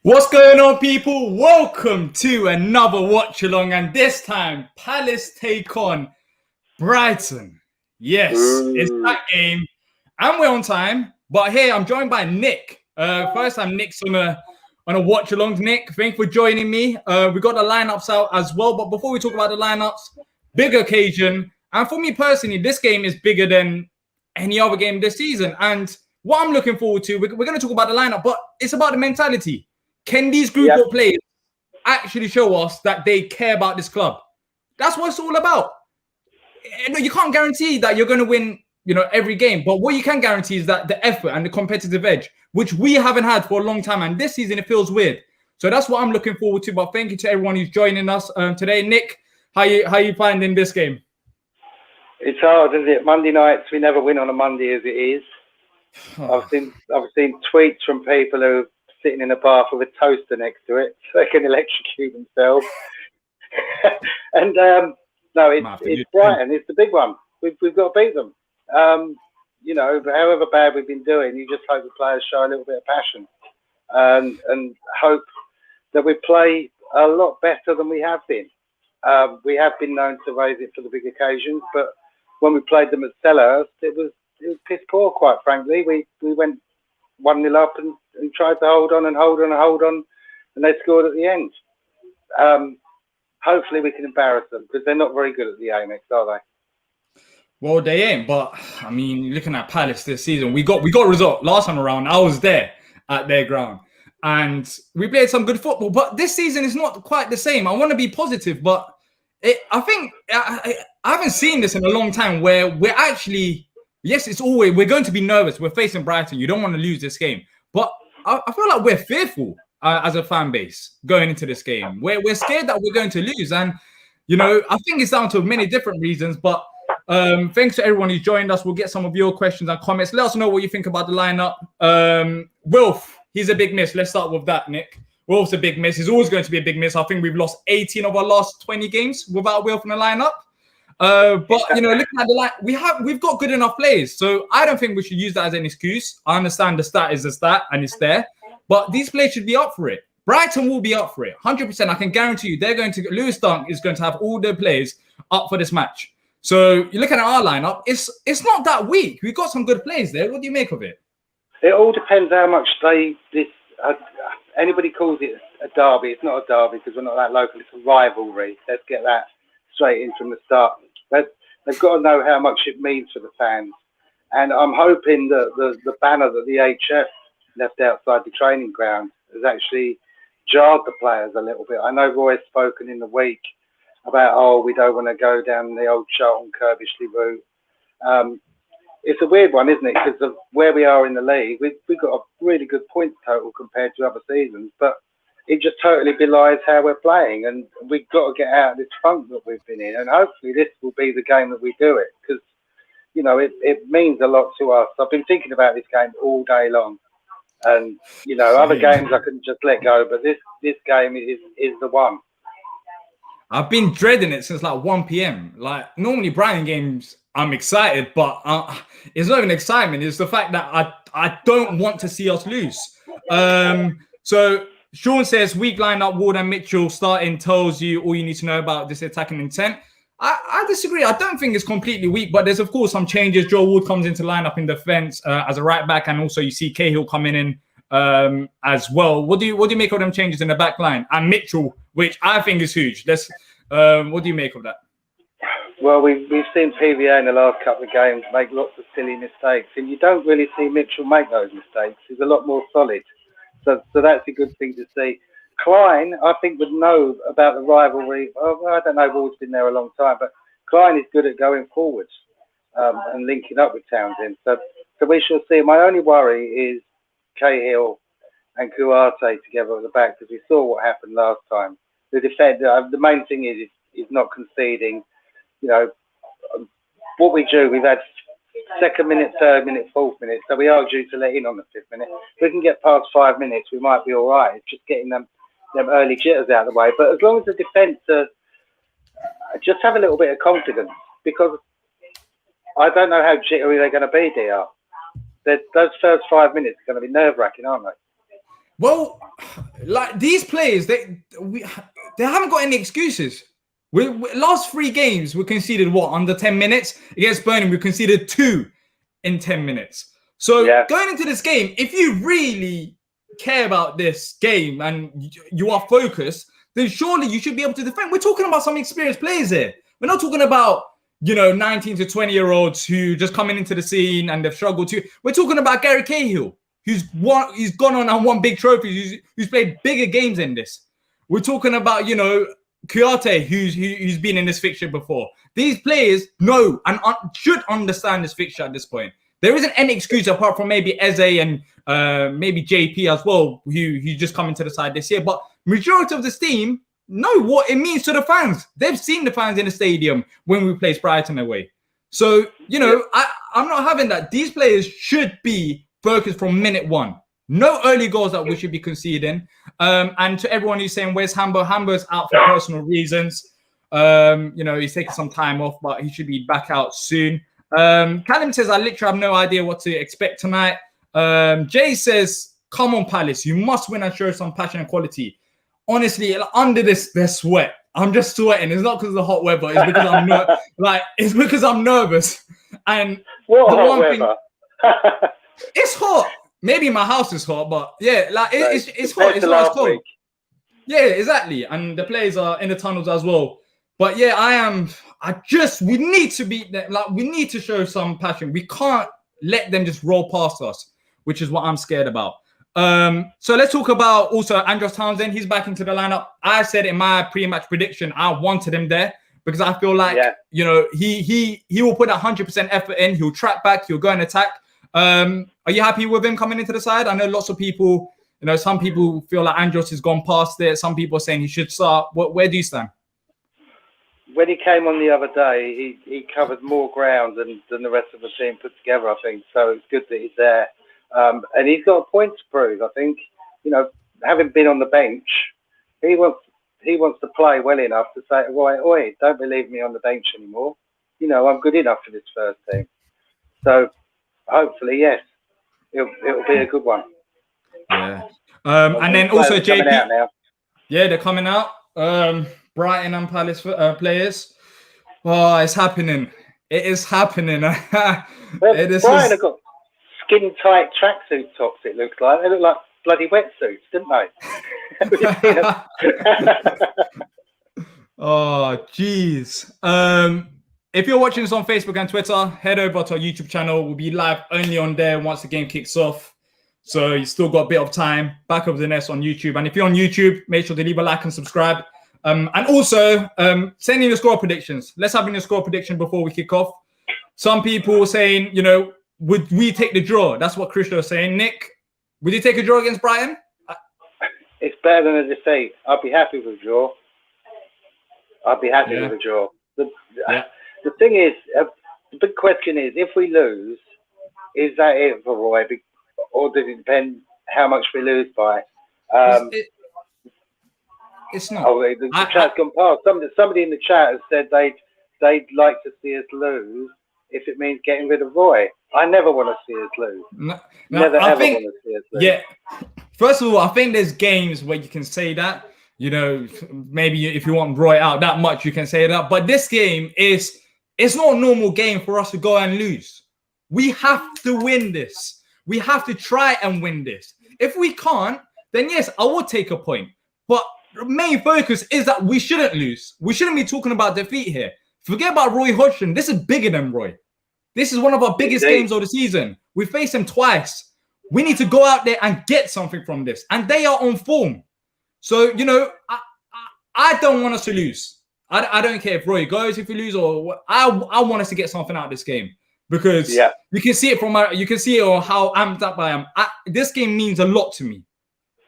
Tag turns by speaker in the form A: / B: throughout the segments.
A: What's going on, people? Welcome to another watch along, and this time Palace take on Brighton. Yes, it's that game, and we're on time. But hey, I'm joined by Nick. First time Nick's on a watch along. Nick, thanks for joining me. We got the lineups out as well. But before we talk about the lineups, big occasion, and for me personally, this game is bigger than any other game this season. And what I'm looking forward to, we're going to talk about the lineup, but it's about the mentality. Can these group of players actually show us that they care about this club? That's what it's all about. You can't guarantee that you're going to win, every game. But what you can guarantee is that the effort and the competitive edge, which we haven't had for a long time, and this season it feels weird. So that's what I'm looking forward to. But thank you to everyone who's joining us today. Nick, how you finding this game?
B: It's hard, isn't it? Monday nights, we never win on a Monday as it is. I've seen tweets from people who sitting in a bath with a toaster next to it so they can electrocute themselves. And no, it's Brighton. It's the big one. We've got to beat them. However bad we've been doing, you just hope the players show a little bit of passion and hope that we play a lot better than we have been. We have been known to raise it for the big occasions, but when we played them at Selhurst, it was piss poor, quite frankly. We went 1-0 up and tried to hold on, and they scored at the end. Hopefully we can embarrass them because they're not very good at the Amex, are they?
A: Well, they ain't, but I mean, looking at Palace this season, we got a result last time around. I was there at their ground and we played some good football, but this season is not quite the same. I want to be positive, but I think I haven't seen this in a long time where we're actually, yes, we're going to be nervous. We're facing Brighton. You don't want to lose this game. But I feel like we're fearful as a fan base going into this game. We're scared that we're going to lose. And, I think it's down to many different reasons. But thanks to everyone who's joined us. We'll get some of your questions and comments. Let us know what you think about the lineup. Wilf, he's a big miss. Let's start with that, Nick. Wilf's a big miss. He's always going to be a big miss. I think we've lost 18 of our last 20 games without Wilf in the lineup. But looking at the line, we've got good enough players, so I don't think we should use that as an excuse. I understand the stat is a stat and it's there, but these players should be up for it. Brighton will be up for it, 100%. I can guarantee you, Lewis Dunk is going to have all their players up for this match. So you're looking at our lineup; it's not that weak. We've got some good players there. What do you make of it?
B: It all depends how much anybody calls it a derby. It's not a derby because we're not that local. It's a rivalry. Let's get that straight in from the start. They've got to know how much it means for the fans. And I'm hoping that the banner that the HF left outside the training ground has actually jarred the players a little bit. I know Roy's spoken in the week about, we don't want to go down the old Charlton Kirbishley route. It's a weird one, isn't it? Because of where we are in the league, we've got a really good points total compared to other seasons, but it just totally belies how we're playing, and we've got to get out of this funk that we've been in. And hopefully this will be the game that we do it, because, it means a lot to us. I've been thinking about this game all day long. And, other games I can just let go, but this game is the one.
A: I've been dreading it since like 1 p.m. Like, normally Brighton games, I'm excited, but it's not even excitement. It's the fact that I don't want to see us lose. So Sean says, weak lineup, Ward and Mitchell starting tells you all you need to know about this attacking intent. I disagree. I don't think it's completely weak, but there's, of course, some changes. Joe Ward comes into lineup in defense as a right back, and also you see Cahill coming in as well. What do you make of them changes in the back line? And Mitchell, which I think is huge. What do you make of that?
B: Well, we've seen PVA in the last couple of games make lots of silly mistakes, and you don't really see Mitchell make those mistakes. He's a lot more solid. So that's a good thing to see. Klein, I think, would know about the rivalry. Well, I don't know, Ward's been there a long time, but Klein is good at going forwards and linking up with Townsend. So we shall see. My only worry is Cahill and Kouyaté together at the back, because we saw what happened last time. The defender, the main thing is not conceding. What we do, we've had second minute, third minute, fourth minute, so we are due to let in on the 5th minute. If we can get past 5 minutes, we might be all right. It's just getting them early jitters out of the way. But as long as the defence just have a little bit of confidence, because I don't know how jittery they're going to be, Diyar. Those first 5 minutes are going to be nerve-wracking, aren't they?
A: Well, like these players, they haven't got any excuses. We last 3 games we conceded what under 10 minutes against Burnham. We conceded 2 in 10 minutes. So going into this game, if you really care about this game and you are focused, then surely you should be able to defend. We're talking about some experienced players here. We're not talking about 19 to 20-year-olds who just coming into the scene and they've struggled to. We're talking about Gary Cahill, who's gone on and won big trophies, who's played bigger games than this. We're talking about, Kouyaté, who's been in this fixture before. These players know and should understand this fixture at this point. There isn't any excuse apart from maybe Eze and maybe JP as well, who just come into the side this year. But majority of this team know what it means to the fans. They've seen the fans in the stadium when we play Brighton away. So, I'm not having that. These players should be focused from minute 1. No early goals that we should be conceding. And to everyone who's saying, where's Hambo? Hambo's out for personal reasons. He's taking some time off, but he should be back out soon. Callum says, I literally have no idea what to expect tonight. Jay says, come on, Palace. You must win and show some passion and quality. Honestly, under this, they're sweat. I'm just sweating. It's not because of the hot weather. It's because it's because I'm nervous. And
B: what the hot weather?
A: It's hot. Maybe my house is hot, but yeah, it's hot. It's not as cold. Yeah, exactly. And the players are in the tunnels as well. But yeah, we need to beat them. We need to show some passion. We can't let them just roll past us, which is what I'm scared about. So let's talk about also Andros Townsend. He's back into the lineup. I said in my pre-match prediction, I wanted him there because I feel like, he will put 100% effort in. He'll track back. He'll go and attack. Are you happy with him coming into the side? I know lots of people, some people feel like Andros has gone past it. Some people are saying he should start. Where do you stand?
B: When he came on the other day, he covered more ground than the rest of the team put together, I think. So it's good that he's there. And he's got a point to prove, I think. Having been on the bench, he wants to play well enough to say, right, oi, don't believe me on the bench anymore. I'm good enough for this first team. So hopefully, yes, it'll be a good one.
A: Yeah. And then also JP. Yeah, they're coming out. Brighton and Palace players. Oh, it's happening. It is happening.
B: Brighton have got skin-tight tracksuit tops, it looks like. They look like bloody wetsuits, didn't they?
A: Oh, jeez. If you're watching this on Facebook and Twitter, head over to our YouTube channel. We'll be live only on there once the game kicks off. So you still got a bit of time. Back of the nest on YouTube. And if you're on YouTube, make sure to leave a like and subscribe. And also, send in your score predictions. Let's have your score prediction before we kick off. Some people saying, would we take the draw? That's what Christo is saying. Nick, would you take a draw against Brighton?
B: It's better than a defeat. I'd be happy with a draw. I'd be happy with a draw. The thing is, the big question is, if we lose, is that it for Roy? Or does it depend how much we lose by?
A: It's not.
B: Oh, the chat's gone past. Somebody in the chat has said they'd like to see us lose if it means getting rid of Roy. I never want to see us lose. Never ever want to see us lose. Yeah.
A: First of all, I think there's games where you can say that. Maybe if you want Roy out that much, you can say that. But this game it's not a normal game for us to go and lose. We have to win this. We have to try and win this. If we can't, then yes, I will take a point. But the main focus is that we shouldn't lose. We shouldn't be talking about defeat here. Forget about Roy Hodgson. This is bigger than Roy. This is one of our biggest games of the season. We faced them twice. We need to go out there and get something from this. And they are on form. So, I don't want us to lose. I don't care if Roy goes, if we lose, or what. I want us to get something out of this game. Because you can see it on how amped up I am. This game means a lot to me.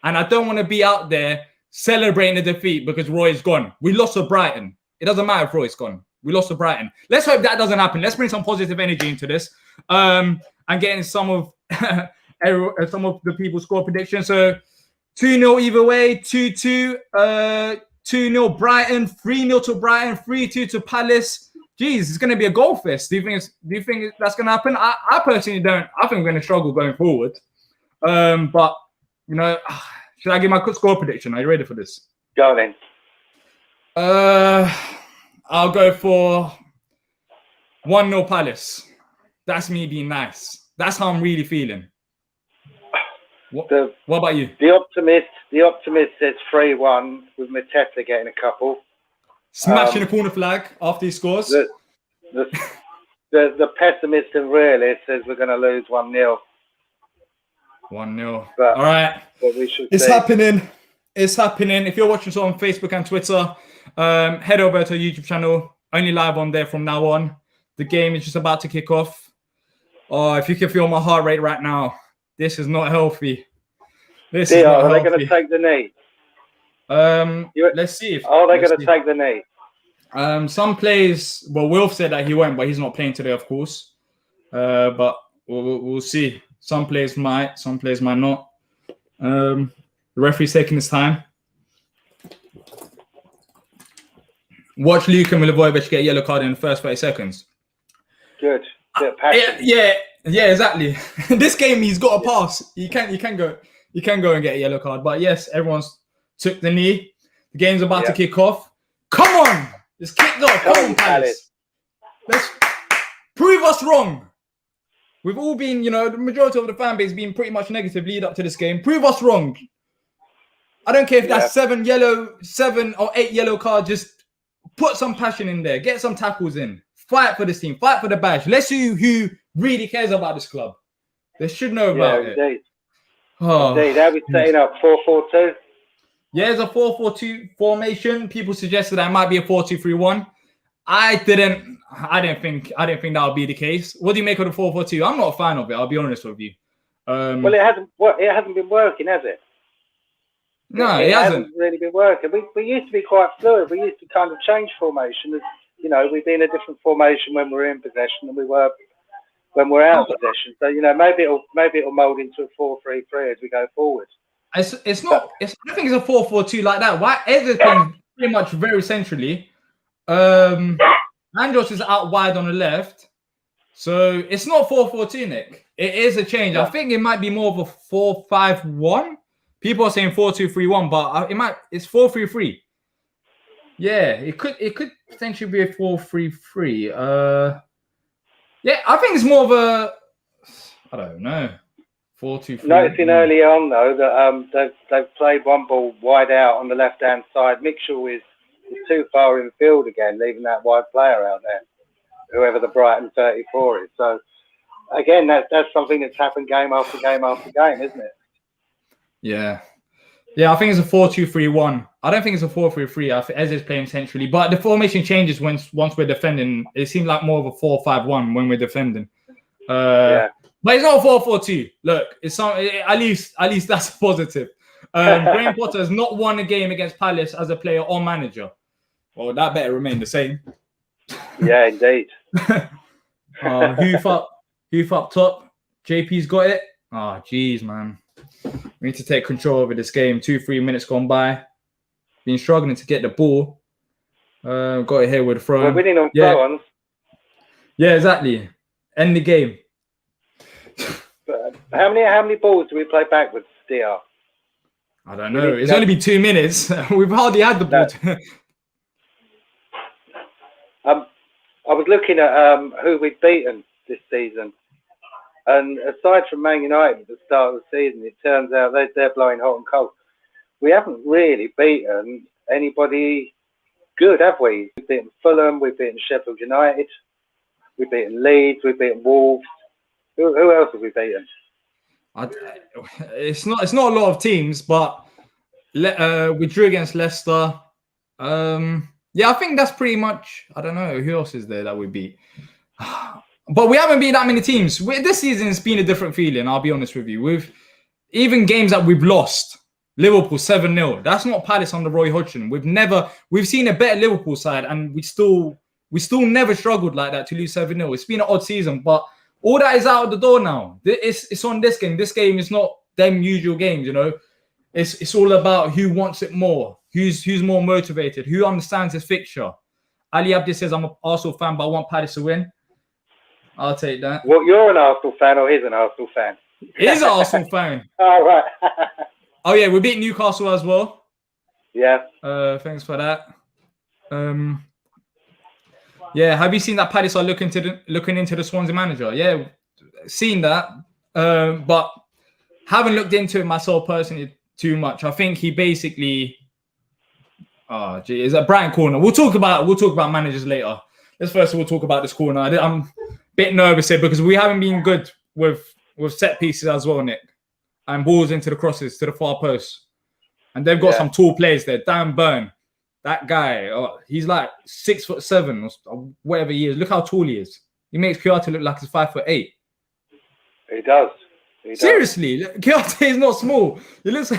A: And I don't want to be out there celebrating the defeat because Roy is gone. We lost to Brighton. It doesn't matter if Roy's gone. We lost to Brighton. Let's hope that doesn't happen. Let's bring some positive energy into this. And getting some of the people's score predictions. So 2-0 either way, 2-2, 2-0 Brighton, 3-0 to Brighton, 3-2 to Palace. Geez, it's going to be a goal fest. Do you think that's going to happen? I personally don't. I think we're going to struggle going forward. But Should I give my quick score prediction? Are you ready for this?
B: Go on then.
A: I'll go for 1-0 Palace. That's me being nice. That's how I'm really feeling. What about you?
B: The optimist says 3-1 with Mateta getting a couple.
A: Smashing the corner flag after he scores.
B: The pessimist and realist says we're going to lose 1-0.
A: 1-0. All right.
B: It's
A: happening. It's happening. If you're watching us on Facebook and Twitter, head over to our YouTube channel. Only live on there from now on. The game is just about to kick off. Oh, if you can feel my heart rate right now, this is not healthy. This is not
B: healthy. Are they going to take the knee?
A: Let's see.
B: Are they going to take the knee?
A: Some players. Well, Wilf said that he won't, but he's not playing today, of course. But we'll see. Some players might. Some players might not. The referee's taking his time. Watch Luka Milivojevic get a yellow card in the first 30 seconds.
B: Good.
A: Yeah, exactly. This game, he's got a pass. You can go and get a yellow card. But yes, everyone's took the knee. The game's about to kick off. Come on, it's kicked off. Come on, Palace. Let's prove us wrong. We've all been, the majority of the fan base being pretty much negative lead up to this game. Prove us wrong. I don't care if that's 7 or 8 yellow cards. Just put some passion in there. Get some tackles in. Fight for this team. Fight for the badge. Let's see who really cares about this club. They should know about it.
B: Indeed. Indeed. Are we setting up 4-4-2?
A: Yeah, it's a 4-4-2 formation. People suggested that it might be a 4-2-3-1. I didn't think that would be the case. What do you make of the 4-4-2? I'm not a fan of it. I'll be honest with you.
B: Well, it hasn't been working, has it?
A: No, it hasn't
B: really been working. We used to be quite fluid. We used to kind of change formation. We'd be in a different formation when we're in possession than we were when we're out of possession. So maybe it'll mould into a 4-3-3 as we go forward.
A: It's not. I don't think it's a 4-4-2 like that. Why is playing pretty much very centrally? Andros is out wide on the left, so it's not 4-4-2, Nick. It is a change. Yeah. I think it might be more of a 4-5-1. People are saying 4-2-3-1, but it's 4-3-3. Yeah, it could potentially be a 4-3-3. Yeah, I think it's more of a, I don't know, 4-2-3.
B: Noticing early on though that they've played one ball wide out on the left hand side. Mitchell is too far in field again, leaving that wide player out there, whoever the Brighton 34 is. So again, that's something that's happened game after game after game, isn't it?
A: Yeah. Yeah, I think it's a 4-2-3-1. I don't think it's a 4-3-3 as it's playing centrally. But the formation changes once we're defending. It seems like more of a 4-5-1 when we're defending. But it's not a 4-4-2. Look, it's at least that's positive. Graham Potter has not won a game against Palace as a player or manager. Well, that better remain the same.
B: Yeah, indeed.
A: Hoof up top. JP's got it. Oh, jeez, man. We need to take control over this game. 2-3 minutes gone by. Been struggling to get the ball. Got it here with a throw.
B: We're winning on throw-ons.
A: Yeah, exactly. End the game.
B: How many balls do we play backwards, Diyar?
A: I don't know. It's only been 2 minutes. We've hardly had the ball.
B: I was looking at who we've beaten this season. And aside from Man United at the start of the season, it turns out they're blowing hot and cold. We haven't really beaten anybody good, have we? We've beaten Fulham, we've beaten Sheffield United, we've beaten Leeds, we've beaten Wolves. Who else have we beaten?
A: It's not a lot of teams, but we drew against Leicester. Yeah, I think that's pretty much. I don't know who else is there that we beat. But we haven't beat that many teams. This season has been a different feeling, I'll be honest with you. With even games that we've lost, Liverpool 7-0. That's not Palace under Roy Hodgson. We've seen a better Liverpool side, and we still never struggled like that to lose 7-0. It's been an odd season, but all that is out of the door now. It's on this game. This game is not them usual games, It's all about who wants it more, who's more motivated, who understands his fixture. Ali Abdi says, I'm an Arsenal fan, but I want Palace to win. I'll take that.
B: Well, you're an Arsenal fan, or he's an Arsenal fan?
A: He's an Arsenal fan.
B: All right.
A: Oh yeah, we beat Newcastle as well.
B: Yeah.
A: Thanks for that. Yeah, have you seen that Palace are looking into the Swansea manager? Yeah, seen that. But haven't looked into it myself personally too much. I think he basically. Oh, gee, is that Brighton corner? We'll talk about managers later. Let's first of all talk about this corner. I'm a bit nervous here because we haven't been good with set pieces as well, Nick, and balls into the crosses to the far post. And they've got some tall players there. Dan Burn, that guy, he's like 6'7" or whatever he is. Look how tall he is. He makes Kyoto look like he's 5'8".
B: He does.
A: Seriously, Kyoto is not small. He looks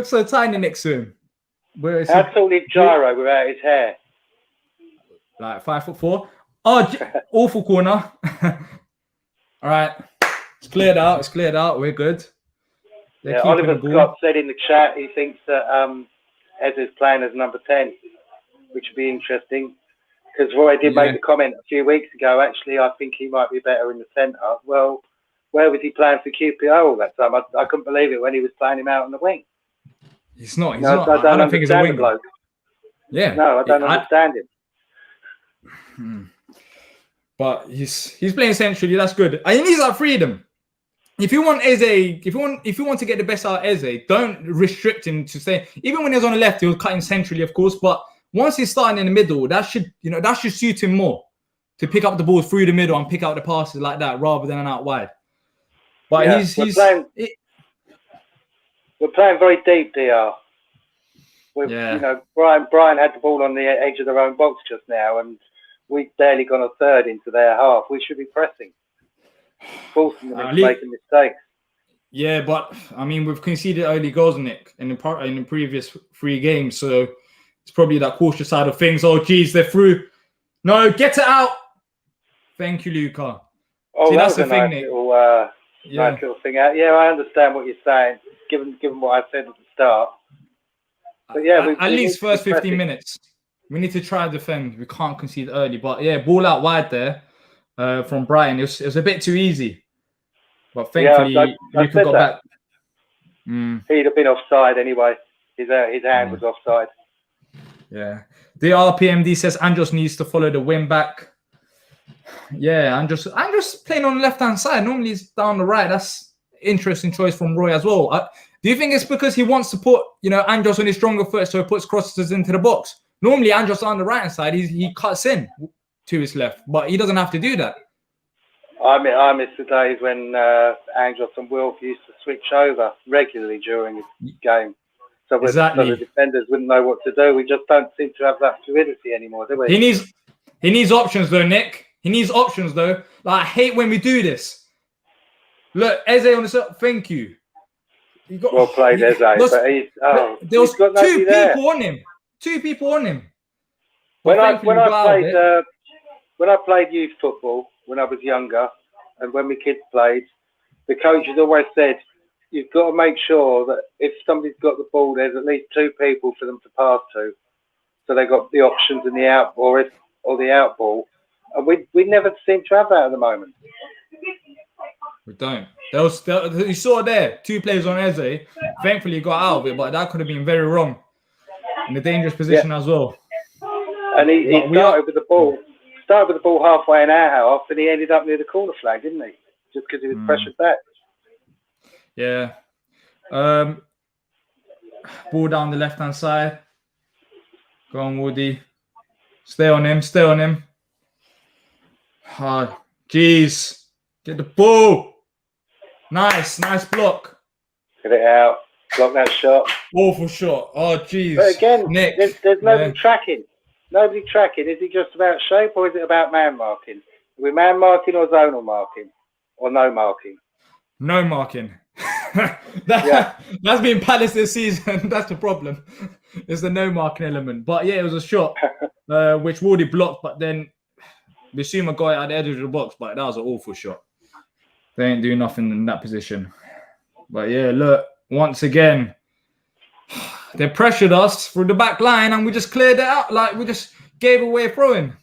A: so tiny next to him.
B: How tall is Diyar without his hair?
A: Like 5'4". Oh, awful corner. All right, it's cleared out. We're good.
B: Oliver Scott said in the chat he thinks that Eze's playing as number 10, which would be interesting. Because Roy did make the comment a few weeks ago, actually, I think he might be better in the centre. Well, where was he playing for QPR all that time? I couldn't believe it when he was playing him out on the wing.
A: He's not. I don't think he's a winger.
B: Bloke.
A: Yeah.
B: No, I don't understand
A: him. But he's playing centrally. That's good. And he needs that freedom. If you want Eze, if you want to get the best out of Eze, don't restrict him to stay. Even when he was on the left, he was cutting centrally, of course. But once he's starting in the middle, that should suit him more to pick up the ball through the middle and pick out the passes like that rather than an out wide. But
B: we're playing very deep, Diyar. Brian had the ball on the edge of their own box just now, and we've barely gone a third into their half. We should be pressing, forcing them into making mistakes.
A: Yeah, but I mean, we've conceded early goals, Nick, in the previous 3 games, so it's probably that cautious side of things. Oh, geez, they're through. No, get it out. Thank you, Luca.
B: Oh, see, that's the thing, Nick. Nice little thing out. Yeah, I understand what you're saying, given what I said at the start. But yeah,
A: at least first 15 minutes, we need to try and defend. We can't concede early. But yeah, ball out wide there from Brighton. It was a bit too easy. But thankfully, Luca got back.
B: He'd have been offside anyway. His hand was offside.
A: Yeah. The RPMD says Andros needs to follow the wing back. Yeah, Andros playing on the left-hand side. Normally he's down the right. That's interesting choice from Roy as well. Do you think it's because he wants to put, Andros on his stronger foot so he puts crosses into the box? Normally Andros on the right-hand side, he cuts in to his left, but he doesn't have to do that.
B: I miss the days when Andros and Wilf used to switch over regularly during the game. So the defenders wouldn't know what to do. We just don't seem to have that fluidity anymore, do we?
A: He needs options though, Nick. He needs options though. Like, I hate when we do this. Look, Eze on the side. Thank you.
B: Well played, Eze. There
A: was 2 people on him. 2 people on him.
B: When I played youth football when I was younger, and when my kids played, the coaches always said, you've got to make sure that if somebody's got the ball, there's at least 2 people for them to pass to. So they got the options in the out or the out ball. And we never seem to have that at the moment.
A: We don't. You saw there, 2 players on Eze. Thankfully, he got out of it, but that could have been very wrong. In a dangerous position as well.
B: And he started with the ball halfway in our half, and he ended up near the corner flag, didn't he? Just because he was pressured back.
A: Yeah. Ball down the left-hand side. Go on, Woody. Stay on him. Oh, jeez. Get the ball. Nice block.
B: Get it out. Block that shot.
A: Awful shot. Oh, jeez.
B: But again,
A: Nick,
B: there's nobody tracking. Nobody tracking. Is it just about shape or is it about man marking? Are we man marking or zonal marking? Or no marking?
A: No marking. That's been Palace this season. That's the problem. It's the no marking element. But yeah, it was a shot which Wardy blocked, but then Bissouma got it at the edge of the box, but that was an awful shot. They ain't doing nothing in that position. But yeah, look, once again, they pressured us through the back line and we just cleared it out. Like, we just gave away a throw-in.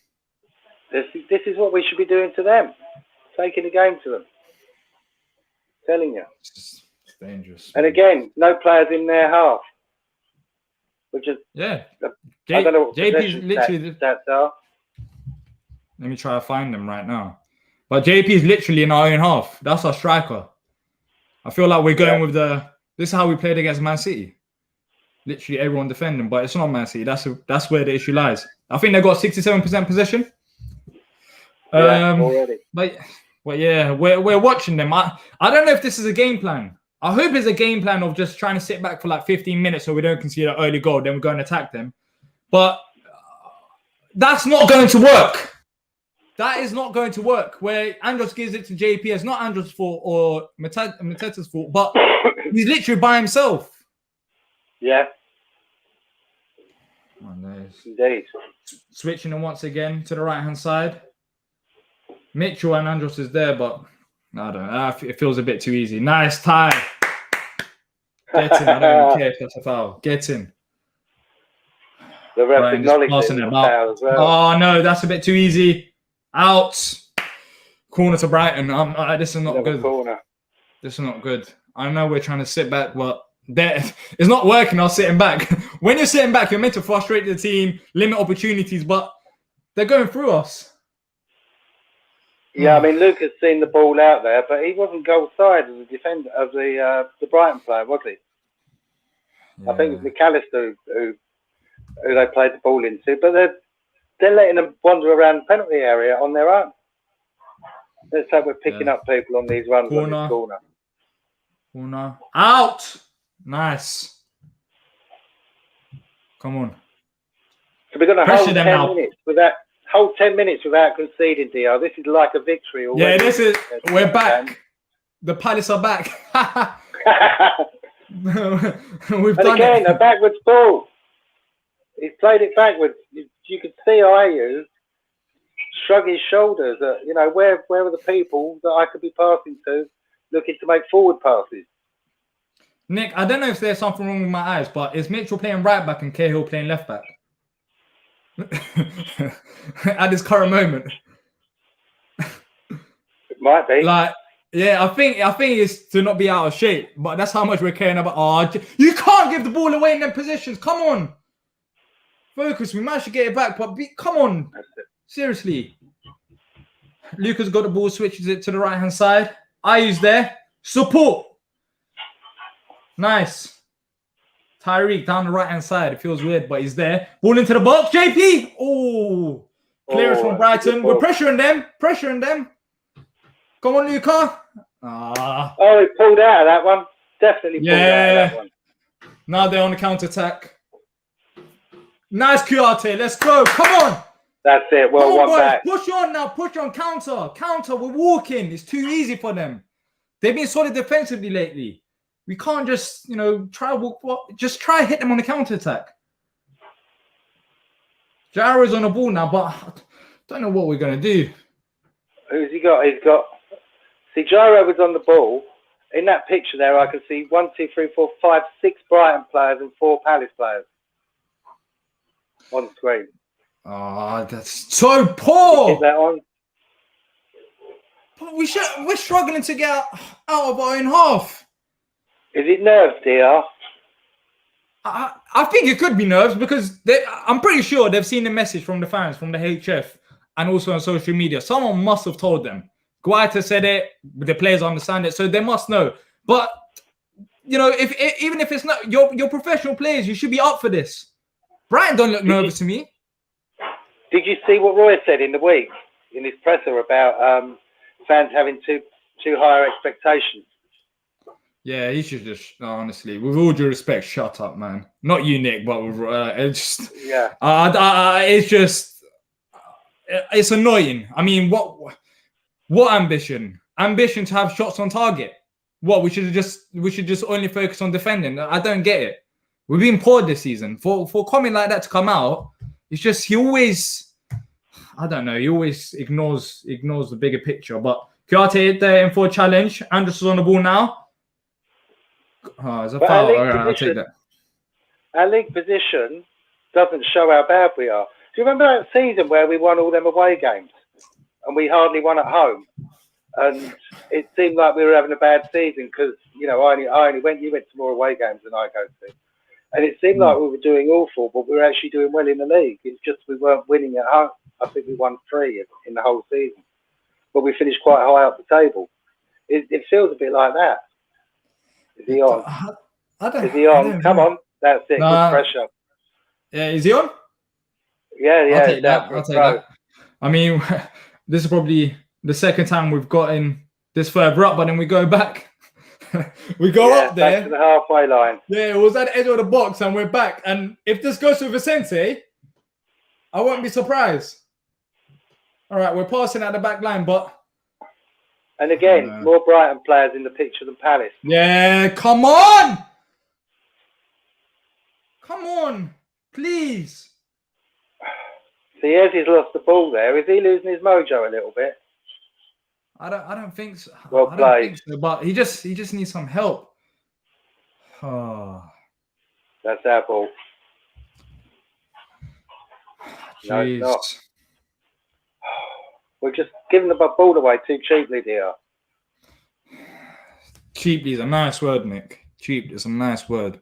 B: This is what we should be doing to them. Taking the game to them. Telling you.
A: dangerous.
B: And again, no players in their half. Which is I don't know what
A: JP's literally
B: stats are.
A: Let me try to find them right now. But JP is literally in our own half. That's our striker. I feel like we're going with this is how we played against Man City. Literally everyone defending, but it's not Man City. That's where the issue lies. I think they got 67% possession.
B: Already.
A: But yeah, we're watching them. I don't know if this is a game plan. I hope it's a game plan of just trying to sit back for like 15 minutes so we don't concede an early goal, then we go and attack them. But that's not going to work. That is not going to work. Where Andros gives it to JP, it's not Andros' fault or Mateta's fault, but he's literally by himself.
B: Yeah.
A: Oh, nice.
B: Indeed.
A: Switching them once again to the right-hand side. Mitchell and Andros is there, but I don't know. It feels a bit too easy. Nice tie. Get in. I don't even care if that's a foul. Get in.
B: The ref acknowledged it foul as well.
A: Oh, no, that's a bit too easy. Out. Corner to Brighton. This is not good.
B: Corner.
A: This is not good. I know we're trying to sit back, but it's not working. I was sitting back. When you're sitting back, you're meant to frustrate the team, limit opportunities, but they're going through us.
B: Yeah, I mean, Luke has seen the ball out there, but he wasn't goal side as a defender of the Brighton player, was he? Yeah. I think it was McAllister who they played the ball into, but they're letting them wander around the penalty area on their own. Let's hope we're picking up people on these runs on this corner.
A: Corner. Out! Nice. Come on.
B: So we're going to hold 10 minutes without conceding, Diyar. This is like a victory already.
A: Yeah, we're back. The Palace are back.
B: A backwards ball. He's played it backwards. You could see Ayew shrug his shoulders at, where are the people that I could be passing to looking to make forward passes.
A: Nick, I don't know if there's something wrong with my eyes, but is Mitchell playing right back and Cahill playing left back? At this current moment.
B: It might be.
A: I think it's to not be out of shape, but that's how much we're caring about. You can't give the ball away in them positions. Come on. Focus. We managed to get it back, but come on. Seriously. Lucas got the ball, switches it to the right-hand side. Ayew's there. Support. Nice. Tyreek down the right-hand side. It feels weird, but he's there. Ball into the box. JP. Oh. Clearance from Brighton. We're pressuring them. Come on, Luca.
B: Oh, he pulled out of that one. Definitely pulled out of that one.
A: Now they're on the counter-attack. Nice Kouyaté. Let's go. Come on.
B: That's it. Well, one back.
A: Push on now. Push on. Counter. We're walking. It's too easy for them. They've been solid defensively lately. We can't just, try walk. Just try hit them on the counter-attack. Gyro's on the ball now, but I don't know what we're going to do.
B: Who's he got? See, Gyro was on the ball. In that picture there, I can see 1, 2, 3, 4, 5, 6 Brighton players and 4 Palace players on screen.
A: Oh, that's so poor.
B: Keep that on.
A: But we're struggling to get out of our own half.
B: Is it nerves, Diyar?
A: I think it could be nerves because I'm pretty sure they've seen the message from the fans, from the HF, and also on social media. Someone must have told them. Guaita said it, the players understand it, so they must know. But, even if it's not your professional players, you should be up for this. Brighton don't look nervous to me.
B: Did you see what Roy said in the week, in his presser, about fans having too higher expectations?
A: Yeah, he should just, honestly, with all due respect, shut up, man. Not you, Nick, but it's just...
B: Yeah.
A: It's annoying. I mean, what ambition? Ambition to have shots on target. What, we should just only focus on defending? I don't get it. We've been poor this season. For comment like that to come out, it's just he always ignores the bigger picture. But Kouyaté there in for a challenge. Andros is on the ball now. Oh, it's a foul. All right, I'll take that.
B: Our league position doesn't show how bad we are. Do you remember that season where we won all them away games and we hardly won at home? and it seemed like we were having a bad season because you went to more away games than I go to, and it seemed like we were doing awful, but we were actually doing well in the league. It's just we weren't winning at home. I think we won 3 in the whole season, but we finished quite high up the table. It feels a bit like that. Is he on? Is he on? Come on, that's it. Good pressure.
A: Yeah, is he on?
B: Yeah.
A: I'll take that. I mean, this is probably the second time we've gotten this further up, but then we go back. We go up there.
B: Back to the halfway line.
A: Yeah, it was at the edge of the box and we're back. And if this goes to Vicente, I won't be surprised. All right, we're passing at the back line, but...
B: And again, more Brighton players in the picture than Palace.
A: Yeah, come on! Come on, please.
B: See, Ezzy's lost the ball there. Is he losing his mojo a little bit?
A: I don't think so.
B: Well played.
A: I don't think so, but he just needs some help. Oh.
B: That's our ball. No,
A: it's
B: not. We're just giving the ball away too cheaply, Diyar.
A: Cheaply is a nice word, Nick. Cheap is a nice word.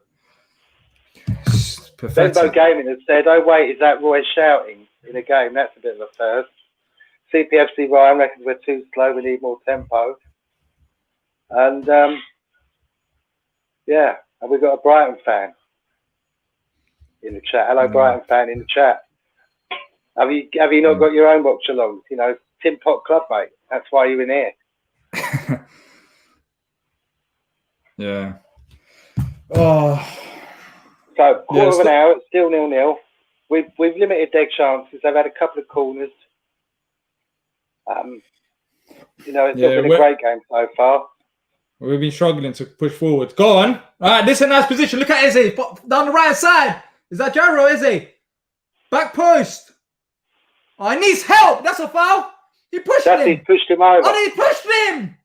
B: Benbow Gaming has said, "Oh wait, is that Roy shouting in a game? That's a bit of a first." CPFC Ryan reckons we're too slow. We need more tempo. And and we've got a Brighton fan in the chat. Hello, Brighton fan in the chat. Have you not got your own watch alongs? You know, Tin Pot Club, mate. That's why you're in here.
A: Yeah. Oh.
B: So quarter of an hour, it's still 0-0. We've limited their chances. They've had a couple of corners. It's not been a great game so far.
A: We've been struggling to push forward. Go on. All right, this is a nice position. Look at Eze down the right side. Is that Jaro, Eze? Back post. Oh, he needs help. That's a foul. He pushed him.
B: He pushed him over.
A: Oh, he pushed him.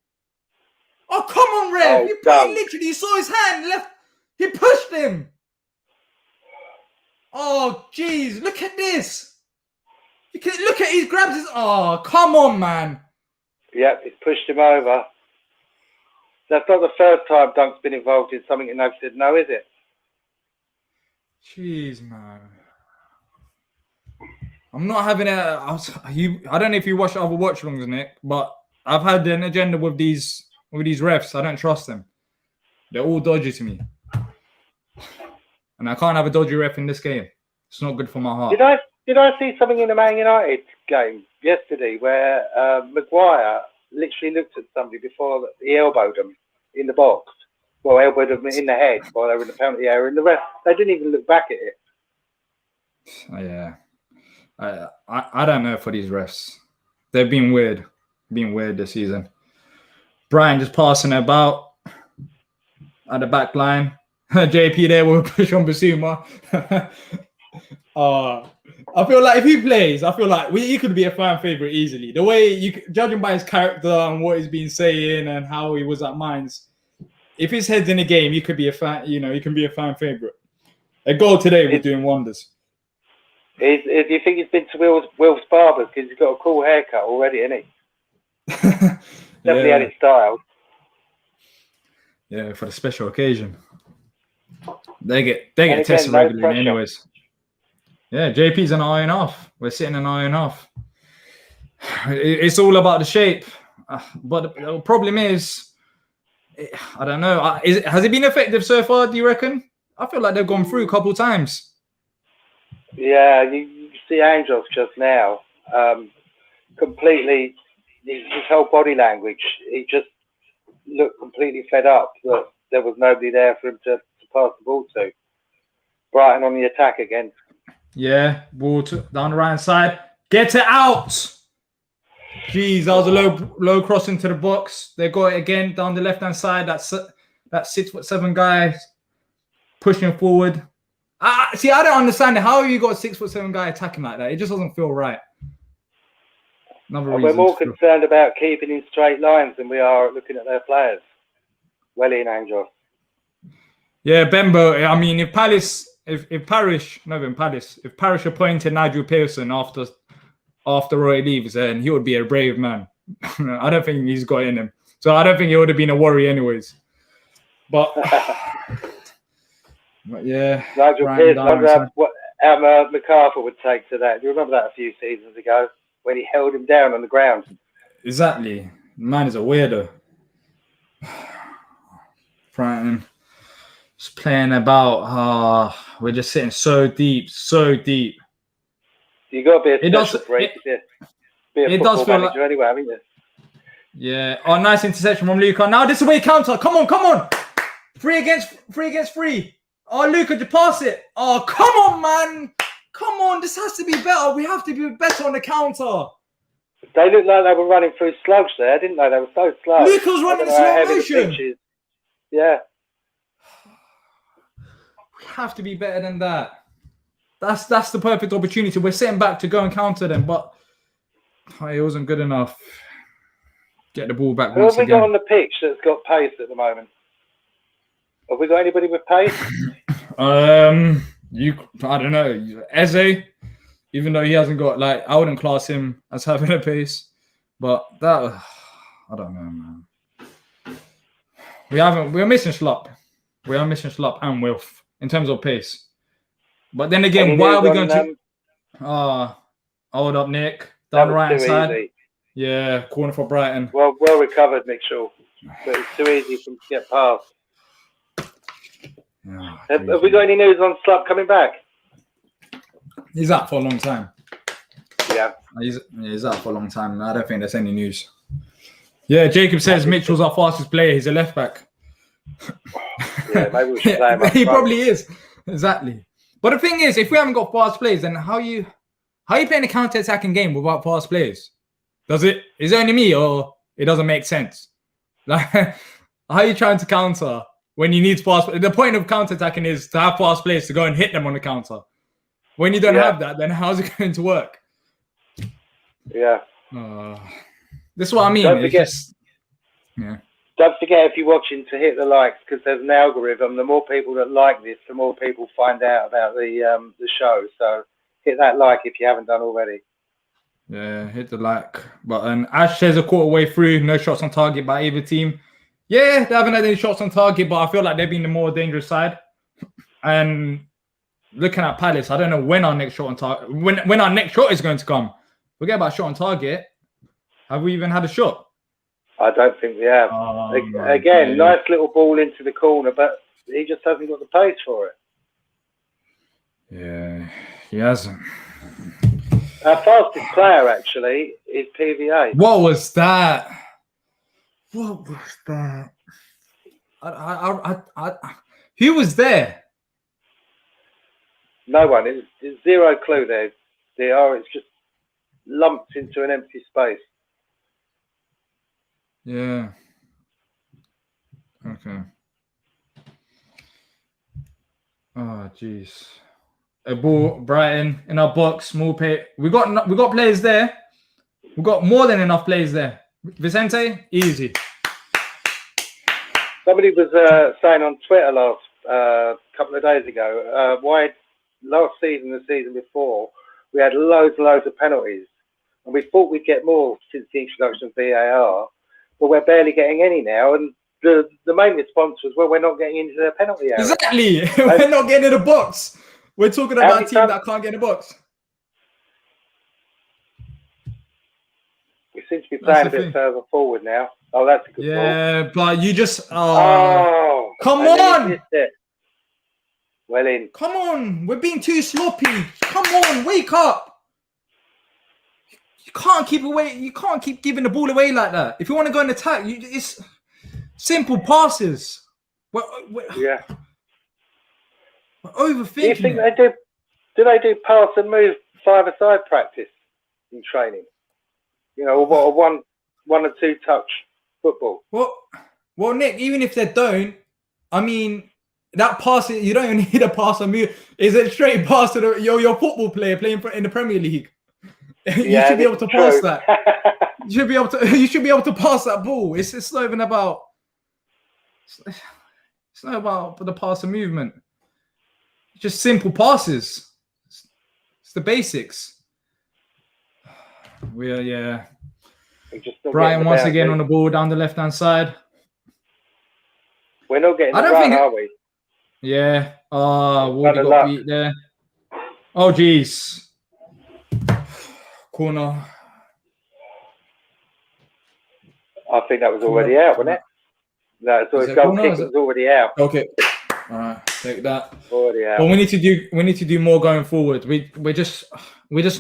A: Oh, come on, Rev. He literally, you saw his hand left. He pushed him. Oh, jeez. Look at this. Look at he grabs his... Oh, come on, man.
B: Yep, he's pushed him over. That's not the first time Dunk's been involved in something and they've said no, is it?
A: Jeez, man. I'm not having I don't know if you watch other watch-alongs, Nick, but I've had an agenda with these refs. I don't trust them. They're all dodgy to me. And I can't have a dodgy ref in this game. It's not good for my heart.
B: Did I see something in the Man United game yesterday where Maguire literally looked at somebody before he elbowed them in the box? Well, elbowed them in the head while they were in the penalty area. And the ref, they didn't even look back at it.
A: Yeah. I don't know for these refs. They've been weird. This season. Brian just passing about at the back line. JP there will push on Basuma. I feel like if he plays, he could be a fan favorite easily. The way judging by his character and what he's been saying and how he was at Mainz, if his head's in the game, he could be a fan. You know, he can be a fan favorite. A goal today was doing wonders.
B: Do you think he's been to Will's barber because he's got a cool haircut already, isn't he? Definitely had it styled.
A: Yeah, for the special occasion. They get tested regularly anyways. Yeah, JP's an iron off. We're sitting an iron off. It's all about the shape. But the problem is, I don't know. Has it been effective so far, do you reckon? I feel like they've gone through a couple of times.
B: Yeah, you see Angels just now. Completely, his whole body language, he just looked completely fed up that there was nobody there for him to pass the ball to. Brighton on the attack again. Yeah,
A: ball down the right side. Get it out. Jeez, that was a low cross into the box. They got it again down the left-hand side. That 6'7" guy pushing forward. See, I don't understand it. How have you got a 6'7" guy attacking like that? It just doesn't feel right.
B: We're more concerned about keeping in straight lines than we are looking at their players. Well in, Angel.
A: Yeah, Bembo. I mean, if Parish appointed Nigel Pearson after Roy leaves, then he would be a brave man. I don't think he's got it in him. So I don't think it would have been a worry anyways. But yeah.
B: Nigel Pearce, I wonder what MacArthur would take to that. Do you remember that a few seasons ago when he held him down on the ground?
A: Exactly. Man is a weirdo. Brighton just playing about. We're just sitting so deep.
B: You got to be a special freak. Be a football manager anyway, haven't you?
A: Yeah. Oh, nice interception from Luca. Now this is where he counter. Come on. Three against three. Oh, Luca, just pass it. Oh, come on, man. Come on. This has to be better. We have to be better on the counter.
B: They looked like they were running through slugs there, didn't they? They were so slow.
A: Luca was running in slow motion.
B: Yeah.
A: We have to be better than that. That's the perfect opportunity. We're sitting back to go and counter them, but it wasn't good enough. Get the ball back.
B: Who have we got on the pitch that's got pace at the moment? Have we got anybody with pace?
A: I don't know. Eze, even though he hasn't got I wouldn't class him as having a pace, but that I don't know, man. We're missing Schlupp. We are missing Schlupp and Wilf in terms of pace. But then again, why are we going to? Hold up, Nick. Down the right hand side. Easy. Yeah, corner for Brighton.
B: Well recovered, Mitchell. But it's too easy for him to get past. Oh, have we got any news on Schlupp coming back?
A: He's out for a long time.
B: Yeah.
A: He's out for a long time. I don't think there's any news. Yeah, Jacob says Mitchell's our fastest player. He's a left back.
B: Yeah, maybe we should play him.
A: He probably is. Exactly. But the thing is, if we haven't got fast players, then how are you playing a counter-attacking game without fast players? Is it only me, or it doesn't make sense? How are you trying to counter when you need fast? The point of counter-attacking is to have fast players to go and hit them on the counter. When you don't have that, then how's it going to work?
B: Yeah.
A: This is what I mean.
B: Don't forget if you're watching to hit the likes, because there's an algorithm. The more people that like this, the more people find out about the show. So hit that like if you haven't done already.
A: Yeah, hit the like button. Ash says a quarter way through, no shots on target by either team. Yeah, they haven't had any shots on target, but I feel like they've been the more dangerous side. And looking at Palace, I don't know when our next shot on target, when our next shot is going to come. Forget about shot on target. Have we even had a shot?
B: I don't think we have. Again, nice little ball into the corner, but he just hasn't got the pace for it.
A: Yeah, he hasn't.
B: Our fastest player, actually, is PVA.
A: What was that? Who was there?
B: No one. It's zero clue there. Diyar, it's just lumped into an empty space.
A: Yeah. Okay. Oh, jeez. A ball, Brighton in our box, small pay. We got players there. We got more than enough players there. Vicente, easy.
B: Somebody was saying on Twitter last couple of days ago why last season, the season before, we had loads of penalties, and we thought we'd get more since the introduction of VAR, but we're barely getting any now. And the main response was, well, we're not getting into the penalty area.
A: Exactly. We're not getting in the box. We're talking about a team that can't get in the box.
B: We seem to be playing a bit further forward now. Oh, that's a good ball.
A: Yeah, but you just...
B: Oh,
A: come on!
B: Well in.
A: Come on! We're being too sloppy. Come on, wake up! You can't keep giving the ball away like that. If you want to go and attack, it's simple passes. We're overthinking.
B: Do you think they do? Do they do pass and move five-a-side practice in training? You know, what a one or two touch football.
A: Well, Nick. Even if they don't, I mean, that pass, you don't even need a pass and move. Is it straight pass to your football player playing in the Premier League? You should be able to pass that. You should be able to pass that ball. It's not even about. It's not about the pass and movement. It's just simple passes. It's the basics. Brighton once again on the ball down the left-hand side.
B: We're not getting the run, are we?
A: Yeah. Wardy got beat there. Oh, jeez. Corner.
B: I think that was already out, wasn't it? No, so his goal kick was already out.
A: Okay. All right, take that.
B: Already out.
A: But we need to do more going forward. We're just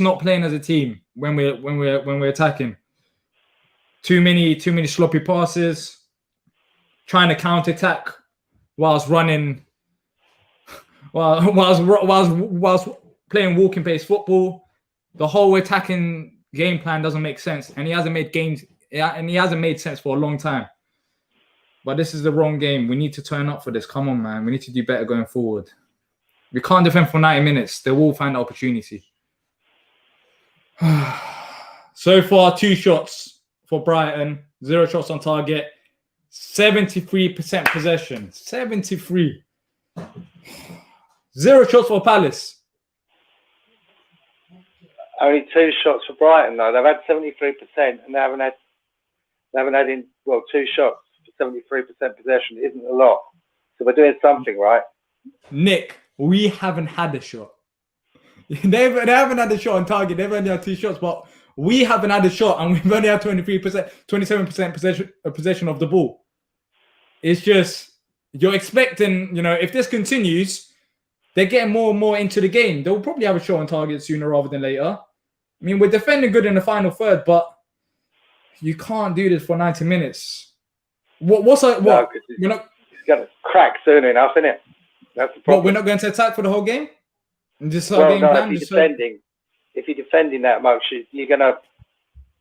A: not playing as a team when we're attacking. Too many sloppy passes. Trying to counter-attack whilst running. Whilst playing walking pace football. The whole attacking game plan doesn't make sense, and he hasn't made sense for a long time. But this is the wrong game. We need to turn up for this. Come on, man. We need to do better going forward. We can't defend for 90 minutes. They will find the opportunity. So far, 2 shots for Brighton. 0 shots on target. 73% possession. 73. 0 shots for Palace.
B: Only 2 shots for Brighton, though. They've had 73% and they haven't had 2 shots. 73% possession isn't a lot. So we're doing something right.
A: Nick, we haven't had a shot. They haven't had a shot on target. They've only had 2 shots, but we haven't had a shot and we've only had 27% possession of the ball. It's just, you're expecting, if this continues, they're getting more and more into the game. They'll probably have a shot on target sooner rather than later. I mean, we're defending good in the final third, but you can't do this for 90 minutes. What's that? What?
B: We're not. It's going to crack soon enough, isn't it? That's the problem.
A: What, we're not going to attack for the whole game? And just
B: game plan? If you're defending that much, you're going to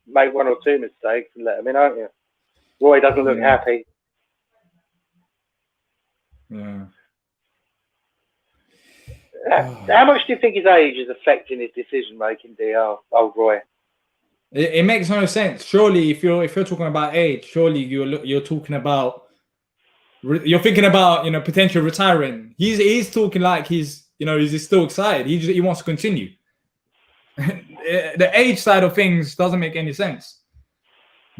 B: make 1 or 2 mistakes and let them in, aren't you? Roy doesn't look happy.
A: Yeah.
B: How much do you think his age is affecting his decision making, Diyar, old Roy?
A: It makes no sense. Surely, if you're talking about age, surely you're talking about you're thinking about potential retiring. He's talking like he's still excited. He wants to continue. The age side of things doesn't make any sense.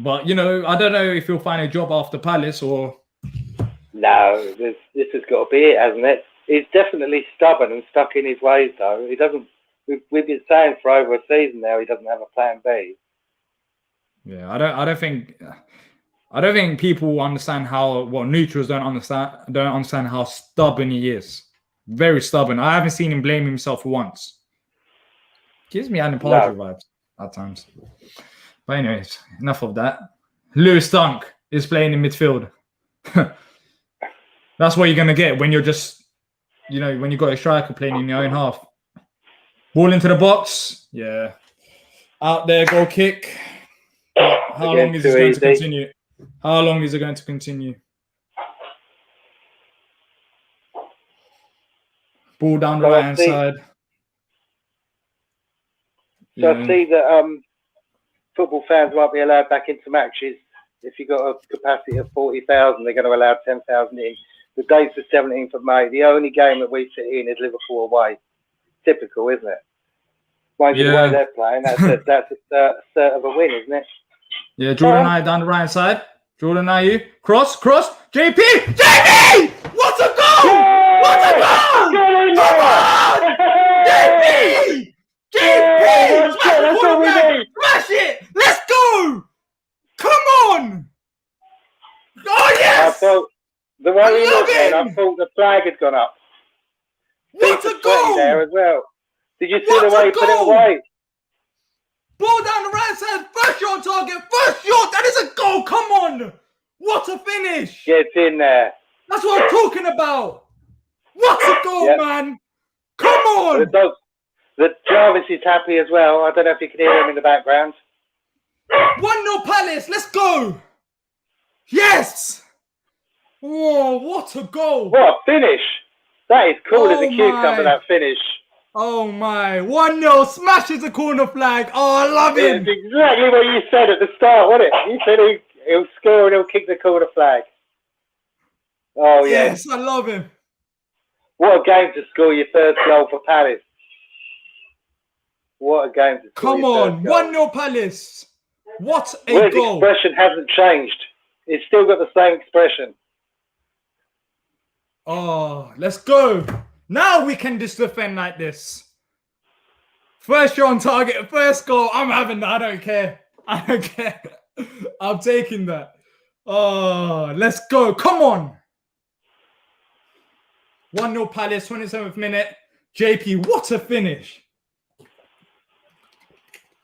A: But I don't know if he'll find a job after Palace or.
B: No, this has got to be it, hasn't it? He's definitely stubborn and stuck in his ways, though. He doesn't. We've been saying for over a season now he doesn't have a plan B.
A: Yeah, I don't think people understand how neutrals don't understand how stubborn he is. Very stubborn. I haven't seen him blame himself once. Gives me Adam Pardew vibes at times. But anyways, enough of that. Lewis Dunk is playing in midfield. That's what you're gonna get when you're just when you got a striker playing in your own half. Ball into the box. Yeah. Out there, goal kick. How long is this going to continue? How long is it going to continue? Ball down the right-hand side.
B: So I see that football fans might be allowed back into matches. If you've got a capacity of 40,000, they're going to allow 10,000 in. The date's the 17th of May. The only game that we sit in is Liverpool away. Typical, isn't it? Mind you, the way they're playing, that's a cert of a win, isn't it?
A: Yeah, Jordan Ayew down the right side. Jordan Ayew. Cross. JP! What a goal!
B: Yay!
A: What a goal! Come on! JP! Smash it! Let's go! Come on! Oh, yes!
B: The way we looked in, I thought the flag had gone up.
A: What a goal!
B: There as well. Did you see the way he put it away?
A: Ball down the right side, first shot on target, first shot, that is a goal, come on! What a finish!
B: Gets in there.
A: That's what I'm talking about! What a goal, man! Come on!
B: The Jarvis is happy as well. I don't know if you can hear him in the background.
A: 1-0 Palace, let's go! Yes! Oh, what a goal!
B: What a finish! That is cool as a cucumber, that finish.
A: Oh my, 1-0, smashes the corner flag. Oh, I love him.
B: It's exactly what you said at the start, wasn't it? You said he'll score and he'll kick the corner flag. Oh,
A: yes, I love him.
B: What a game to score your first goal for Palace. What a game to score
A: Come on, 1-0 Palace. What a
B: Where's
A: goal!
B: expression hasn't changed. It's still got the same expression.
A: Oh, let's go. Now we can just defend like this. First shot on target, first goal. I'm having that. I don't care. I don't care. I'm taking that. Oh, let's go. Come on. 1-0 Palace, 27th minute. JP, what a finish.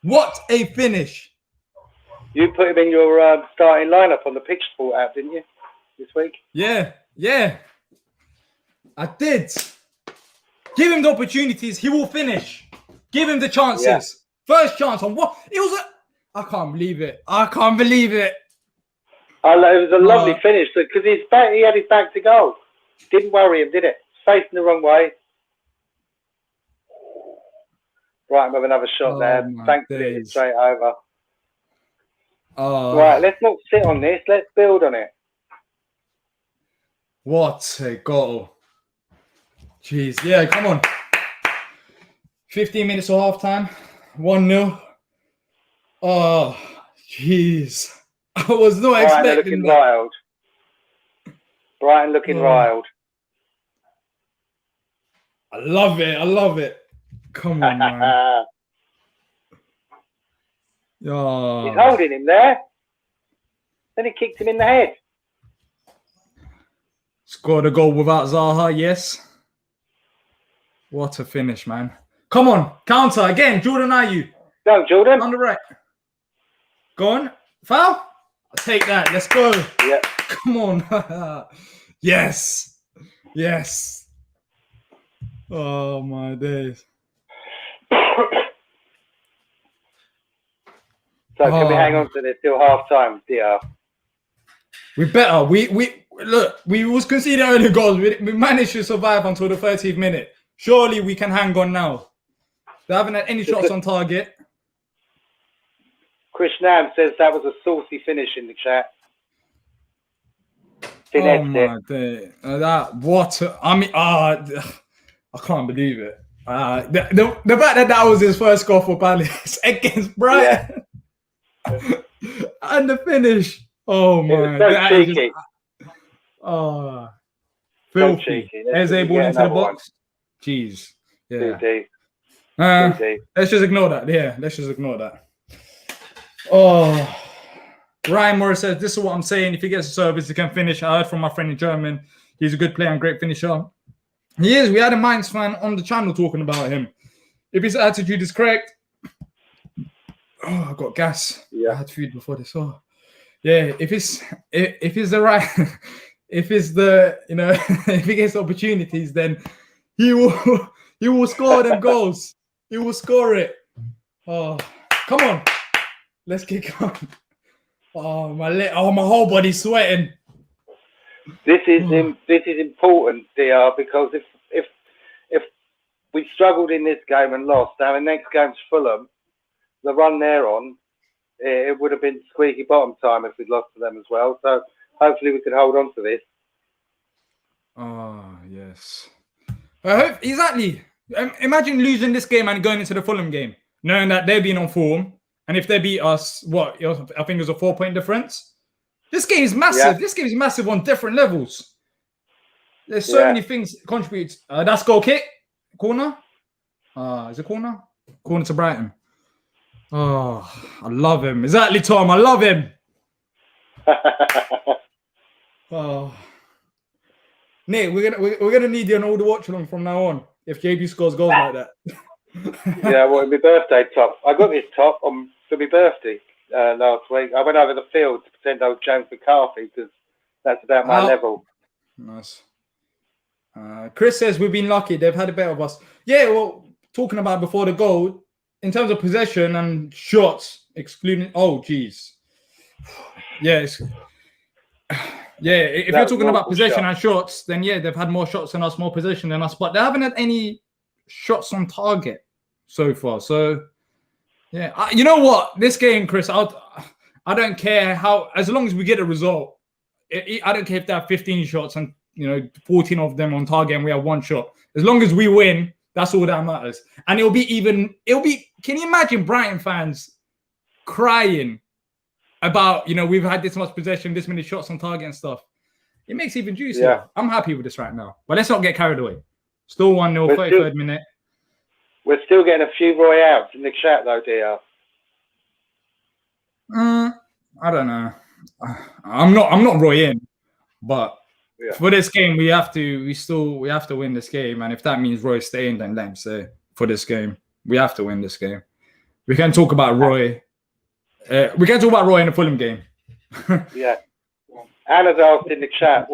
A: What a finish.
B: You put him in your starting lineup on the Pitch Sport app, didn't you, this week?
A: Yeah. I did. Give him the opportunities. He will finish. Give him the chances.
B: Yeah.
A: First chance on what? It was I can't believe it.
B: It was a lovely finish because he had his back to goal. Didn't worry him, did it? Facing the wrong way. Brighton with another shot there. Thankfully, it's straight over. Right, let's not sit on this. Let's build on it.
A: What a goal. Jeez. Yeah, come on. 15 minutes or half time. 1-0. Oh, jeez. I was not expecting that.
B: Brighton looking riled.
A: I love it. Come on, man. Oh.
B: He's holding him there. Then he kicked him in the head.
A: Scored a goal without Zaha, yes. What a finish, man. Come on, counter again. Jordan Ayew.
B: Go, Jordan.
A: On the right. Go on. Foul? I'll take that. Let's go.
B: Yeah.
A: Come on. Yes. Oh, my days.
B: So can we hang on to this till half time, Diyar?
A: We better. We look, we was conceding early goals. We managed to survive until the 30th minute. Surely we can hang on now. They haven't had any shots on target.
B: Chris Nam says that was a saucy finish in the chat.
A: Oh my day. I can't believe it. The fact that was his first goal for Palace against Brighton. Yeah. And the finish. Oh my.
B: So cheeky.
A: Filthy. Eze ball into the box. Jeez. Yeah. Let's just ignore that. Yeah, let's just ignore that. Oh. Ryan Morris says, this is what I'm saying. If he gets a service, he can finish. I heard from my friend in German. He's a good player and great finisher. He is. We had a Mainz fan on the channel talking about him. If his attitude is correct. Oh, I got gas.
B: Yeah.
A: I had food before this. Oh. Yeah, if it's the right, if it's the, if he gets opportunities, then he will score them goals. He will score it. Oh, come on. Let's kick on. Oh, my whole body's sweating.
B: This is important, DR, because if we struggled in this game and lost, now the next game's Fulham, the run they're on, it would have been squeaky bottom time if we'd lost to them as well. So hopefully we can hold on to this.
A: Oh, yes. Exactly. Imagine losing this game and going into the Fulham game, knowing that they're being on form. And if they beat us, I think it was a 4-point difference. This game is massive. Yeah. This game is massive on different levels. There's so many things contribute. That's goal kick. Corner. Is it corner? Corner to Brighton. Oh, I love him. Exactly, Tom. I love him. Oh, Nick, we're gonna need you on all the watch along from now on. If JB scores goals like that.
B: Yeah, well, my birthday top. I got this top for my birthday last week. I went over the field to pretend I was James McCarthy because that's about my level.
A: Nice. Chris says we've been lucky. They've had a bet of us. Yeah, well, talking about before the goal, in terms of possession and shots, excluding... Oh, geez. Yes. Yeah, if you're talking about possession and shots, then yeah, they've had more shots than us, more possession than us, but they haven't had any shots on target so far. So, yeah. You know what? This game, Chris, I don't care how... As long as we get a result, I don't care if they have 15 shots and, 14 of them on target and we have one shot. As long as we win... That's all that matters. And can you imagine Brighton fans crying about, we've had this much possession, this many shots on target and stuff. It makes it even juicier.
B: Yeah.
A: I'm happy with this right now. But let's not get carried away. Still 1-0, 33rd minute.
B: We're still getting a few Roy outs in the chat though, Diyar.
A: I don't know. I'm not Roy in, but for this game we have to win this game, and if that means Roy staying, then let him stay for this game. We have to win this game. We can talk about Roy. We can talk about Roy in the Fulham game.
B: Yeah. Anna's asked in the chat,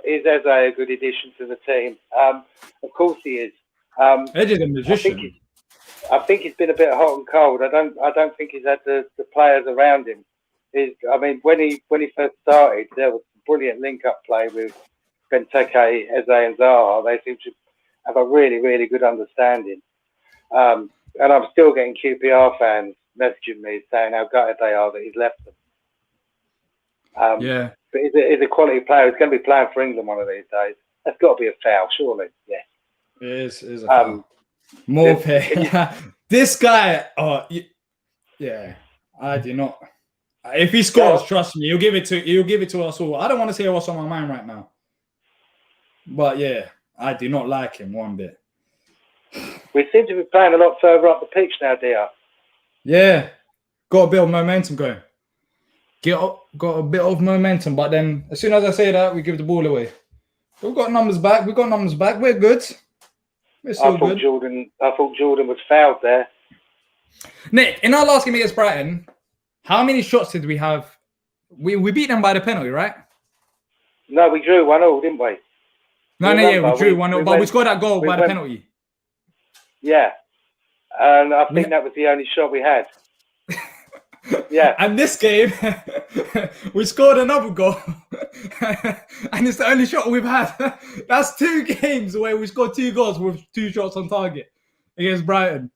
B: is Eze a good addition to the team? Of course he is.
A: Eze's a magician.
B: I think he's been a bit hot and cold. I don't think he's had the players around him. When he first started, there was brilliant link-up play with Benteke, Eze, and Zaha. They seem to have a really, really good understanding. And I'm still getting QPR fans messaging me saying how gutted they are that he's left them. But he's a quality player. He's going to be playing for England one of these days. That's got to be a foul, surely. Yeah.
A: It is a foul. More pay. This guy, I do not. If he scores, trust me, he'll give it to us all. I don't want to say what's on my mind right now, but yeah, I do not like him one bit.
B: We seem to be playing a lot further up the pitch now, Diyar.
A: Yeah, got a bit of momentum going. Got a bit of momentum, but then as soon as I say that, we give the ball away. We've got numbers back. We're good. We're still good.
B: I thought Jordan was fouled there.
A: Nick, in our last game against Brighton, how many shots did we have? We beat them by the penalty, right?
B: No, we drew 1-1, didn't we?
A: We drew 1-0, but we scored that goal by the penalty.
B: Yeah, and I think that was the only shot we had. Yeah.
A: And this game, we scored another goal. And it's the only shot we've had. That's 2 games where we scored 2 goals with 2 shots on target against Brighton.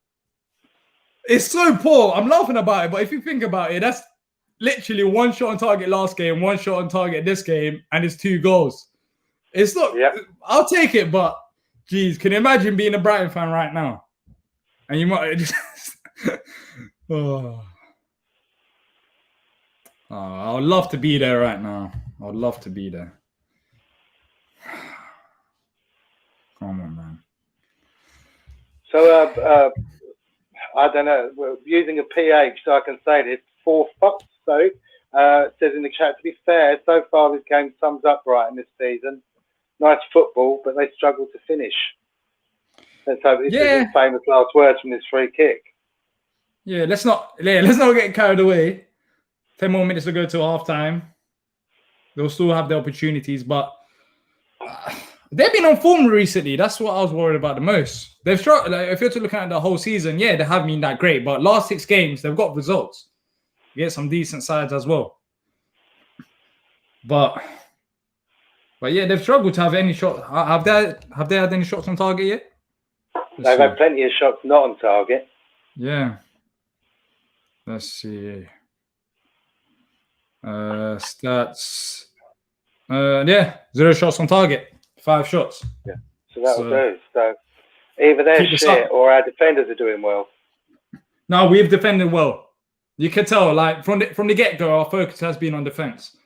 A: It's so poor. I'm laughing about it, but if you think about it, that's literally 1 shot on target last game, 1 shot on target this game, and it's 2 goals. It's not. Yep. I'll take it, but geez, can you imagine being a Brighton fan right now? And you might just. I would love to be there right now. I would love to be there. Come on, man.
B: So, I don't know. We're using a PH, so I can say this. 4 fucks, so says in the chat, to be fair, so far this game sums up Brighton this season. Nice football, but they struggled to finish. Let's hope this is his famous last words from this free kick.
A: Yeah, let's not get carried away. 10 more minutes to go to half time. They'll still have the opportunities, but they've been on form recently. That's what I was worried about the most. They've struggled. If you're to look at the whole season, they haven't been that great, but last 6 games, they've got results. You get some decent sides as well. But yeah, they've struggled to have any shot. Have they had any shots on target yet?
B: They've had plenty of shots not on target.
A: Yeah. Let's see. Stats. 0 shots on target. 5 shots.
B: Yeah. So that'll do. So either they're shit or our defenders are doing well.
A: No, we've defended well. You can tell, like from the get-go, our focus has been on defense.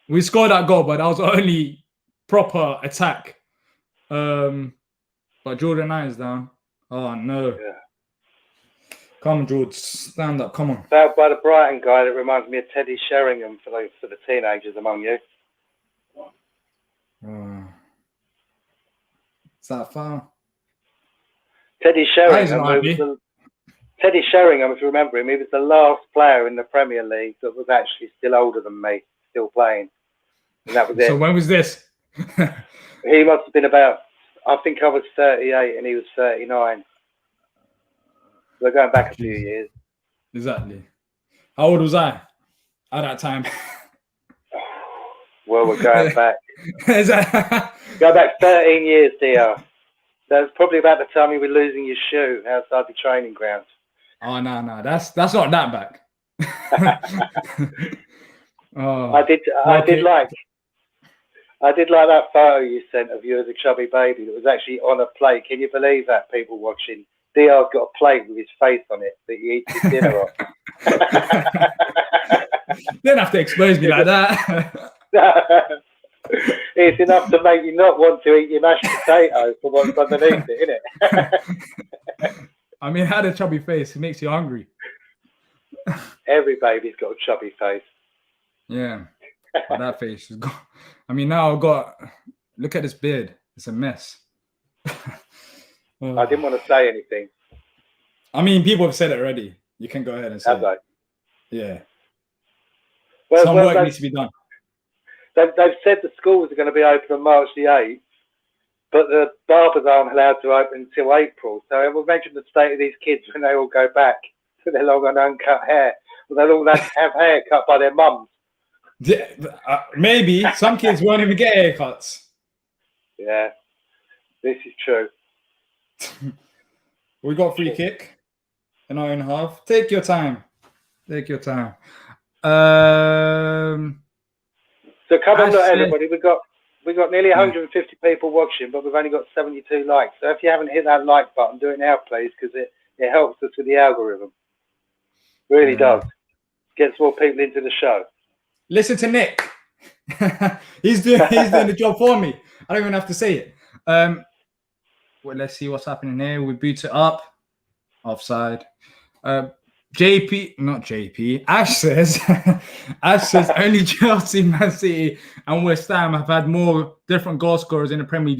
A: We scored that goal, but that was the only proper attack. But Jordan is down. Oh no. Yeah. Come on, George, stand up. Come on.
B: Fouled by the Brighton guy that reminds me of Teddy Sheringham for the teenagers among you.
A: Is that foul?
B: Teddy Sheringham. Teddy Sheringham, if you remember him, he was the last player in the Premier League that was actually still older than me, still playing. And that was it.
A: So when was this?
B: He must have been about, I think I was 38 and he was 39. We're going back a few years.
A: Exactly. How old was I at that time?
B: Well, we're going back. Go back 13 years, Diyar. That's probably about the time you were losing your shoe outside the training ground.
A: Oh no, that's not that back.
B: I did like that photo you sent of you as a chubby baby that was actually on a plate. Can you believe that, people watching? Diyar's got a plate with his face on it that he eats his dinner off.
A: Didn't have to expose me like that.
B: It's enough to make you not want to eat your mashed potato for what's underneath it, isn't it?
A: I mean, had a chubby face. It makes you hungry.
B: Every baby's got a chubby face.
A: Yeah. But that face is gone. I mean, now I've got... Look at this beard. It's a mess.
B: I didn't want to say anything.
A: I mean, people have said it already. You can go ahead and say it. Yeah.
B: Well,
A: some work needs to be done.
B: They've said the schools are going to be open on March the 8th, but the barbers aren't allowed to open until April. So imagine the state of these kids when they all go back to their long and uncut hair. Well, they'll all have hair cut by their mums.
A: Yeah, maybe. Some kids won't even get haircuts.
B: Yeah, this is true.
A: We got free kick. An hour and a half. Take your time. Take your time.
B: So come on, everybody. We got nearly 150 people watching, but we've only got 72 likes. So if you haven't hit that like button, do it now, please, because it helps us with the algorithm. Really does. Gets more people into the show.
A: Listen to Nick. he's doing the job for me. I don't even have to say it. Well, let's see what's happening here. We boot it up. Offside. Ash says only Chelsea, Man City, and West Ham have had more different goal scorers in the Premier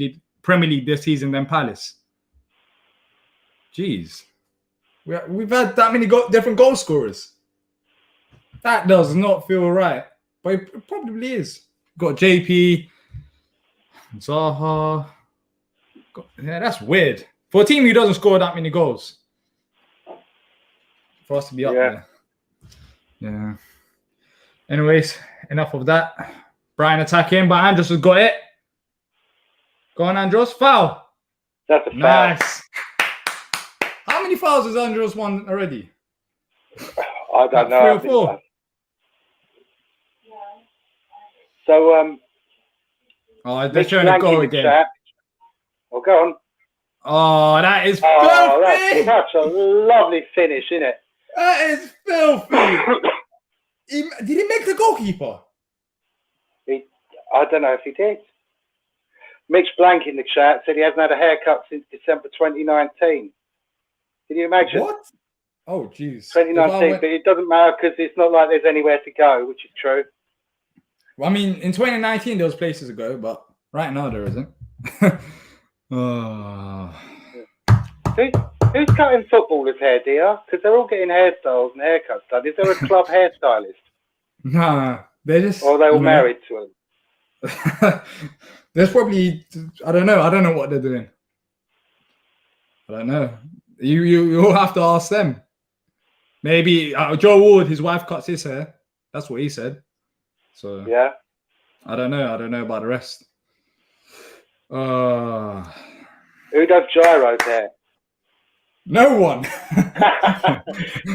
A: League this season than Palace. Jeez. We've had that many different goal scorers. That does not feel right. But it probably is. Got JP, Zaha. Yeah, that's weird. For a team who doesn't score that many goals. For us to be up there. Yeah. Anyways, enough of that. Brighton attacking, but Andros has got it. Go on, Andros. Foul.
B: That's a foul.
A: Nice. How many fouls has Andros won already?
B: I don't know.
A: 3 or 4.
B: So,
A: they're showing a goal again.
B: Well, go on.
A: Oh, that is filthy.
B: That's a lovely finish, isn't it?
A: That is filthy. Did he make the goalkeeper?
B: I don't know if he did. Mitch Blank in the chat said he hasn't had a haircut since December 2019. Can you imagine?
A: What? Oh, jeez.
B: 2019, but it doesn't matter because it's not like there's anywhere to go, which is true.
A: Well, I mean, in 2019, there was places to go, but right now there isn't.
B: Who's cutting footballers' hair, Diyar? Because they're all getting hairstyles and haircuts done. Is there a club hairstylist?
A: Nah, they're just...
B: Or are they all married to him?
A: There's probably... I don't know what they're doing. I don't know. You'll have to ask them. Maybe Joe Ward, his wife cuts his hair. That's what he said. So
B: yeah.
A: I don't know about the rest.
B: Who does Gyro's hair?
A: No one.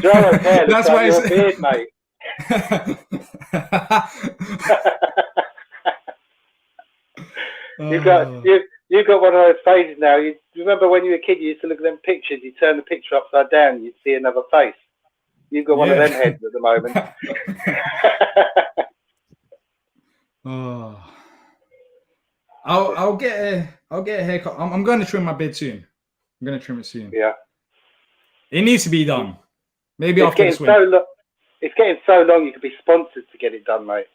B: Gyro's hair looks like your beard, mate. You've got one of those phases now. You remember when you were a kid, you used to look at them pictures. You turn the picture upside down, you'd see another face. You've got one of them heads at the moment.
A: I'll get a haircut. I'm going to trim my beard soon. I'm going to trim it soon.
B: Yeah.
A: It needs to be done. Maybe
B: it's
A: after
B: getting
A: this week.
B: It's getting so long you could be sponsored to get it done, mate.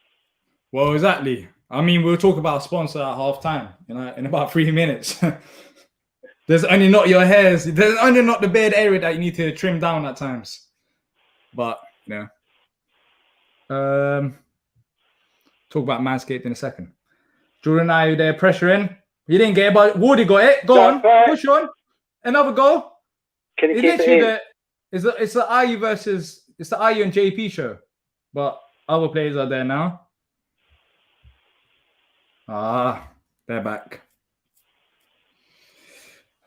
A: Well, exactly. I mean, we'll talk about a sponsor at half time, in about 3 minutes. There's only not your hairs. There's only not the beard area that you need to trim down at times. But, talk about Manscaped in a second. Jordan, are you there pressuring? He didn't get it, but Woody got it. Go on.
B: Right.
A: Push on. Another goal.
B: Can you keep it in?
A: It's the IU and JP show. But other players are there now. They're back.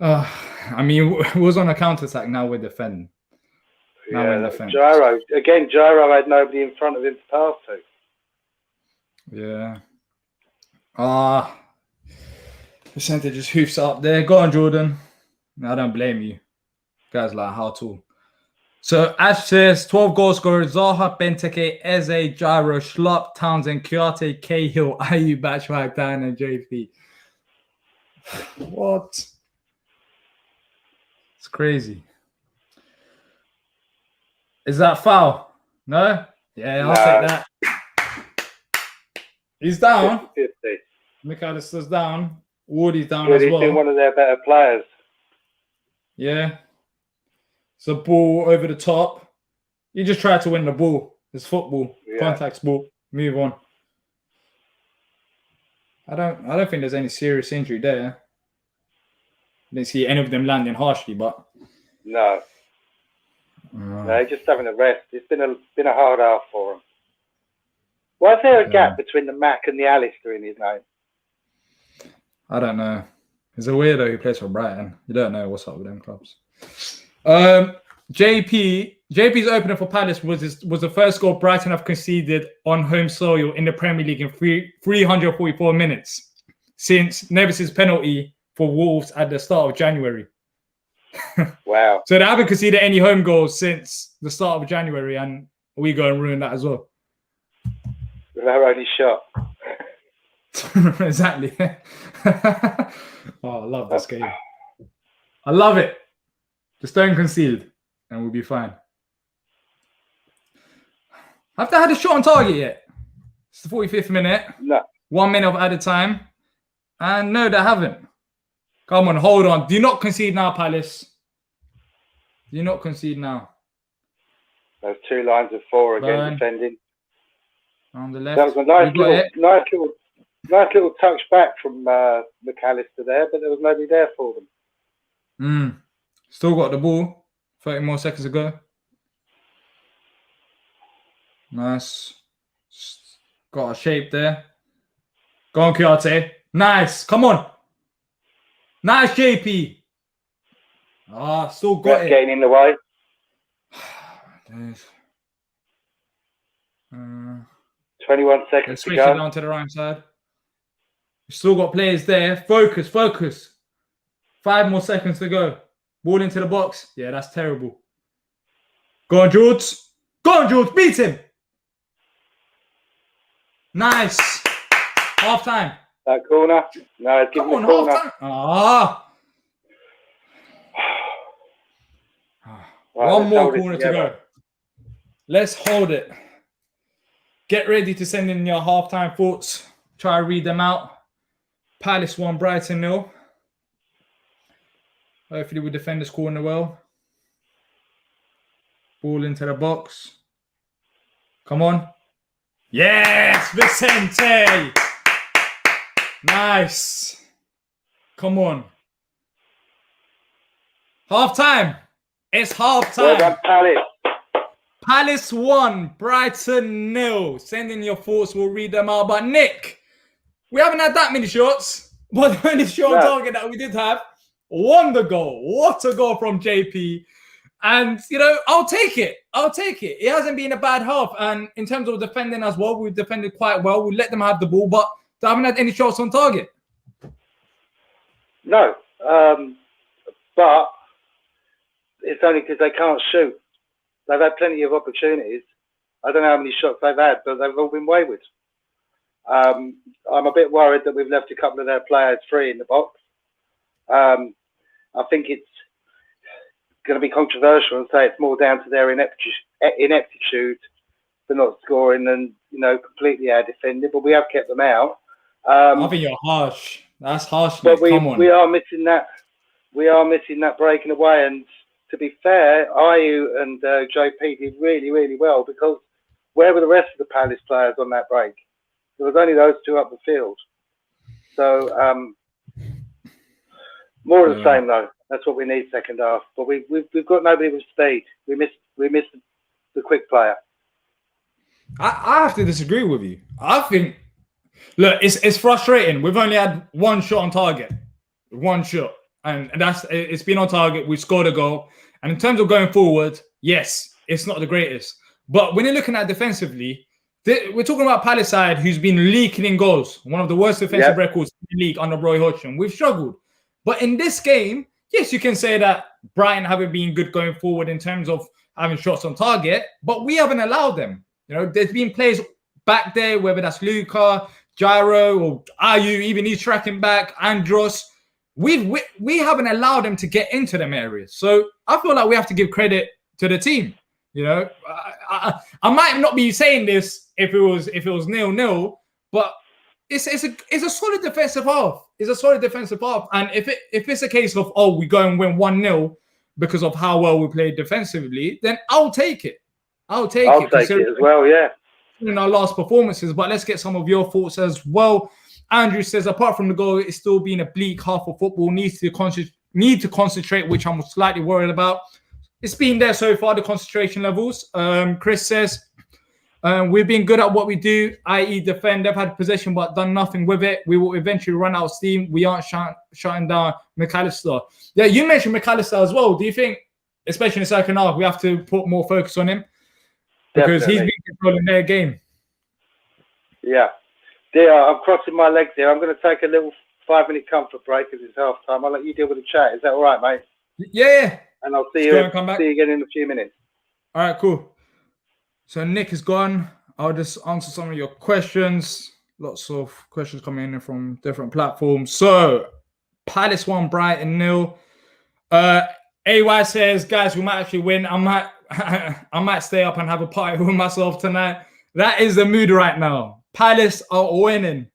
A: I mean, it was on a counter-attack. Now we're defending.
B: Gyro. Again, Gyro had nobody in front of him to pass to.
A: Yeah. The centre just hoofs up there. Go on, Jordan. I don't blame you. Guys like how to. So Ash says 12 goal scorers: Zaha, Benteke, Eze, Gyro, Schlupp, Townsend, Kouyaté, Cahill, Ayew, Batshuayi, Dan, and JP. What? It's crazy. Is that foul? No? Yeah, I'll take that. He's down.
B: 50-50.
A: McAllister's down. Wardy's down
B: Well,
A: as
B: he's
A: well.
B: been one of their better players.
A: Yeah. It's a ball over the top. You just try to win the ball. It's football.
B: Yeah.
A: Contact sport. Move on. I don't think there's any serious injury there. I didn't see any of them landing harshly, but
B: No. No, he's just having a rest. It's been a hard half for him. Why is there a gap between the Mac and the Alistair in his name?
A: I don't know. He's a weirdo who plays for Brighton. You don't know what's up with them clubs. JP's opener for Palace was the first goal Brighton have conceded on home soil in the Premier League in 344 minutes since Nevis's penalty for Wolves at the start of January.
B: Wow.
A: So they haven't conceded any home goals since the start of January, and we go and ruin that as well.
B: With our only shot.
A: Exactly. Oh, I love this game. I love it. Just don't concede, and we'll be fine. Have they had a shot on target yet? It's the 45th minute.
B: No.
A: 1 minute of added time. And no, they haven't. Come on, hold on. Do not concede now, Palace. Do not concede now.
B: Those two lines of four again defending.
A: On the left.
B: That was a nice little touch back from McAllister there, but there was nobody there for them.
A: Still got the ball. 30 more seconds to go. Nice. Got a shape there. Go on, Kouyaté. Nice. Come on. Nice, JP. Still got it.
B: Getting in the way. 21 seconds to
A: switch
B: go.
A: it down to the right side. We've still got players there. Focus. 5 more seconds to go. Ball into the box. Yeah, that's terrible. Go on, George. Beat him. Nice. Half time.
B: That corner. No, give him the corner. Right,
A: one more corner to go. Let's hold it. Get ready to send in your halftime thoughts. Try to read them out. Palace 1, Brighton 0. Hopefully we defend this corner well. Ball into the box. Come on. Yes, Vicente. Nice. Come on. Half time. It's half time.
B: Well done, Palace.
A: Palace 1, Brighton 0. Send in your thoughts. We'll read them out. But Nick, we haven't had that many shots. But the only shot on target that we did have won the goal. What a goal from JP. And, I'll take it. It hasn't been a bad half. And in terms of defending as well, we've defended quite well. We let them have the ball, but they haven't had any shots on target.
B: No. But it's only because they can't shoot. They've had plenty of opportunities. I don't know how many shots they've had, but they've all been wayward. I'm a bit worried that we've left a couple of their players free in the box. I think it's going to be controversial and say it's more down to their ineptitude for not scoring than, completely our defending, but we have kept them out.
A: I think you're harsh. That's harsh, Nick.
B: But
A: Come on.
B: we are missing that. We are missing that breaking away. And to be fair, Ayew and JP did really, really well, because where were the rest of the Palace players on that break? There was only those two up the field. So more of the same though. That's what we need second half. But we've got nobody with speed. We missed the quick player.
A: I have to disagree with you. I think, look, it's frustrating. We've only had one shot on target, one shot, and it's been on target. We scored a goal, and in terms of going forward, yes, it's not the greatest. But when you're looking at defensively, we're talking about Palace side, who's been leaking in goals, one of the worst defensive records in the league under Roy Hodgson. We've struggled, but in this game, yes, you can say that Brighton haven't been good going forward in terms of having shots on target, but we haven't allowed them. You know, there's been players back there, whether that's Luka, Gyro, or Ayu, even he's tracking back, Andros. We haven't allowed them to get into them areas. So I feel like we have to give credit to the team. You know, I might not be saying this if it was 0-0, but it's a solid defensive half. It's a solid defensive half. And if it's a case of, oh, we go and win 1-0 because of how well we played defensively, then I'll take it. I'll take it
B: as well, yeah.
A: In our last performances, but let's get some of your thoughts as well. Andrew says, apart from the goal, it's still been a bleak half of football. Need to concentrate, which I'm slightly worried about. It's been there so far, the concentration levels. Chris says, we've been good at what we do, i.e. defend. They've had possession but done nothing with it. We will eventually run out of steam. We aren't shutting down McAllister. Yeah, you mentioned McAllister as well. Do you think, especially in the second half, we have to put more focus on him? Because
B: Definitely.
A: he's been controlling their game.
B: Yeah. Diyar, I'm crossing my legs here. I'm going to take a little 5-minute comfort break because it's half time. I'll let you deal with the chat. Is that all right, mate?
A: Yeah.
B: And I'll see you again in a few minutes.
A: All right, cool. So Nick is gone. I'll just answer some of your questions. Lots of questions coming in from different platforms. So Palace 1, Brighton 0. AY says, guys, we might actually win. I might stay up and have a party with myself tonight. That is the mood right now. Palace are winning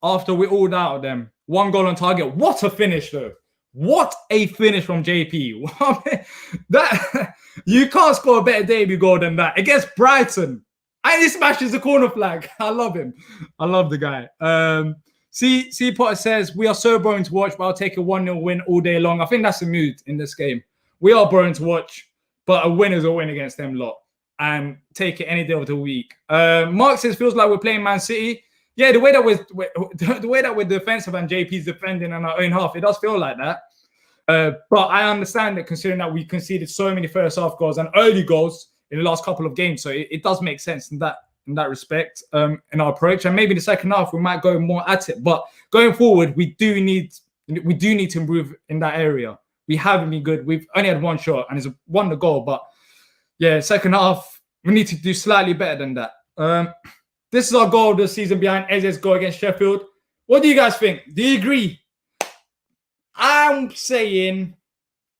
A: after we all doubted them. 1 goal on target. What a finish, though. What a finish from JP. That you can't score a better debut goal than that against Brighton. And he smashes the corner flag. I love him. I love the guy. C Potter says, we are so boring to watch, but I'll take a 1-0 win all day long. I think that's the mood in this game. We are boring to watch, but a win is a win against them lot. And take it any day of the week. Mark says, feels like we're playing Man City. Yeah, the way that we're defensive and JP's defending on our own half, it does feel like that. But I understand that considering that we conceded so many first half goals and early goals in the last couple of games. So it does make sense in that respect, in our approach. And maybe in the second half, we might go more at it. But going forward, we do need to improve in that area. We haven't been good. We've only had 1 shot and it's won the goal. But yeah, second half, we need to do slightly better than that. This is our goal this season behind Eze's goal against Sheffield. What do you guys think? Do you agree? I'm saying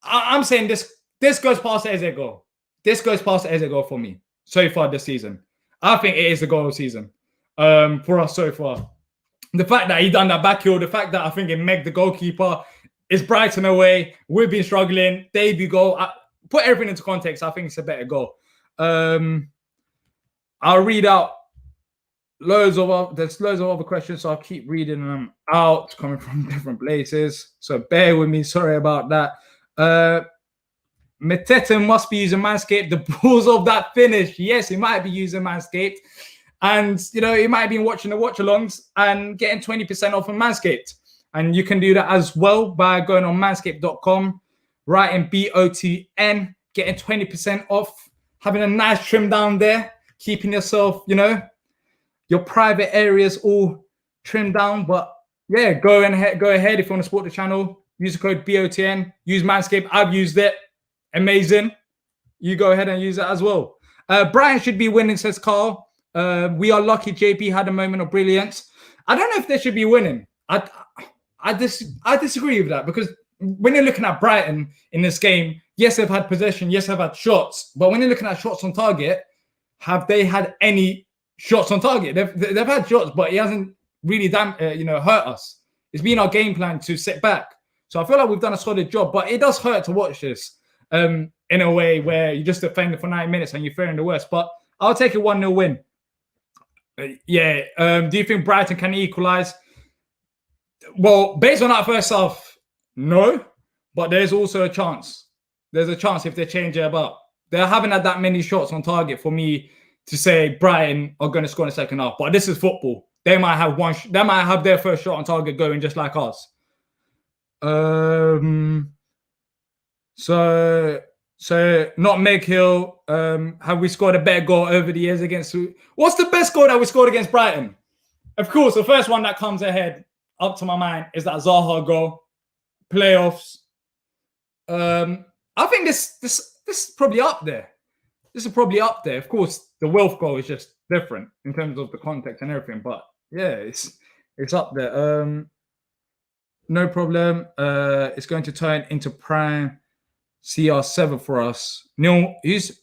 A: this goes past the Eze goal. This goes past the Eze goal for me so far this season. I think it is the goal of the season for us so far. The fact that he done that back heel, the fact that I think it megged the goalkeeper, is Brighton away. We've been struggling. Debut goal. Put everything into context. I think it's a better goal. I'll read out there's loads of other questions, so I'll keep reading them out, coming from different places. So bear with me. Sorry about that. Mateta must be using Manscaped. The balls of that finish. Yes, he might be using Manscaped. And, you know, he might have been watching the watch-alongs and getting 20% off on Manscaped. And you can do that as well by going on manscaped.com, writing BOTN, getting 20% off, having a nice trim down there, keeping yourself, you know, your private areas all trimmed down. But yeah, go ahead if you want to support the channel. Use the code BOTN. Use Manscaped. I've used it. Amazing. You go ahead and use it as well. Brighton should be winning, says Carl. We are lucky JP had a moment of brilliance. I don't know if they should be winning. I disagree with that, because when you're looking at Brighton in this game, yes, they've had possession, yes, they've had shots, but when you're looking at shots on target, have they had any shots on target? They've had shots, but it hasn't really hurt us. It's been our game plan to sit back. So I feel like we've done a solid job, but it does hurt to watch this in a way where you just defend for 9 minutes and you're fearing the worst. But I'll take a 1-0 win. Do you think Brighton can equalise? Well, based on that first half, no. But there's also a chance. There's a chance if they change it about. They haven't had that many shots on target for me to say Brighton are going to score in the second half. But this is football. They might have they might have their first shot on target going just like us. So not Meg Hill. Have we scored a better goal over the years against? What's the best goal that we scored against Brighton? Of course, the first one that comes ahead up to my mind is that Zaha goal, playoffs. I think this is probably up there. This is probably up there. Of course, the Wilf goal is just different in terms of the context and everything, but yeah, it's up there. No problem. It's going to turn into prime CR7 for us. Neil, who's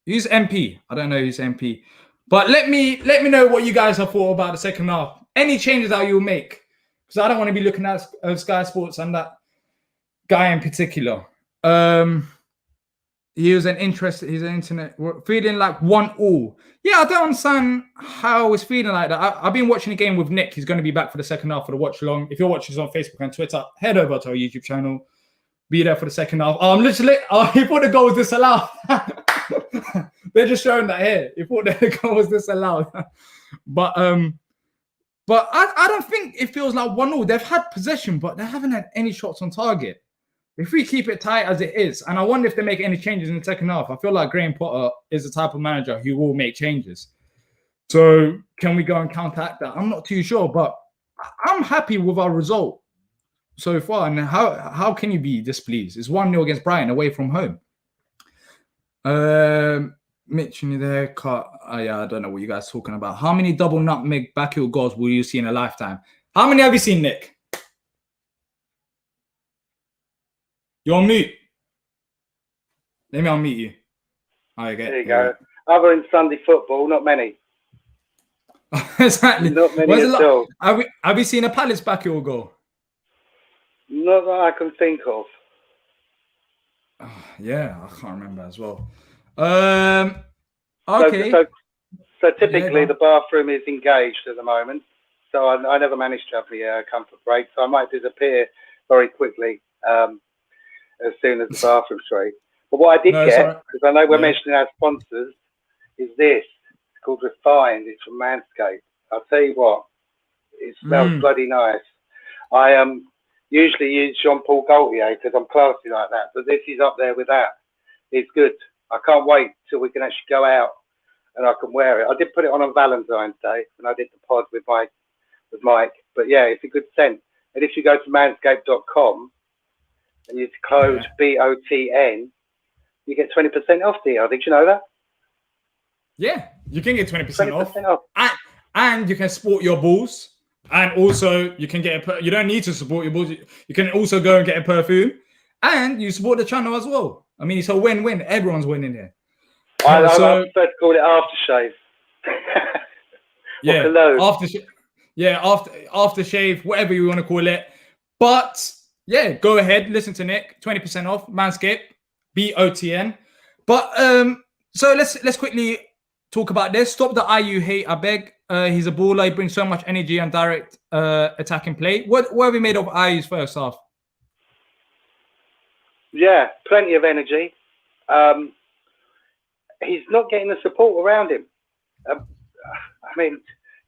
A: MP? I don't know who's MP. But let me know what you guys have thought about the second half. Any changes that you'll make. Because I don't want to be looking at Sky Sports and that guy in particular. He's an internet feeling like 1-1. Yeah, I don't understand how I was feeling like that. I've been watching the game with Nick. He's going to be back for the second half for the watch along. If you're watching us on Facebook and Twitter, head over to our YouTube channel. Be there for the second half. Literally, he thought the goal was disallowed. They're just showing that here. He thought the goal was disallowed. But I don't think it feels like 1-1. They've had possession, but they haven't had any shots on target. If we keep it tight as it is, and I wonder if they make any changes in the second half, I feel like Graham Potter is the type of manager who will make changes. So can we go and counteract that? I'm not too sure, but I'm happy with our result so far. And how can you be displeased? It's 1-0 against Brighton away from home. Mitch, you there? Yeah, I don't know what you guys are talking about. How many double nutmeg backheel goals will you see in a lifetime? How many have you seen, Nick? You're on mute. Let me unmute you.
B: There you go. Other than Sunday football, not many.
A: Exactly.
B: Not many at all.
A: Have you seen a Palace backheel goal?
B: Not that I can think of.
A: Yeah, I can't remember as well. Okay.
B: So typically the bathroom is engaged at the moment. So I never managed to have the comfort break. So I might disappear very quickly. As soon as the bathroom's free. But what I did get, because I know we're mentioning our sponsors, is this. It's called Refined. It's from Manscaped. I'll tell you what, it smells bloody nice. I usually use Jean-Paul Gaultier because I'm classy like that, but this is up there with that. It's good. I can't wait till we can actually go out and I can wear it. I did put it on Valentine's Day when I did the pod with Mike. But yeah, it's a good scent. And if you go to manscaped.com, and use code BOTN, you get 20% off, Diyar. Did you know that?
A: Yeah, you can get 20% off. And you can sport your balls. And also, you can get you don't need to support your balls. You can also go and get a perfume. And you support the channel as well. I mean, it's a win-win. Everyone's winning here.
B: I prefer to call it aftershave.
A: Aftershave, whatever you want to call it. But yeah, go ahead, listen to Nick. 20% off, Manscaped, BOTN. But so let's quickly talk about this. Stop the IU hate, I beg. He's a baller. He brings so much energy and direct attacking play. What have we made of IU's first half?
B: Yeah, plenty of energy. He's not getting the support around him. I mean,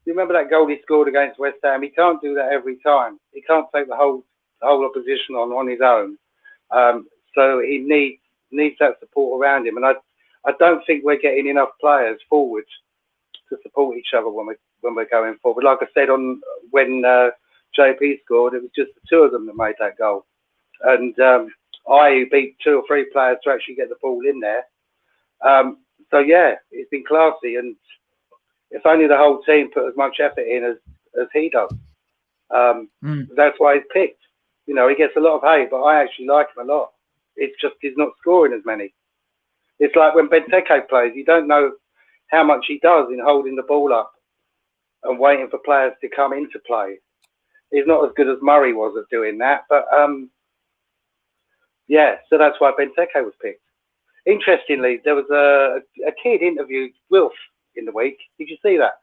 B: you remember that goal he scored against West Ham? He can't do that every time. He can't take the whole opposition on his own. So he needs that support around him. And I don't think we're getting enough players forward to support each other when we're going forward. Like I said, when JP scored, it was just the two of them that made that goal. And I beat 2 or 3 players to actually get the ball in there. So yeah, it's been classy. And if only the whole team put as much effort in as he does. That's why he's picked. You know, he gets a lot of hate, but I actually like him a lot. It's just he's not scoring as many. It's like when Benteke plays, you don't know how much he does in holding the ball up and waiting for players to come into play. He's not as good as Murray was at doing that, but yeah, so that's why Benteke was picked. Interestingly, there was a kid interviewed Wilf in the week. Did you see that?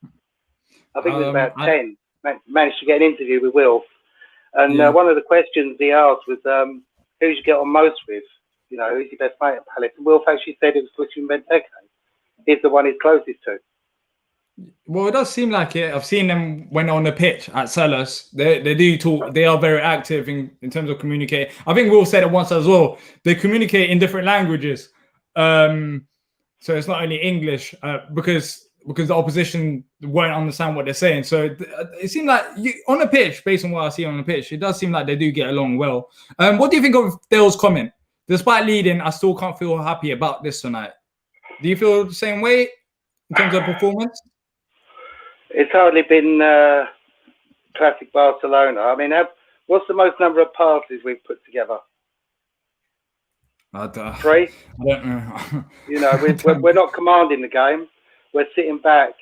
B: I think it was about 10. Managed to get an interview with Wilf. And one of the questions he asked was, who you get on most with? You know, who's your best mate at Palace? And Wilf actually said it was Christian Benteke. He's the one he's closest to.
A: Well, it does seem like it. I've seen them when on the pitch at Sellers. They do talk. They are very active in terms of communicating. I think Will said it once as well. They communicate in different languages. So it's not only English because the opposition won't understand what they're saying. So it seemed like on the pitch, based on what I see on the pitch, it does seem like they do get along well. What do you think of Dale's comment? despite leading, I still can't feel happy about this tonight. Do you feel the same way in terms of performance?
B: It's hardly been classic Barcelona. I mean, what's the most number of passes we've put together? 3?
A: I don't know.
B: You know, we're not commanding the game. We're sitting back,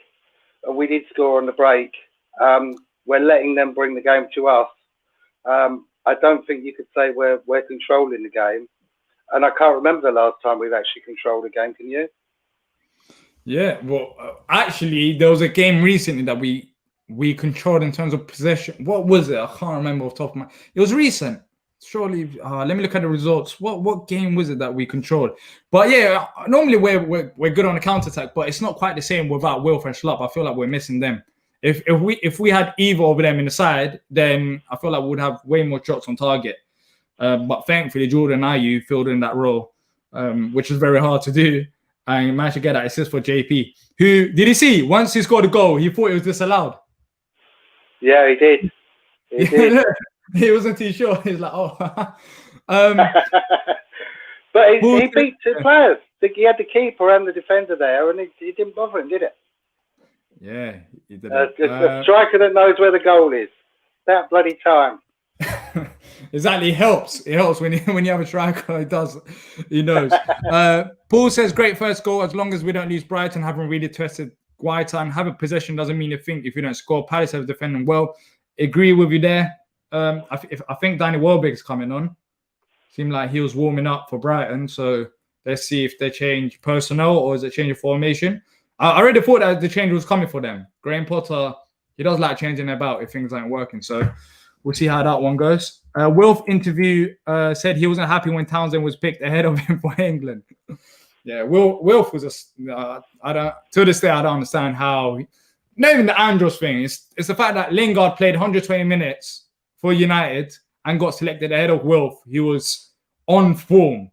B: and we did score on the break. We're letting them bring the game to us. I don't think you could say we're controlling the game, and I can't remember the last time we've actually controlled a game. Can you?
A: Yeah, well, actually, there was a game recently that we controlled in terms of possession. What was it? I can't remember off the top of my. It was recent. Surely, let me look at the results. What game was it that we controlled? But yeah, normally we're good on the counter attack, but it's not quite the same without Wilf and Schlupp. I feel like we're missing them. If we had either of them in the side, then I feel like we would have way more shots on target. But thankfully, Jordan Ayew filled in that role, which is very hard to do. And managed to get that assist for JP. Who did he see? Once he scored a goal, he thought it was disallowed.
B: Yeah, he did. He did.
A: He wasn't too sure. He's like, oh.
B: But he beat 2 players. He had the keeper and the defender there, and he didn't bother him, did it?
A: Yeah, he did.
B: A striker that knows where the goal is. That bloody time.
A: Exactly, it helps. It helps when you have a striker. It does. He knows. Paul says, great first goal. As long as we don't lose Brighton, haven't really tested Guaita, and having possession doesn't mean a thing if you don't score. Palace have defending well. Agree with you there. I think Danny Welbeck's coming on. Seemed like he was warming up for Brighton. So let's see if they change personnel or is it change of formation. I already thought that the change was coming for them. Graham Potter, he does like changing about if things aren't working. So we'll see how that one goes. Wilf interview said he wasn't happy when Townsend was picked ahead of him for England. Yeah, Wilf was to this day I don't understand how. Not even the Andros thing. It's the fact that Lingard played 120 minutes for United and got selected ahead of Wilf. He was on form,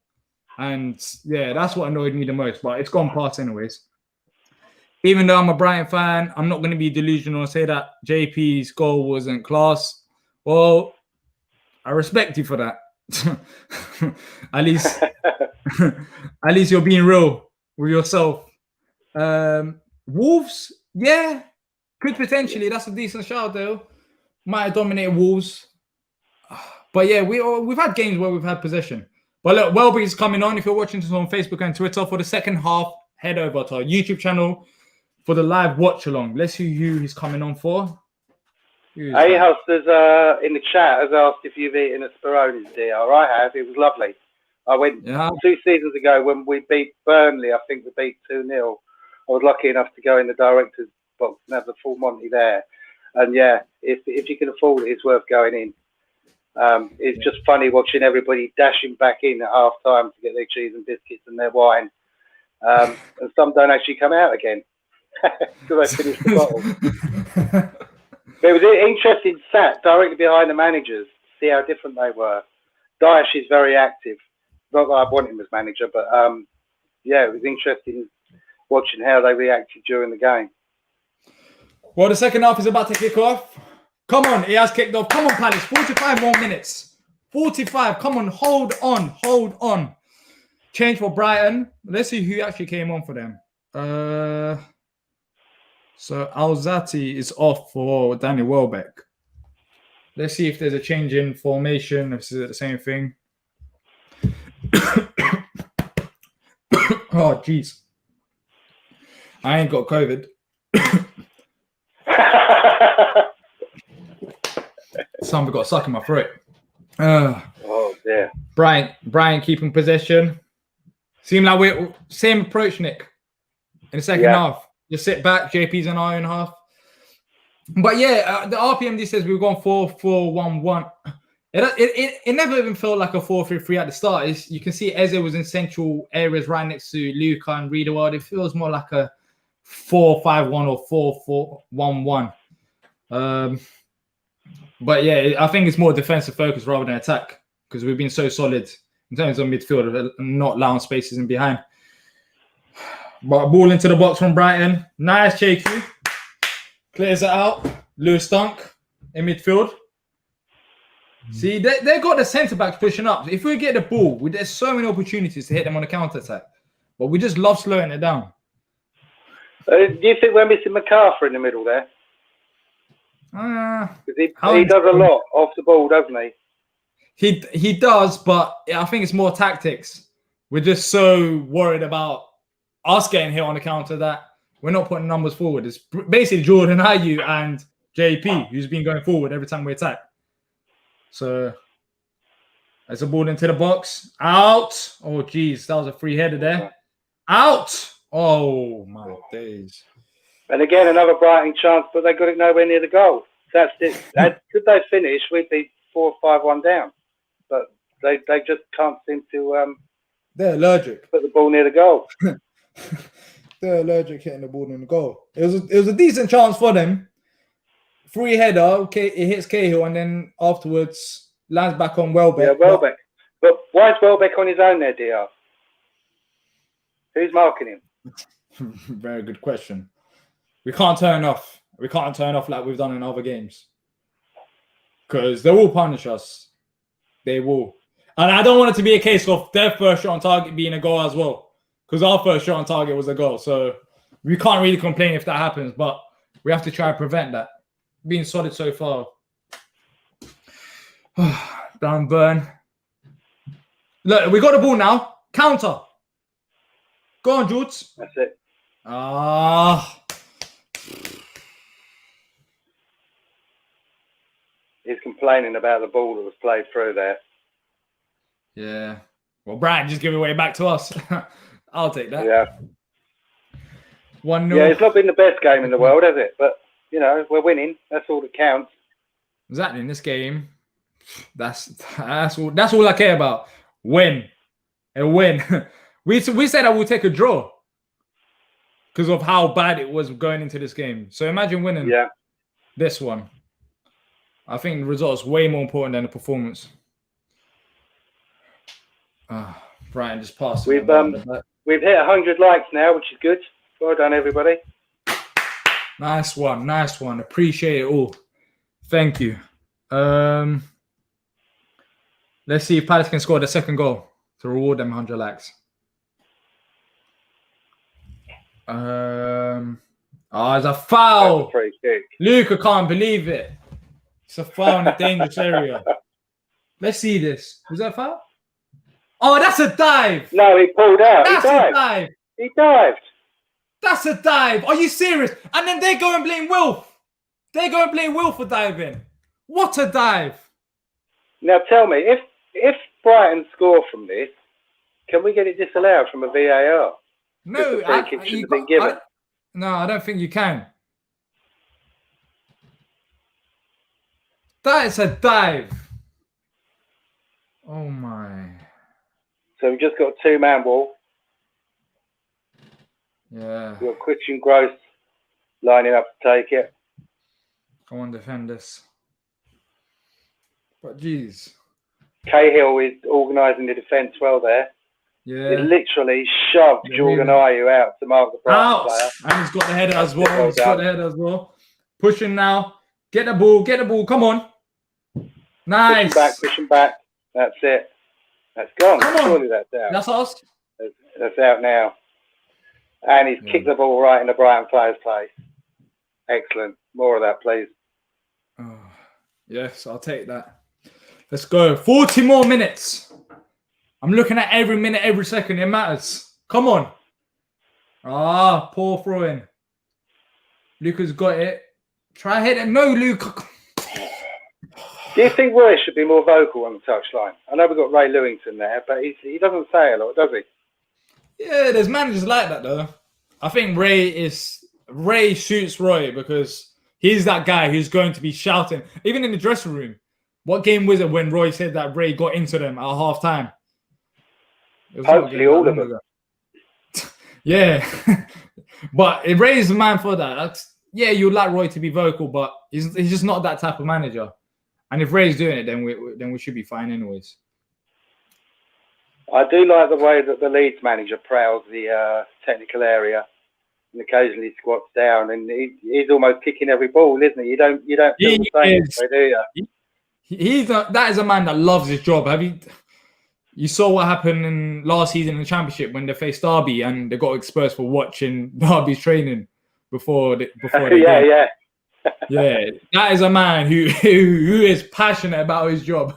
A: and yeah, that's what annoyed me the most. But it's gone past anyways. Even though I'm a Brighton fan, I'm not going to be delusional and say that JP's goal wasn't class. Well, I respect you for that. at least you're being real with yourself. Wolves, yeah, could potentially. That's a decent shout though. Might have dominated Wolves, but yeah, we've had games where we've had possession. But look, Welby's coming on. If you're watching this on Facebook and Twitter for the second half, head over to our YouTube channel for the live watch along. Let's see who he's coming on for.
B: Ahosters in the chat has asked if you've eaten at Speroni's, Diyar. I have. It was lovely. I went 2 seasons ago when we beat Burnley. I think we beat 2-0. I was lucky enough to go in the director's box and have the full Monty there. And yeah, if you can afford it, it's worth going in. It's just funny watching everybody dashing back in at half time to get their cheese and biscuits and their wine. And some don't actually come out again because they finished the bottle. But it was interesting, sat directly behind the managers, see how different they were. Daesh is very active. Not that I want him as manager, but yeah, it was interesting watching how they reacted during the game.
A: Well, the second half is about to kick off. Come on, it has kicked off. Come on, Palace, 45 more minutes. 45, come on, hold on. Change for Brighton. Let's see who actually came on for them. So Alzati is off for Danny Welbeck. Let's see if there's a change in formation. If it's the same thing. Oh, jeez. I ain't got COVID. Something got stuck in my throat.
B: Oh, dear.
A: Brian keeping possession. Seemed like we're same approach, Nick. In the second half. Just sit back, JP's in our own half. But yeah, the RPMD says we've gone 4-4-1-1. It never even felt like a 4-3-3 at the start. You can see Eze was in central areas right next to Luca and Riedewald. It feels more like a 4-5-1 or 4-4-1-1. But yeah, I think it's more defensive focus rather than attack because we've been so solid in terms of midfield, not allowing spaces in behind. But ball into the box from Brighton. Nice JQ. Clears it out. Lewis Dunk in midfield. See, they got the centre backs pushing up. If we get the ball, there's so many opportunities to hit them on the counter attack, but we just love slowing it down.
B: Do you think we're missing MacArthur in the middle there? Because he does a lot off the ball, doesn't he?
A: He does, but I think it's more tactics. We're just so worried about us getting hit on the counter that we're not putting numbers forward. It's basically Jordan Ayew and JP who's been going forward every time we attack. So there's a ball into the box. Out. Oh, geez. That was a free header there. Out. Oh, my days.
B: And again, another Brighton chance, but they got it nowhere near the goal. That's it. Could they finish, we'd be 4 or 5-1 down. But they just can't seem to...
A: they're allergic.
B: Put the ball near the goal.
A: They're allergic hitting the ball in the goal. It was a decent chance for them. Free header, okay, it hits Cahill, and then afterwards lands back on Welbeck.
B: Yeah, Welbeck. But why is Welbeck on his own there, Diyar? Who's marking him?
A: Very good question. We can't turn off. We can't turn off like we've done in other games. Because they will punish us. They will. And I don't want it to be a case of their first shot on target being a goal as well. Because our first shot on target was a goal. So we can't really complain if that happens. But we have to try to prevent that. Being solid so far. Down burn. Look, we got the ball now. Counter. Go on, George.
B: That's it. He's complaining about the ball that was played through there.
A: Yeah. Well, Brighton just give it away back to us. I'll take that.
B: Yeah.
A: 1-0.
B: Yeah, it's not been the best game in the world, has it? But, you know, we're winning. That's all that counts.
A: Exactly. In this game, that's all I care about. Win. A win. we said that we'll take a draw because of how bad it was going into this game. So imagine winning this one. I think the result is way more important than the performance. Brighton just passed.
B: We've hit 100 likes now, which is good. Well done, everybody.
A: Nice one. Nice one. Appreciate it all. Thank you. Let's see if Palace can score the second goal to reward them 100 likes. It's a foul.
B: That's a free kick.
A: Luke, I can't believe it. It's a foul in a dangerous area. Let's see this. Was that a foul? Oh, that's a dive.
B: No, he pulled out.
A: That's a dive.
B: He dived.
A: That's a dive. Are you serious? And then they go and blame Wilf. They go and blame Wilf for diving. What a dive.
B: Now tell me, if Brighton score from this, can we get it disallowed from a VAR?
A: No,
B: I
A: don't think you can. That is a dive. Oh my.
B: So we've just got a two-man wall.
A: Yeah.
B: We've got Christian Gross lining up to take it.
A: Go on, defend this. But geez.
B: Cahill is organising the defence well there.
A: Yeah.
B: He literally shoved Jordan Ayew out to mark the Brighton player.
A: And he's got the header as well. Pushing now. Get the ball. Come on. Nice.
B: Push him back. That's it. That's gone. Surely that's out.
A: That's us.
B: That's out now. And he's kicked the ball right in the Brighton player's place. Excellent. More of that, please.
A: Oh, yes, I'll take that. Let's go. 40 more minutes. I'm looking at every minute, every second. It matters. Come on. Poor throw-in. Luca's got it. Try hit it. No, Luca.
B: Do you think Roy should be more vocal on the touchline? I know we've got Ray Lewington there, but he doesn't say a lot, does he?
A: Yeah, there's managers like that, though. I think Ray shoots Roy because he's that guy who's going to be shouting. Even in the dressing room. What game was it when Roy said that Ray got into them at half time?
B: Hopefully all of them.
A: Yeah. But Ray is the man for that. You'd like Roy to be vocal, but he's just not that type of manager. And if Ray's doing it, then we should be fine anyways.
B: I do like the way that the Leeds manager prowls the technical area and occasionally squats down, and he's almost kicking every ball, isn't he? You don't feel the same way, do you?
A: That is a man that loves his job. You saw what happened in last season in the Championship when they faced Derby and they got exposed for watching Derby's training before the
B: yeah,
A: game.
B: yeah.
A: Yeah, that is a man who is passionate about his job.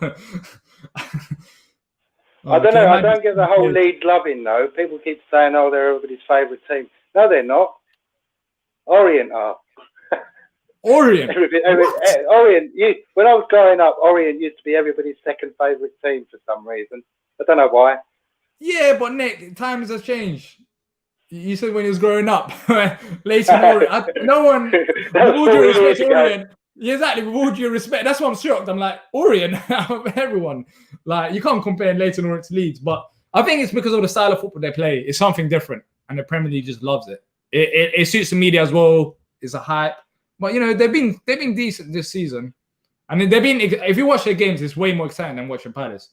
B: I don't know. I don't get the whole Leeds loving though. People keep saying, "Oh, they're everybody's favourite team." No, they're not. Orient are.
A: Orient.
B: Orient. When I was growing up, Orient used to be everybody's second favourite team for some reason. I don't know why.
A: Yeah, but Nick, times have changed. You said when he was growing up, later on, no one, with all due respect to Orient, yeah, exactly, with all due respect, that's why I'm shocked. I'm like, Orient, everyone. Like, you can't compare Leighton Orient to Leeds, but I think it's because of the style of football they play. It's something different, and the Premier League just loves it. It suits the media as well. It's a hype. But, you know, they've been decent this season. I mean, if you watch their games, it's way more exciting than watching Palace.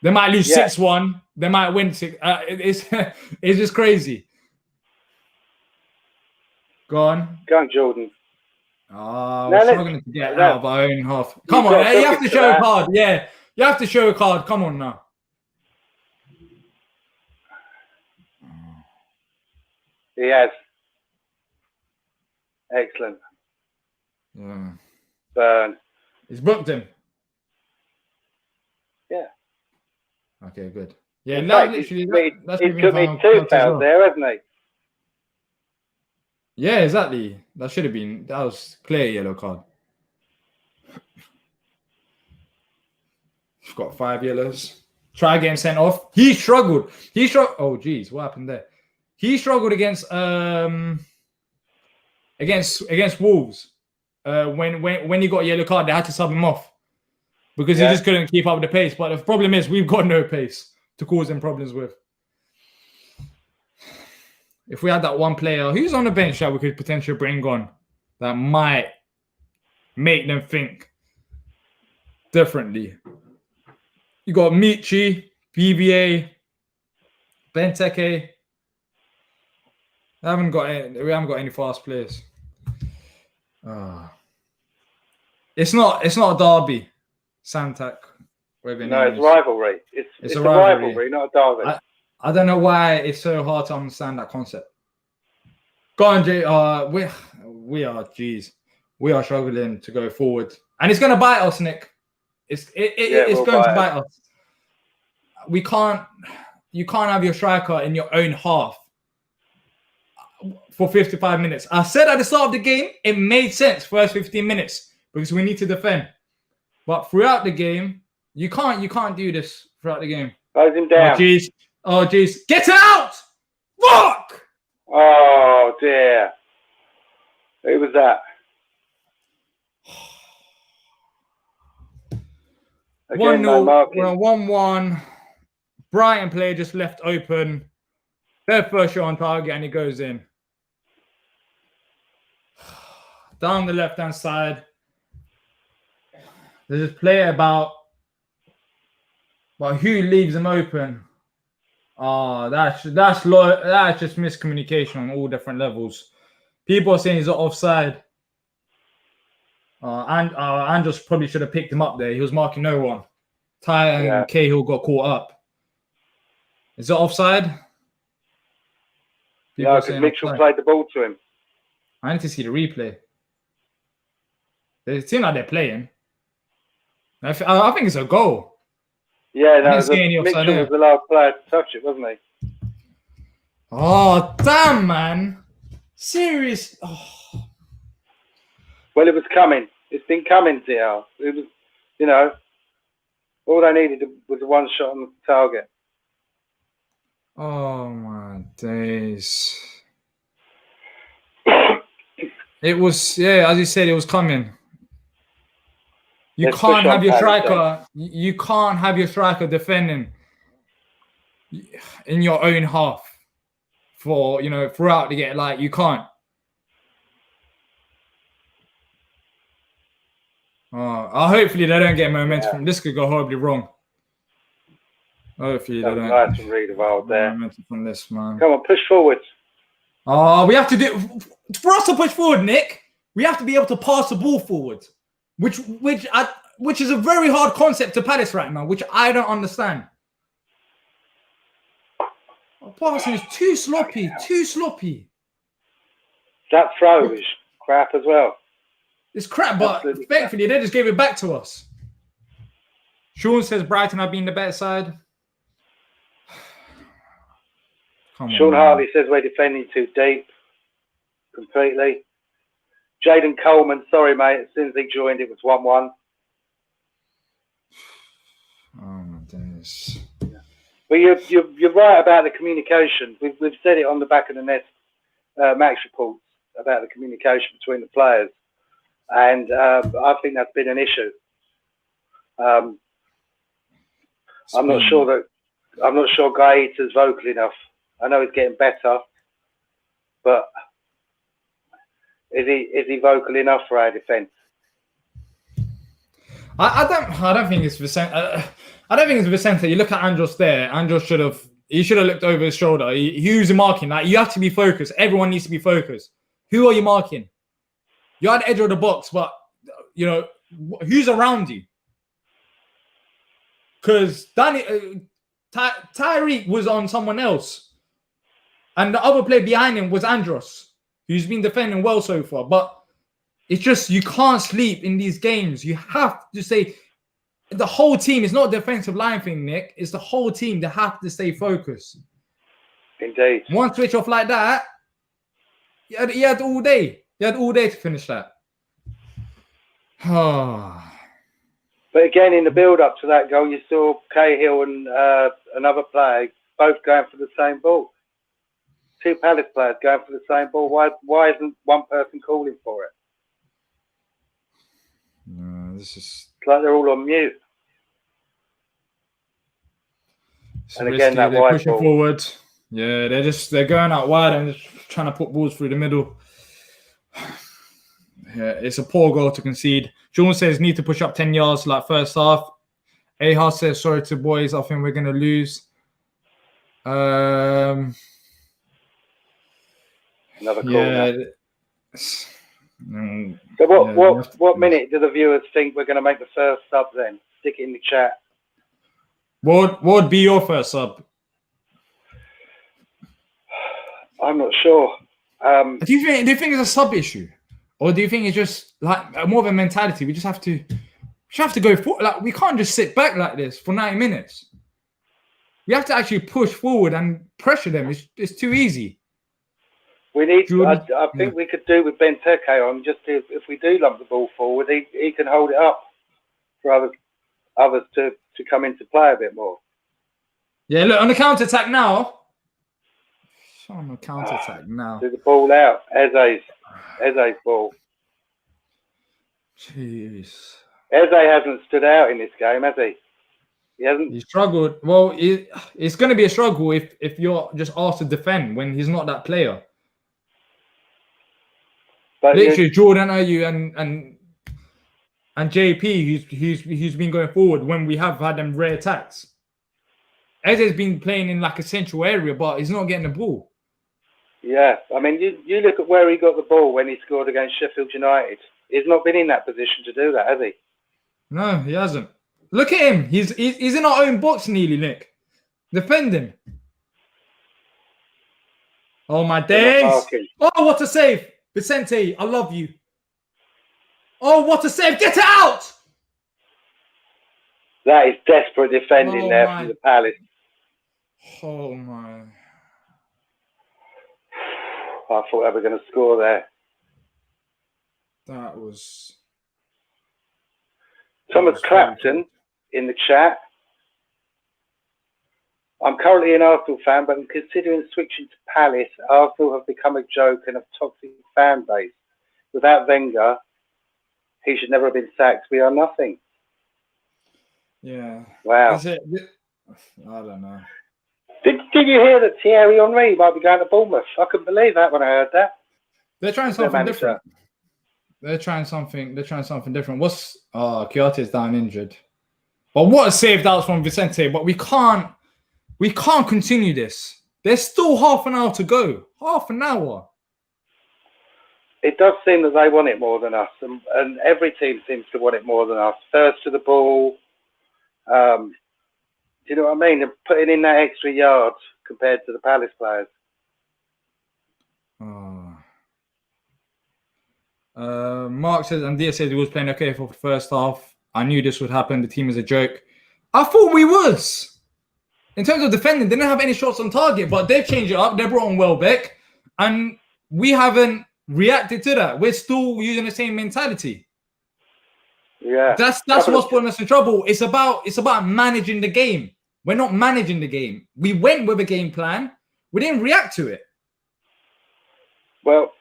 A: They might lose 6-1. They might win 6. It's just crazy. Go on.
B: Go on, Jordan.
A: Oh, we're struggling to get out of our own half. Come on, you have to show a card. Yeah, you have to show a card. Come on now.
B: He has. Excellent.
A: Yeah.
B: Burn.
A: He's booked him.
B: Yeah.
A: Okay, good. Yeah,
B: that's he took me 2 fouls there, hasn't he?
A: Yeah, exactly. That was clear yellow card. He's got 5 yellows. Try getting sent off. He struggled. Oh, geez, what happened there? He struggled against Wolves. When he got a yellow card, they had to sub him off because he just couldn't keep up with the pace. But the problem is we've got no pace to cause him problems with. If we had that one player who's on the bench that we could potentially bring on that might make them think differently. You got Michi, BVA, Benteke. We haven't got any fast players. It's not a derby, Santac.
B: No, it's rivalry. It's a rivalry, not a derby.
A: I don't know why it's so hard to understand that concept. Go on, Jay. We are struggling to go forward, and it's going to bite us, Nick. It's going to bite us. You can't have your striker in your own half for 55 minutes. I said at the start of the game, it made sense first 15 minutes because we need to defend. But throughout the game, you can't do this throughout the game.
B: Close him down.
A: Oh, jeez. Get out! Fuck!
B: Oh, dear. Who was that? Again,
A: 1-0. We're on 1-1. Brighton player just left open. Their first shot on target and he goes in. Down the left-hand side. There's this player about who leaves him open. Oh, that's just miscommunication on all different levels. People are saying he's offside. Andros probably should have picked him up there. He was marking no one. Ty and Cahill got caught up. Is it offside?
B: No, because Mitchell played the ball to him.
A: I need to see the replay. They seem like they're playing. I think it's a goal.
B: Yeah, no, Mitchell was the last player to touch it, wasn't he?
A: Oh, damn, man. Serious. Oh.
B: Well, it was coming. It's been coming, Diyar. It was, all they needed was one shot on the target.
A: Oh, my days. It was, as you said, it was coming. You can't have your striker. You can't have your striker defending in your own half for throughout the game. Like you can't. Hopefully they don't get momentum from this. Could go horribly wrong. Hopefully they don't.
B: Nice to read about there.
A: Momentum from this, man.
B: Come on, push forward.
A: We have to do for us to push forward, Nick. We have to be able to pass the ball forward. Which which is a very hard concept to Palace right now, which I don't understand. Our passing is too sloppy, too sloppy.
B: That throw is crap as well.
A: It's crap, but thankfully they just gave it back to us. Sean says Brighton have been the better side.
B: Sean Hartley says we're defending too deep. Completely. Jaden Coleman, sorry mate, as soon as he joined it was 1-1.
A: Oh my days.
B: But you're right about the communication. We've said it on the back of the Nest match reports about the communication between the players, and I think that's been an issue. I'm not sure Gaeta's vocal enough. I know he's getting better, but is he vocal enough for our defence?
A: I don't think it's Vicente. I don't think it's Vicente. You look at Andros there. Andros should have looked over his shoulder. Who's marking? Like, you have to be focused. Everyone needs to be focused. Who are you marking? You're at the edge of the box, but who's around you? Because Tyreek was on someone else, and the other player behind him was Andros, who's been defending well so far. But it's just, you can't sleep in these games. You have to say, the whole team, it's not a defensive line thing, Nick. It's the whole team that have to stay focused.
B: Indeed.
A: One switch off like that, you had all day. You had all day to finish that.
B: But again, in the build-up to that goal, you saw Cahill and another player both going for the same ball. Two Palace players going for the same ball. Why isn't one person calling for it?
A: No, this is...
B: It's like they're all on mute.
A: It's
B: and
A: risky.
B: again, that
A: they're
B: wide
A: pushing
B: ball.
A: Forward. Yeah, they're going out wide and just trying to put balls through the middle. Yeah, it's a poor goal to concede. John says need to push up 10 yards like first half. Ahar says sorry to boys. I think we're going to lose.
B: Another corner. So what minute do the viewers think we're going to make the first sub then? Stick it in the chat.
A: What would be your first sub?
B: I'm not sure.
A: Do you think it's a sub issue? Or do you think it's just like more of a mentality? We just have to go forward. Like, we can't just sit back like this for 90 minutes. We have to actually push forward and pressure them. It's too easy.
B: We need. I think we could do with Benteke on. Just if we do lump the ball forward, he can hold it up for others to come into play a bit more.
A: Yeah, look on the counter attack now. On the counter attack now.
B: Do the ball out. Eze's ball.
A: Jeez.
B: Eze hasn't stood out in this game, has he? He hasn't.
A: He struggled. Well, it's going to be a struggle if you're just asked to defend when he's not that player. But literally, Jordan Ayew and JP, who's been going forward when we have had them rare attacks. Eze's been playing in like a central area, but he's not getting the ball. Yeah,
B: I mean, you look at where he got the ball when he scored against Sheffield United. He's not been in that position to do that, has he?
A: No, he hasn't. Look at him. He's in our own box nearly, Nick. Defending. Oh, my days. Oh, what a save. Vicente, I love you. Oh, what a save. Get it out.
B: That is desperate defending from the Palace.
A: Oh, my.
B: I thought they were going to score there.
A: That was...
B: Thomas Clapton in the chat. I'm currently an Arsenal fan, but I'm considering switching to Palace. Arsenal have become a joke and a toxic fan base. Without Wenger, he should never have been sacked. We are nothing.
A: Yeah.
B: Wow.
A: I don't know.
B: Did you hear that Thierry Henry might be going to Bournemouth? I couldn't believe that when I heard that.
A: They're trying something different. They're trying something different. Kyoto's down injured. But what a save that was from Vicente. But we can't continue this. There's still half an hour to go. Half an hour.
B: it does seem that they want it more than us, and every team seems to want it more than us. First to the ball, do you know what I mean? And putting in that extra yard compared to the Palace players.
A: Mark says, and Diyar says he was playing okay for the first half. I knew this would happen. The team is a joke. I thought we was. In terms of defending, they didn't have any shots on target, but they've changed it up. They brought on Welbeck, and we haven't reacted to that. We're still using the same mentality.
B: Yeah,
A: that's what's putting us in trouble. It's about managing the game. We're not managing the game. We went with a game plan. We didn't react to it.
B: Well,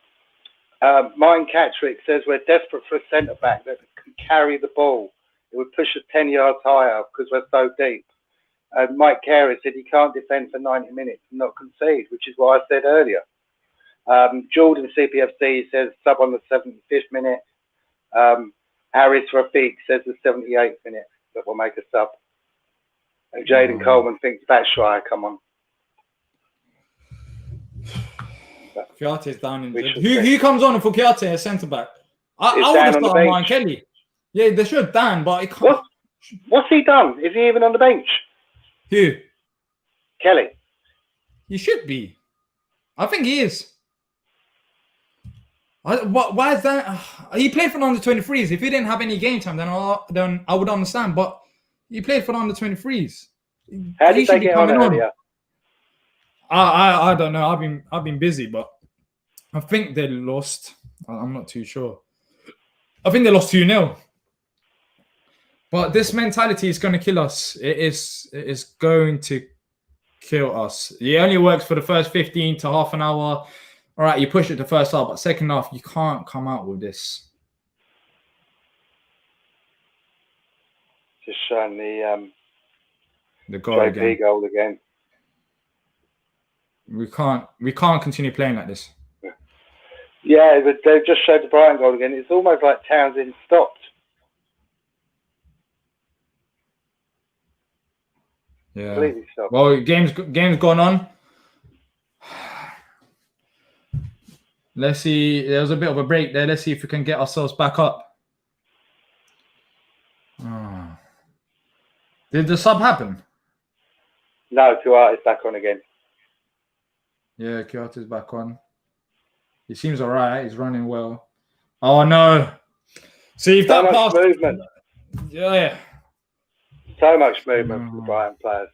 B: Martin Cattrick says we're desperate for a centre back that can carry the ball. It would push us 10 yards higher because we're so deep. And Mike Carey said he can't defend for 90 minutes and not concede, which is what I said earlier. Jordan CPFC says sub on the 75th minute. Harris Rafiq says the 78th minute that will make a sub. And Jaden Coleman thinks Batshuayi, come on.
A: Kiate's down injured. Who comes on for Kiate as centre back? I would have started Ryan Kelly. Yeah, they should have Dan, but he can't.
B: What's he done? Is he even on the bench?
A: Who?
B: Kelly.
A: He should be. I think he is. Why is that? He played for the under-23s. If he didn't have any game time, then I would understand. But he played for the under-23s.
B: How did they get on earlier?
A: I don't know. I've been busy, but I think they lost. I'm not too sure. I think they lost 2-0. But this mentality is going to kill us. It is going to kill us. It only works for the first 15 to half an hour. All right, you push it to first half, but second half, you can't come out with this.
B: Just showing
A: the goal
B: JP goal again.
A: We can't continue playing like this.
B: Yeah, but they've just showed the Brighton goal again. It's almost like Townsend stopped.
A: Yeah.
B: Completely stopped.
A: Well, game's gone on. Let's see. There was a bit of a break there. Let's see if we can get ourselves back up. Did the sub happen?
B: No, Tuart is back on again.
A: Yeah, Kiarte's back on. He seems all right. He's running well. Oh, no. See, if that pass...
B: movement.
A: Yeah.
B: So much movement for the Brighton players.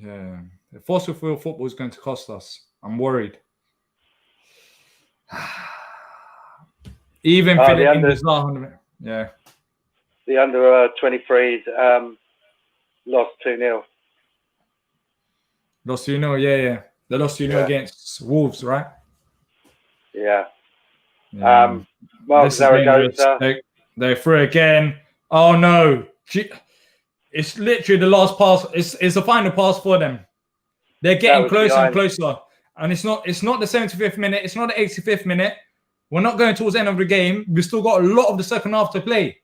A: Yeah. The fossil fuel football is going to cost us. I'm worried. Even filling in this last 100. Yeah.
B: The under-23s lost 2-0.
A: Lost 2-0, yeah. They lost 2-0 against Wolves, right?
B: Yeah. Mark Zaragoza.
A: They're through again. Oh, no. It's literally the last pass. It's the final pass for them. They're getting closer and closer. And it's not the 75th minute. It's not the 85th minute. We're not going towards the end of the game. We've still got a lot of the second half to play.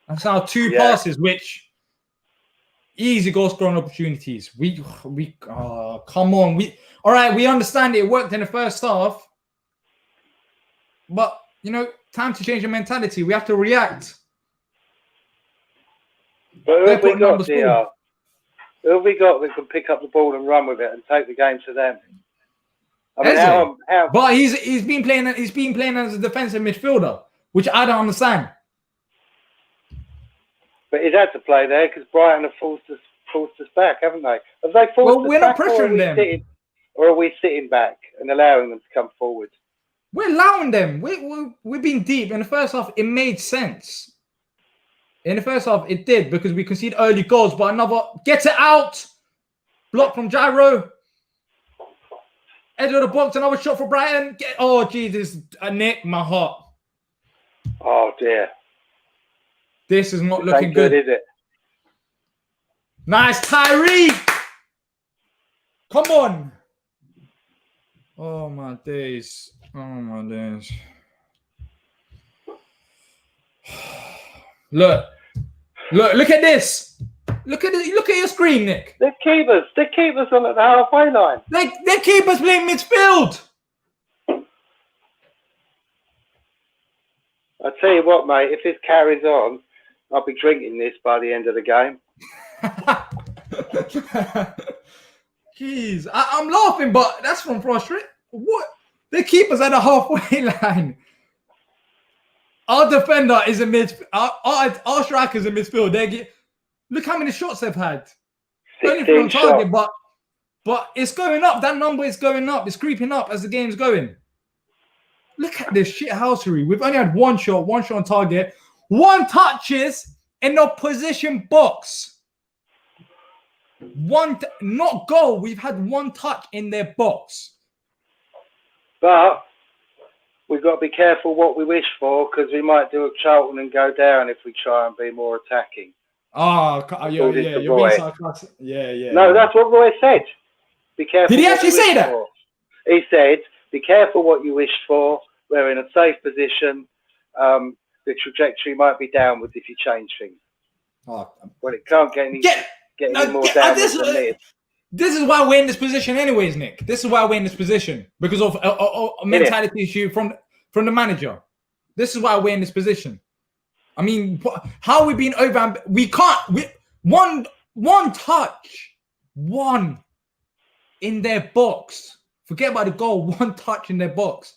A: That's our two passes, which easy goal scoring opportunities. We come on. All right, we understand it worked in the first half. But, time to change the mentality. We have to react.
B: But who have we got, Diyar? Who have we got that can pick up the ball and run with it and take the game to them? I mean, how?
A: But he's been playing as a defensive midfielder, which I don't understand.
B: But he's had to play there because Brighton have forced us back, haven't they? Have they forced us
A: we're
B: back,
A: not pressuring them.
B: Or are we sitting back and allowing them to come forward?
A: We're allowing them. We've been deep. In the first half, it made sense. In the first half, it did because we conceded early goals, but another gets it out. Block from Gyro. Edge of the box, another shot for Brighton. Oh, Jesus. Nick, my heart.
B: Oh, dear.
A: This is not looking good,
B: is it?
A: Nice, Tyree. Come on. Oh, my days. Look at this. Look at your screen, Nick.
B: The keepers on at the halfway line.
A: Their keepers playing midfield.
B: I tell you what, mate. If this carries on, I'll be drinking this by the end of the game.
A: Jeez, I'm laughing, but that's from frustration. What? The keeper's at the halfway line. Our defender is in midfield. Our striker's in midfield. Look how many shots they've had. Only on target, but it's going up. That number is going up. It's creeping up as the game's going. Look at this shithousery. We've only had one shot on target, 1 touches in the opposition box. Not goal. We've had 1 touch in their box.
B: But we've got to be careful what we wish for, because we might do a Charlton and go down if we try and be more attacking.
A: Oh, you're being sarcastic. Yeah.
B: No, that's what Roy said. Be careful.
A: Did he actually say that?
B: For. He said, be careful what you wish for. We're in a safe position. The trajectory might be downwards if you change things. Well, it can't get any more downwards than this.
A: This is why we're in this position anyways, Nick. This is why we're in this position. Because of a mentality issue from the manager. This is why we're in this position. I mean, how are we being over? We can't. One touch. One in their box. Forget about the goal. 1 touch in their box.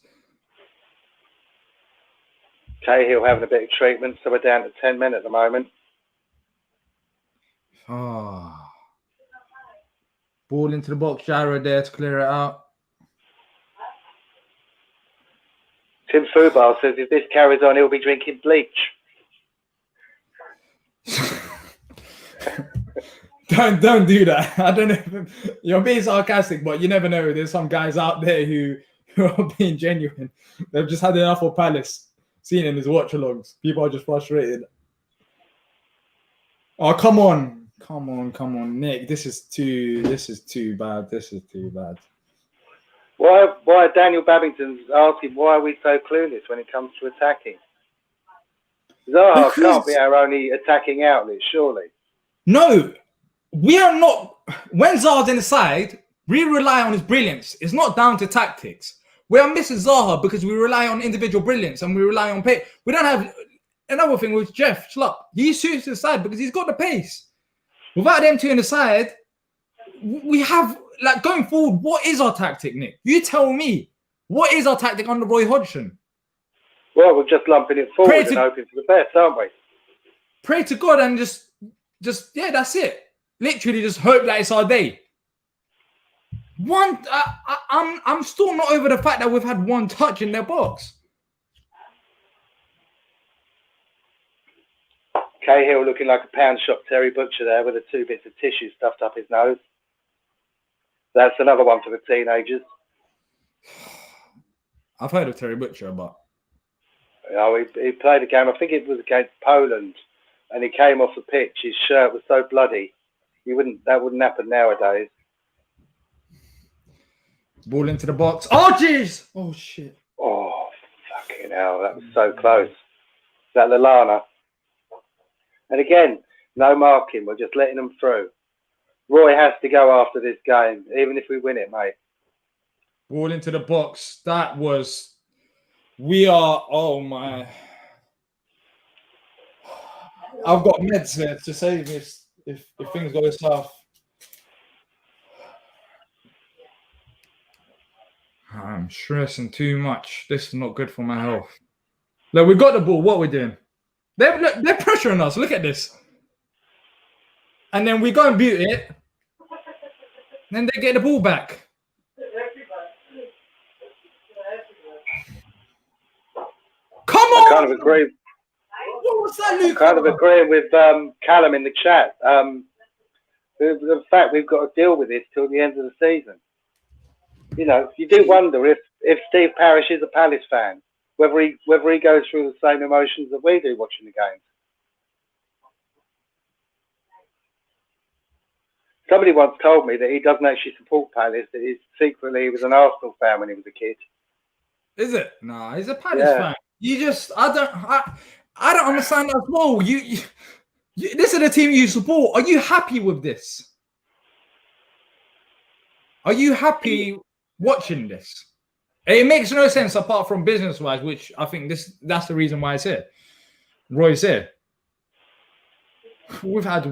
B: Cahill having a bit of treatment, so we're down to 10 men at the moment.
A: Oh. Ball into the box. Gyro there to clear it out.
B: Tim Fubal says if this carries on, he'll be drinking bleach.
A: Don't do that. I don't know. You're being sarcastic, but you never know. There's some guys out there who are being genuine. They've just had enough of Palace. Seen in his watch-alongs. People are just frustrated. Oh, come on, Nick. This is too bad.
B: Why Daniel Babington's asking why are we so clueless when it comes to attacking? Zaha can't be our only attacking outlet, surely.
A: No, we are not. When Zaha's in the side, we rely on his brilliance. It's not down to tactics. We are missing Zaha because we rely on individual brilliance and we rely on pace. We don't have another thing with Jeff Schlupp. He suits the side because he's got the pace. Without them two in the side, we have, like, going forward, what is our tactic, Nick? You tell me. What is our tactic under Roy Hodgson?
B: Well, we're just lumping it forward and hoping for the best, aren't we?
A: Pray to God and just yeah, that's it. Literally just hope that it's our day. I'm still not over the fact that we've had 1 touch in their box.
B: Cahill looking like a pound shop Terry Butcher there with the 2 bits of tissue stuffed up his nose. That's another one for the teenagers.
A: I've heard of Terry Butcher, but
B: he played a game. I think it was against Poland, and he came off the pitch. His shirt was so bloody, that wouldn't happen nowadays.
A: Ball into the box. Oh, jeez! Oh, shit.
B: Oh, fucking hell. That was so close. Is that Lallana? And again, no marking. We're just letting them through. Roy has to go after this game, even if we win it, mate.
A: Ball into the box. We are, oh my. I've got meds here to save this if things go south. I'm stressing too much. This is not good for my health. Look, we got the ball. What are we doing? They're pressuring us. Look at this. And then we go and beat it. Then they get the ball back. Come on!
B: I kind of agree.
A: What was that, Luke?
B: I kind of agree with Callum in the chat. The fact we've got to deal with this till the end of the season. You know, you do wonder if Steve Parish is a Palace fan, whether he goes through the same emotions that we do watching the games. Somebody once told me that he doesn't actually support Palace, that he was an Arsenal fan when he was a kid.
A: Is it? No, he's a Palace fan. You just, I don't understand that as well. You This is the team you support. Are you happy with this? Are you happy watching this? It makes no sense apart from business-wise, which I think that's the reason why it's here. Roy's here. We've had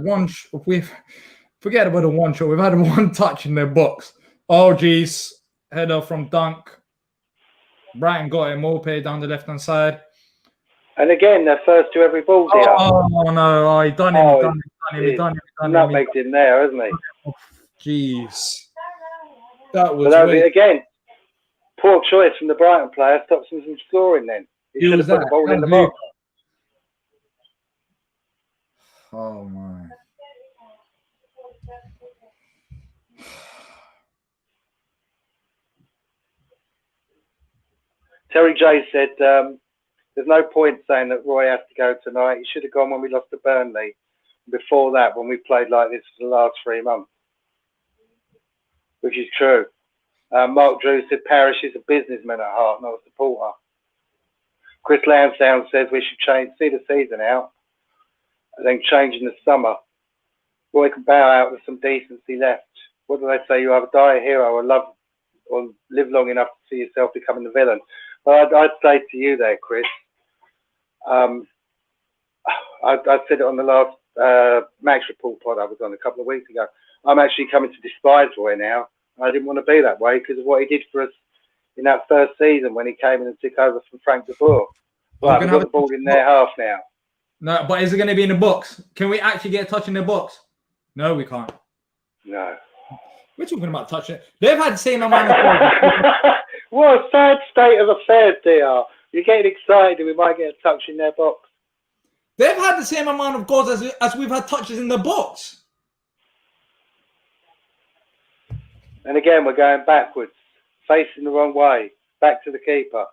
A: forget about the one shot. We've had one touch in their box. Oh, geez. Header from Dunk. Brighton got a Mope down the left-hand side.
B: And again, their first to every ball, Diyar.
A: Oh, no. Oh, he done him. He done him.
B: Nutmegged him there, hasn't
A: Oh,
B: he?
A: jeez. That was
B: again, poor choice from the Brighton player. Stops him from scoring then. He should have put the ball in the box.
A: Oh, my.
B: Terry J said, there's no point saying that Roy has to go tonight. He should have gone when we lost to Burnley. Before that, when we played like this for the last 3 months. Which is true. Mark Drew said Parrish is a businessman at heart, not a supporter. Chris Lansdowne says we should see the season out and then change in the summer. Roy can bow out with some decency left. What do they say? You either die a hero or live long enough to see yourself becoming the villain. Well, I'd say to you there, Chris, I said it on the last Max Report pod I was on a couple of weeks ago. I'm actually coming to despise Roy now. I didn't want to be that way because of what he did for us in that first season when he came in and took over from Frank de Boer. Right, we've got the ball in their half now.
A: No, but is it going to be in the box? Can we actually get a touch in the box? No, we can't.
B: No.
A: We're talking about touching. They've had the same amount of...
B: What a sad state of affairs they are. You're getting excited and we might get a touch in their box.
A: They've had the same amount of goals as we've had touches in the box.
B: And again, we're going backwards, facing the wrong way, back to the keeper.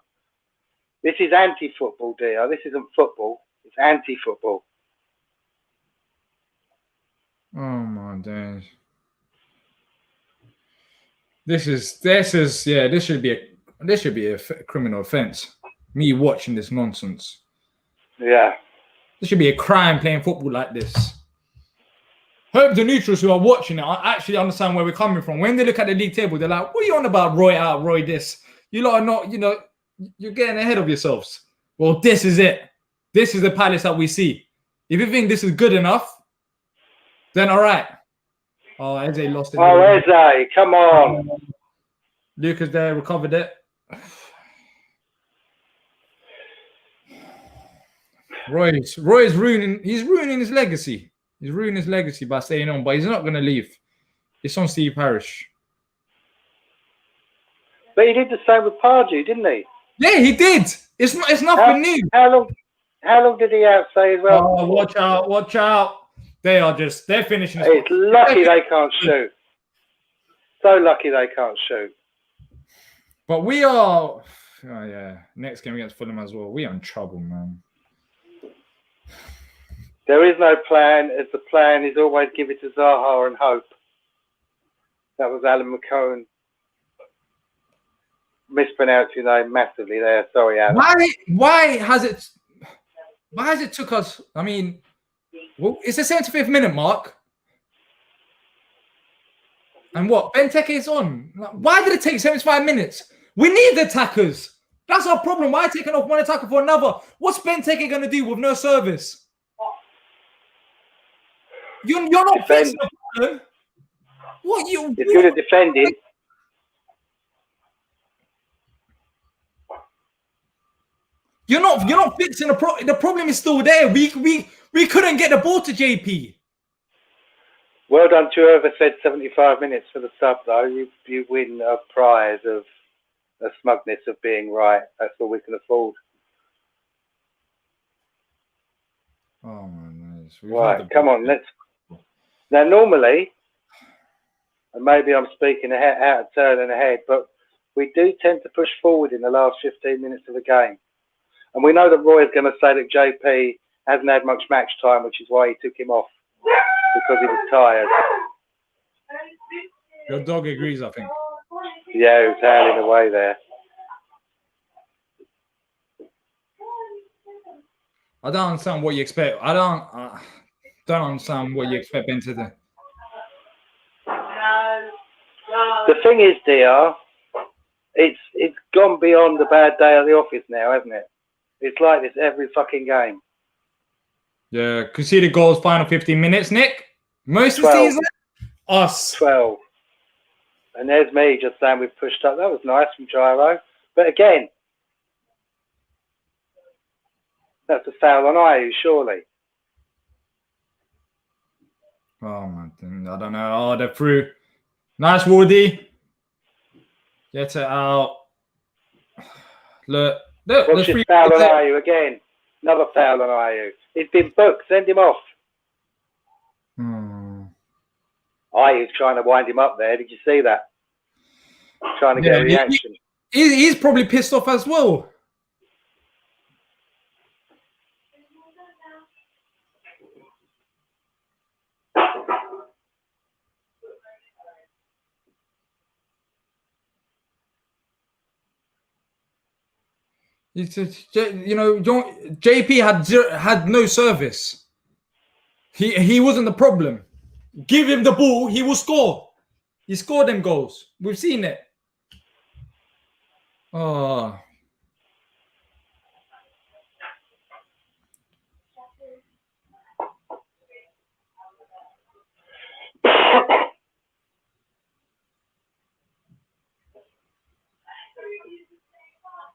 B: This is anti-football, Diyar. This isn't football. It's anti-football.
A: Oh my days. This should be a criminal offence. Me watching this nonsense.
B: Yeah.
A: This should be a crime playing football like this. Hope the neutrals who are watching it actually understand where we're coming from. When they look at the league table, they're like, what are you on about, Roy out, Roy this? You lot are not, you're getting ahead of yourselves. Well, this is it. This is the Palace that we see. If you think this is good enough, then all right. Oh, Eze lost it.
B: Oh, Eze, come on.
A: Lucas there recovered it. Roy's ruining his legacy. He's ruining his legacy by staying on, but he's not going to leave. It's on Steve Parrish.
B: But he did the same with Pardew, didn't he?
A: Yeah, he did. It's nothing new.
B: How long did he outsay as well?
A: Oh, watch out. They're finishing.
B: It's lucky they can't shoot. So lucky they can't shoot.
A: But we are, next game against Fulham as well. We are in trouble, man.
B: There is no plan, as the plan is always give it to Zaha and hope. That was Alan McCone. Mispronounced your name massively there. Sorry, Alan.
A: Why has it took us? I mean, well, it's the 75th minute mark. And what? Benteke is on. Why did it take 75 minutes? We need the attackers. That's our problem. Why taking off one attacker for another? What's Benteke going to do with no service? You're not fixing the problem. What you?
B: He's good at defending.
A: You're not fixing the problem. The problem is still there. We couldn't get the ball to JP.
B: Well done to whoever said 75 minutes for the sub, though. You win a prize of a smugness of being right. That's all we can afford.
A: Oh my goodness.
B: Right, come on, let's. Now, normally, and maybe I'm speaking out of turn and ahead, but we do tend to push forward in the last 15 minutes of the game. And we know that Roy is going to say that JP hasn't had much match time, which is why he took him off, because he was tired.
A: Your dog agrees, I think.
B: Yeah, he was howling away there.
A: I don't understand what you expect. don't understand what you expect Ben to do.
B: The thing is, Diyar, it's gone beyond the bad day at the office now, hasn't it? It's like this every fucking game.
A: Yeah, conceded goals final 15 minutes, Nick. Most of the
B: 12.
A: season, us.
B: 12. And there's me just saying we've pushed up. That was nice from Gyro. But again, that's a foul on Ayew, surely.
A: Oh, man. I don't know. Oh, they're through. Nice, Woody. Get it out. Look.
B: What's this foul on Ayew again? Another foul on Ayew. He's been booked. Send him off. Ayew's trying to wind him up there. Did you see that? Trying to get a reaction.
A: He's probably pissed off as well. JP had no service. He wasn't the problem. Give him the ball, he will score. He scored them goals. We've seen it. Oh.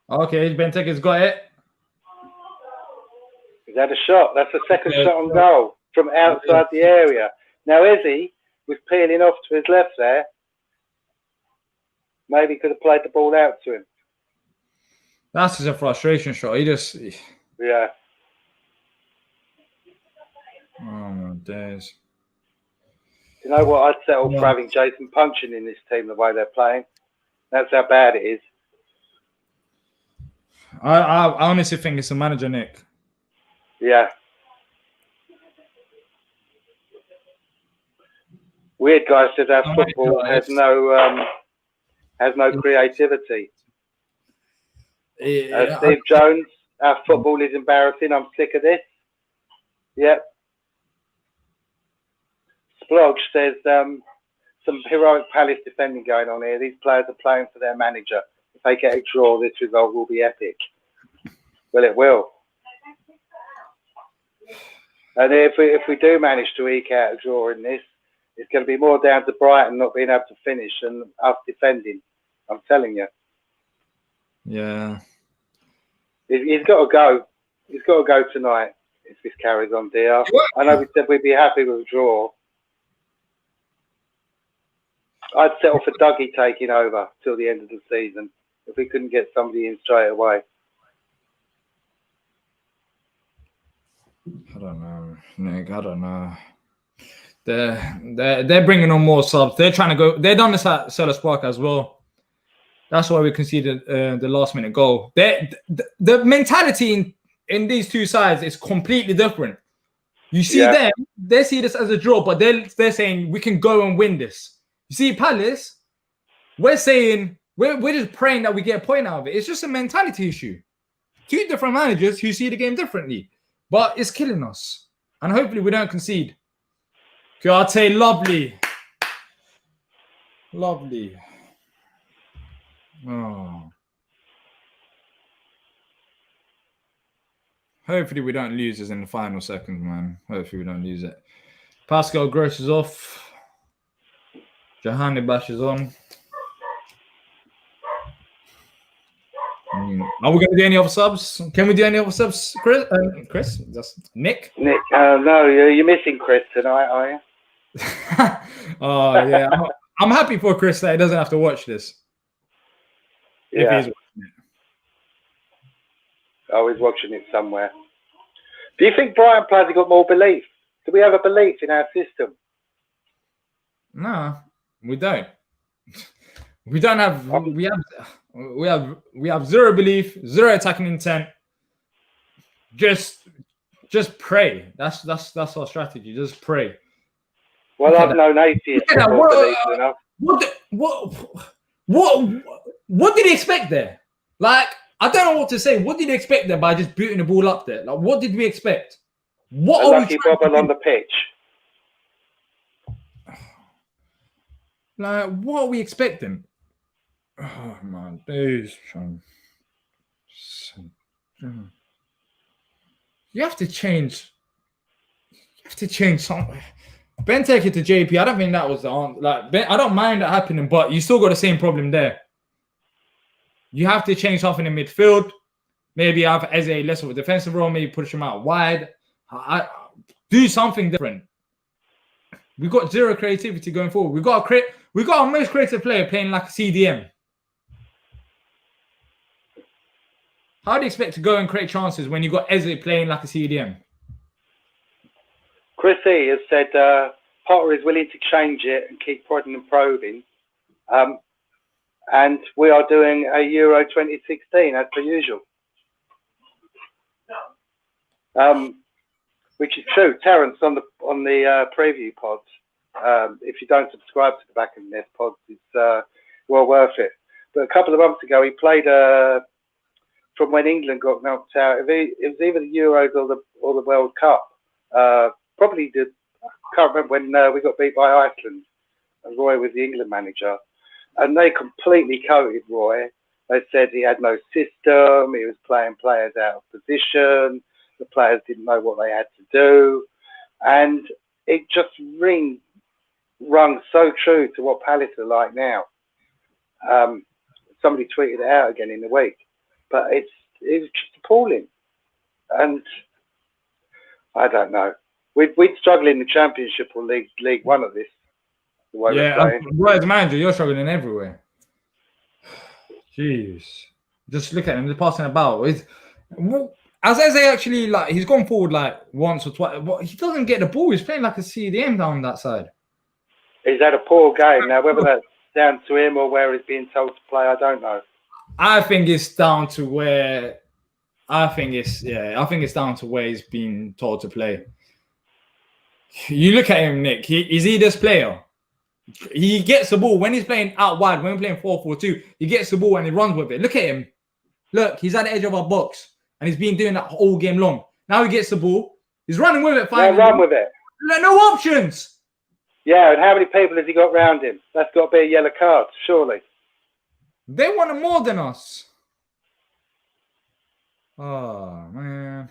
A: Okay, Benteke's got it.
B: He's had a shot. That's the second shot on goal from outside the area. Now, Izzy was peeling off to his left there. Maybe he could have played the ball out to him.
A: That's just a frustration shot.
B: Yeah.
A: Oh, my days.
B: You know what? I'd settle for having Jason punching in this team the way they're playing. That's how bad it is.
A: I honestly think it's a manager, Nick.
B: Yeah. Weird guy says our football has no creativity. Steve Jones, our football is embarrassing. I'm sick of this. Yep. Splodge says some heroic Palace defending going on here. These players are playing for their manager. If they get a draw, this result will be epic. Well, it will. And if we do manage to eke out a draw in this, it's going to be more down to Brighton not being able to finish and us defending. I'm telling you.
A: Yeah.
B: He's got to go. He's got to go tonight if this carries on, Diyar. I know we said we'd be happy with a draw. I'd settle for Dougie taking over till the end of the season if we couldn't get somebody in straight away.
A: I don't know, Nick. I don't know. They're bringing on more subs. They're trying to go. They're done this at Selhurst Park as well. That's why we conceded the last minute goal. The mentality in these two sides is completely different. You see them, they see this as a draw, but they're saying we can go and win this. You see Palace, we're saying we're just praying that we get a point out of it. It's just a mentality issue. Two different managers who see the game differently, but it's killing us. And hopefully we don't concede. Kuyate, lovely. Lovely. Oh. Hopefully we don't lose this in the final seconds, man. Hopefully we don't lose it. Pascal Gross is off. Jahani Bash is on. Are we going to do any other subs? Can we do any other subs, Chris? Chris? Just Nick?
B: Nick, no, you're missing Chris tonight, are you?
A: Oh, yeah. I'm happy for Chris that he doesn't have to watch this.
B: Yeah. If he's watching it. Oh, he's watching it somewhere. Do you think Brighton players have got more belief? Do we have a belief in our system?
A: No, we don't. We don't have. We have zero belief, zero attacking intent. Just pray. That's our strategy. Just pray.
B: Well, I've known atheists more belief enough.
A: What did he expect there? Like, I don't know what to say. What did he expect there by just booting the ball up there? Like, what did we expect? What
B: A
A: are
B: lucky
A: we trying to
B: bobble
A: do?
B: on the pitch.
A: Like, what are we expecting? Oh man, days. You have to change. You have to change something. Ben take it to JP. I don't think that was the answer. Like Ben, I don't mind that happening, but you still got the same problem there. You have to change something in midfield. Maybe have Eze less of a defensive role. Maybe push him out wide. Do something different. We got zero creativity going forward. We got our most creative player playing like a CDM. How do you expect to go and create chances when you got Eze playing like a CDM?
B: Chris E has said Potter is willing to change it and keep prodding and probing. And we are doing a Euro 2016 as per usual. Which is true. Terence on the preview pods. If you don't subscribe to the Back of the Nest pods, it's well worth it. But a couple of months ago, he played from when England got knocked out. It was either the Euros or the World Cup. Probably did. I can't remember when we got beat by Iceland, and Roy was the England manager, and they completely coated Roy. They said he had no system. He was playing players out of position. The players didn't know what they had to do, and it just rung so true to what Palace are like now. Somebody tweeted it out again in the week, but it was just appalling, and I don't know. We'd struggle in the Championship or League One at this. The way we're playing.
A: Right, as a manager, you're struggling everywhere. Jeez, just look at him. They're passing about. As Eze actually, like, he's gone forward like once or twice. But he doesn't get the ball. He's playing like a CDM down that side.
B: He's had a poor game. Now, whether that's down to him or where he's being told to play, I don't know.
A: I think it's down to where. I think it's down to where he's being told to play. You look at him, Nick. Is he this player? He gets the ball when he's playing out wide. When we're playing 4-4-2, he gets the ball and he runs with it. Look at him. Look, he's at the edge of our box. And he's been doing that whole game long. Now he gets the ball. He's running with it.
B: Finally. Yeah, run with it.
A: No options.
B: Yeah, and how many people has he got round him? That's got to be a yellow card, surely.
A: They want it more than us. Oh, man.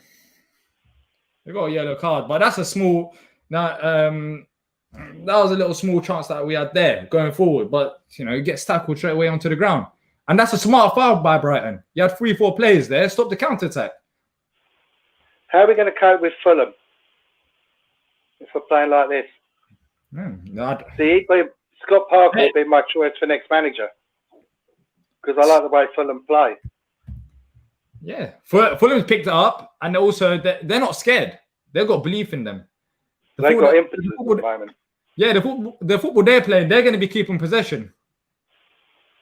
A: They got a yellow card. But that's a small... that was a little small chance that we had there going forward. But, you know, he gets tackled straight away onto the ground. And that's a smart foul by Brighton. You had 3-4 players there. Stop the counter-attack.
B: How are we going to cope with Fulham if we're playing like this? Scott Parker will be my choice for next manager because I like the way Fulham play.
A: Yeah. Fulham's picked it up, and also they're not scared. They've got belief in them.
B: They've got impetus at the moment.
A: Yeah, the football they're playing, they're going to be keeping possession.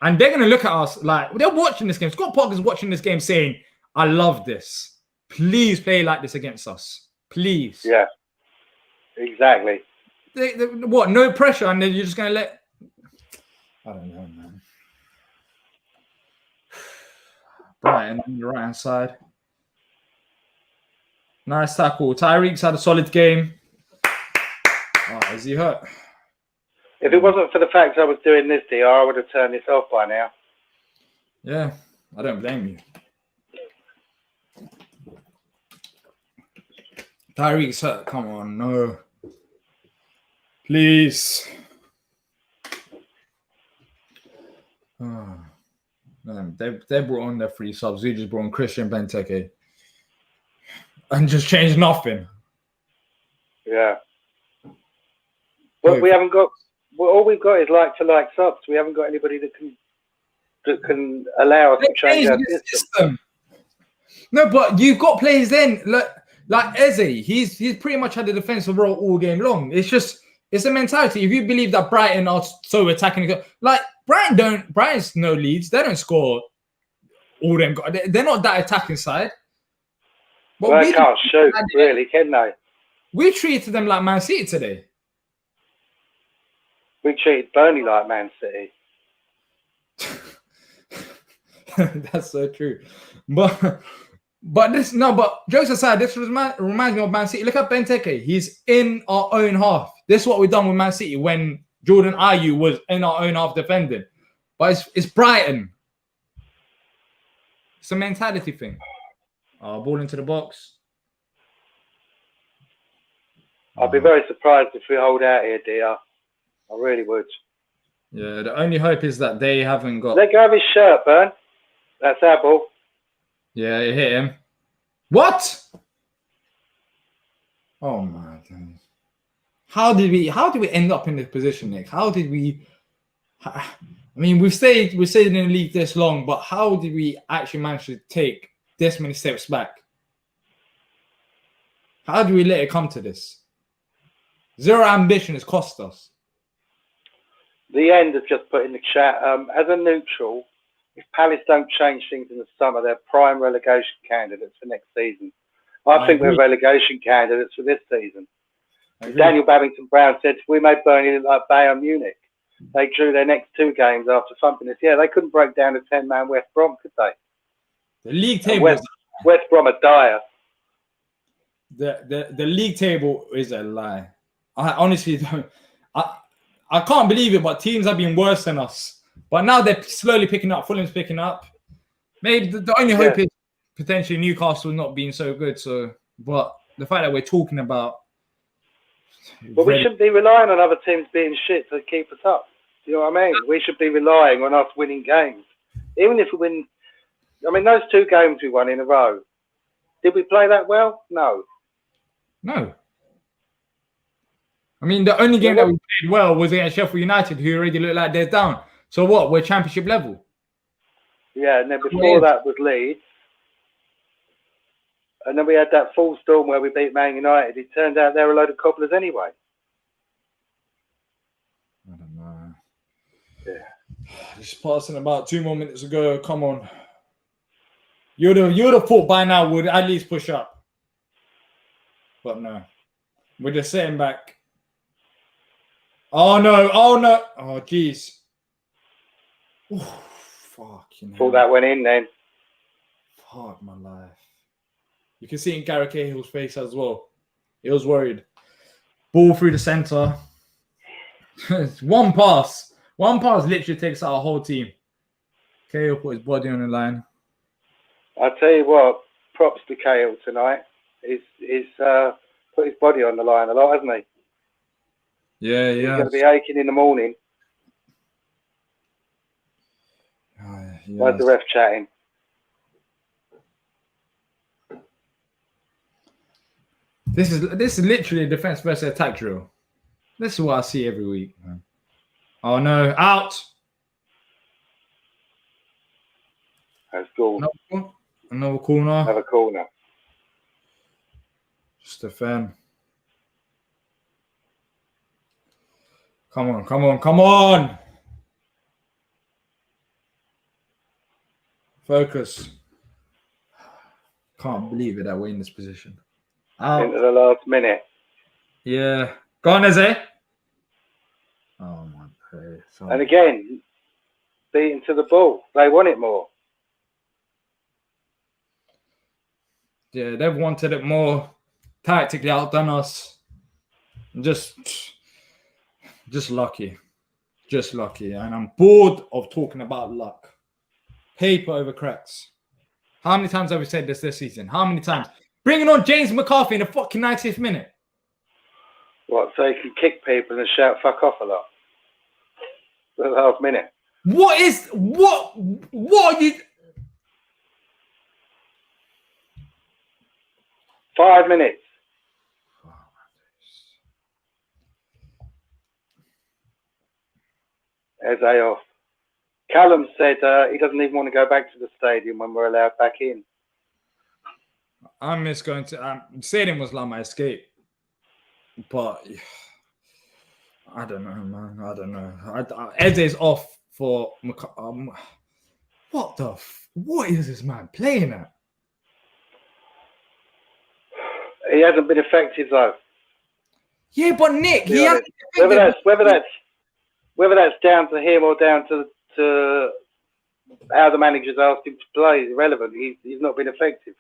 A: And they're going to look at us like, they're watching this game. Scott Parker's watching this game saying, I love this. Please play like this against us. Please.
B: Yeah, exactly.
A: What? No pressure, and then you're just going to let... I don't know, man. Brighton on the right-hand side. Nice tackle. Tyreek's had a solid game. Oh, is he hurt?
B: If it wasn't for the fact I was doing this, Diyar, I would have turned this off by now.
A: Yeah, I don't blame you. Tyreek's hurt. Come on, no. Please. Oh, man, they brought on their 3 subs. We just brought on Christian Benteke. And just changed nothing.
B: Yeah. But we haven't got... Well, all we've got is like-for-like subs. We haven't got anybody that can allow us to change our system.
A: No, but you've got players then like Eze. He's pretty much had a defensive role all game long. It's a mentality. If you believe that Brighton are so attacking, like Brighton's no leads. They don't score all them. They're not that attacking side.
B: But well, they can't shoot, really, can they?
A: We treated them like Man City today.
B: We treated Burnley like Man City.
A: That's so true. But But jokes aside, this reminds me of Man City. Look at Benteke. He's in our own half. This is what we've done with Man City when Jordan Ayew was in our own half defending. But it's Brighton. It's a mentality thing. Ball into the box.
B: I'd be very surprised if we hold out here, Diyar. I really would.
A: Yeah, the only hope is that they haven't got...
B: Let go of his shirt, Burn. That's our ball.
A: Yeah, it hit him. What? Oh my God. How did we end up in this position, Nick? How did we... I mean, we've stayed in the league this long, but how did we actually manage to take this many steps back? How do we let it come to this? Zero ambition has cost us.
B: The end has just put in the chat. As a neutral, if Palace don't change things in the summer, they're prime relegation candidates for next season. I think
A: agree.
B: we're relegation candidates for this season. Daniel Babington-Brown said, we made Burnley look like Bayern Munich. They drew their next 2 games after thumping us. Yeah, they couldn't break down a 10-man West Brom, could they?
A: The league table...
B: West Brom are dire.
A: The league table is a lie. I honestly don't... I can't believe it, but teams have been worse than us. But now they're slowly picking up. Fulham's picking up. Maybe the only hope is potentially Newcastle not being so good. So, but the fact that we're talking about...
B: But we shouldn't be relying on other teams being shit to keep us up. Do you know what I mean? We should be relying on us winning games. Even if we win... I mean, those 2 games we won in a row, did we play that well? No.
A: No. I mean, the only game that we played well was against Sheffield United, who already look like they're down. So what? We're championship level.
B: Yeah, and then before that was Leeds. And then we had that full storm where we beat Man United. It turned out they're a load of cobblers anyway.
A: I don't know.
B: Yeah.
A: Just passing about 2 more minutes ago. Come on. You'd have thought by now would at least push up. But no. We're just sitting back. Oh no. Oh jeez. Fucking hell.
B: Thought that went in then.
A: Fuck my life. You can see in Gareth Cahill's face as well. He was worried. Ball through the centre. One pass. One pass literally takes out a whole team. Cahill put his body on the line.
B: I'll tell you what, props to Cahill tonight. He's put his body on the line a lot, hasn't he?
A: Yeah.
B: He's going to be aching in the morning. Why's the ref chatting?
A: This is literally a defense versus attack drill. This is what I see every week, man. Oh no, out.
B: That's cool.
A: Another corner.
B: Another corner.
A: Just a fan. Come on. Focus. Can't believe it that we're in this position. Out.
B: Into the last minute.
A: Yeah. Go on, Eze. Oh my God.
B: And again, beaten to the ball. They want it more.
A: Yeah, they've wanted it more. Tactically outdone us. Just lucky. Just lucky. And I'm bored of talking about luck. Paper over cracks. How many times have we said this season? How many times? Bringing on James McCarthy in the fucking 90th minute.
B: What, so he can kick people and shout fuck off a lot? For the last minute.
A: What are you...
B: 5 minutes. Eze off. Callum said he doesn't even want to go back to the stadium when we're allowed back in.
A: I miss going to... stadium was like my escape. But... I don't know, man. I don't know. Eze's off for... what is this man playing at?
B: He hasn't been effective though.
A: Yeah, but Nick,
B: whether that's down to him or down to how the managers asked him to play is irrelevant. He's not been effective.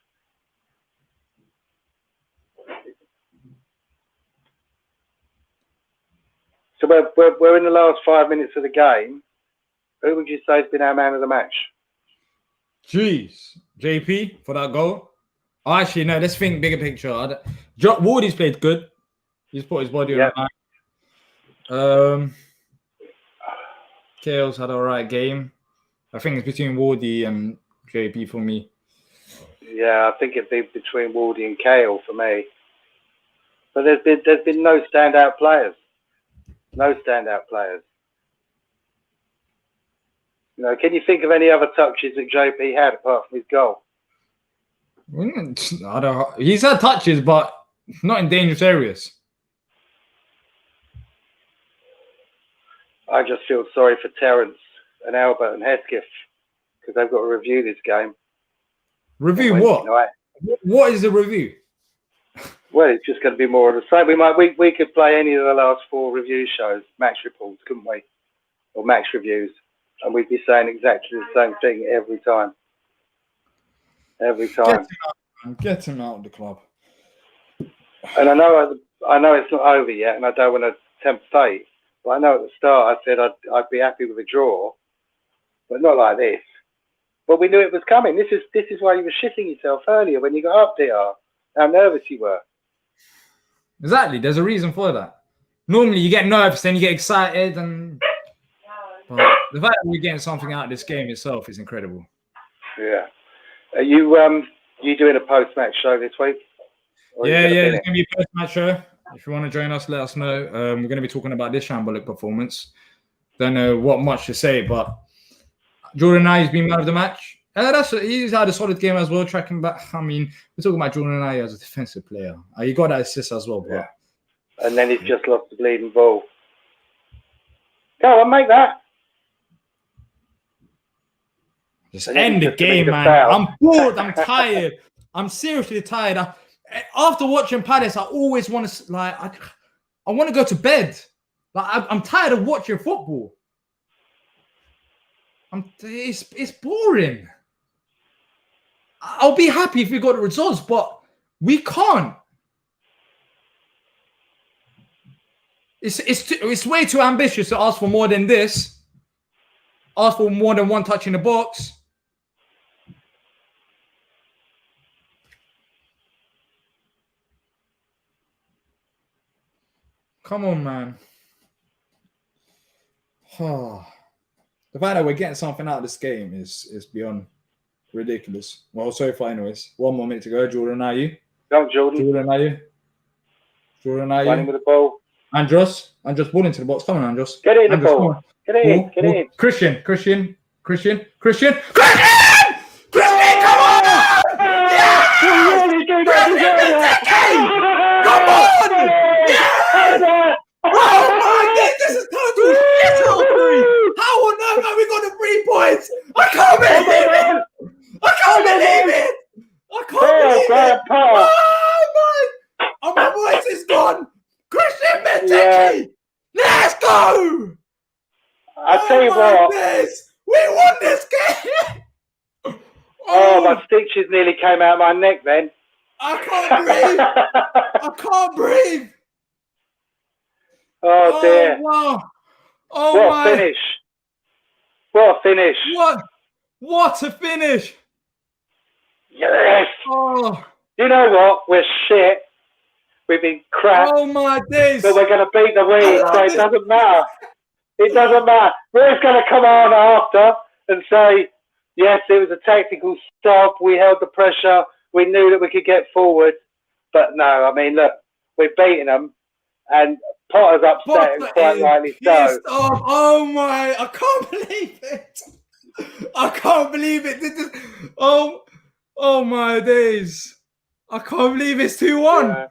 B: we're in the last 5 minutes of the game. Who would you say has been our man of the match?
A: Jeez, JP for that goal. Oh, actually, no. Let's think bigger picture. Wardy's played good. He's put his body on the line. Kale's had a right game. I think it's between Wardy and JP for me.
B: Yeah, I think it'd be between Wardy and Kale for me. But there's been no standout players. No standout players. You know, can you think of any other touches that JP had apart from his goal?
A: I don't. He's had touches, but not in dangerous areas.
B: I just feel sorry for Terence and Albert and Hesketh because they've got to review this game.
A: Review what?
B: Night.
A: What is the review?
B: Well, it's just going to be more of the same. We could play any of the last 4 review shows, match reports, couldn't we? Or match reviews, and we'd be saying exactly the same thing every time. Every time.
A: Get him out of the club.
B: And I know it's not over yet, and I don't want to tempt fate. But I know at the start I said I'd be happy with a draw, but not like this. But we knew it was coming. This is why you were shitting yourself earlier when you got up, Diyar. How nervous you were.
A: Exactly. There's a reason for that. Normally you get nervous, then you get excited, and but the fact that we're getting something out of this game itself is incredible.
B: Yeah. Are you doing a post-match show this week?
A: Yeah, there's going to be a post-match show. If you want to join us, let us know. We're going to be talking about this shambolic performance. Don't know what much to say, but Jordan Ayew's been man of the match. He's had a solid game as well, tracking back. I mean, we're talking about Jordan Ayew as a defensive player. He got that assist as well. But...
B: yeah. And then he's just lost the bleeding ball. Go on, make that.
A: Just end the game, man. I'm bored. I'm tired. I'm seriously tired. After watching Palace, I always want to I want to go to bed. I'm tired of watching football. It's boring. I'll be happy if we got the results, but we can't. It's way too ambitious to ask for more than this. Ask for more than one touch in the box. Come on, man. The fact that we're getting something out of this game is beyond ridiculous. Well, so far, anyways. 1 more minute to go. Jordan Ayew.
B: Go on, Jordan.
A: Jordan Ayew.
B: Running with the ball.
A: Andros, ball into the box. Come on, Andros.
B: Get in the ball. Get in.
A: Christian, come on! Yeah! Come on! Yeah! Oh my God, this is total shit out of me! How on earth have we got the 3 points? I can't believe it! Oh my voice is gone! Christian Benteke! Yeah. Let's go!
B: I tell you what,
A: we won this game!
B: Oh, my stitches nearly came out of my neck then.
A: I can't breathe!
B: Oh dear.
A: Wow.
B: What a finish.
A: What a finish.
B: Yes.
A: Oh.
B: You know what? We're shit. We've been crap.
A: Oh my days.
B: But we're going to beat the Weeds, so it doesn't matter. It doesn't matter. We're going to come on after and say, yes, it was a tactical stop. We held the pressure. We knew that we could get forward. But no, I mean, look, we're beating them. And Potter's upset, and quite rightly so.
A: Oh my! I can't believe it! I can't believe it! Oh my days! I can't believe it's 2-1. Yeah.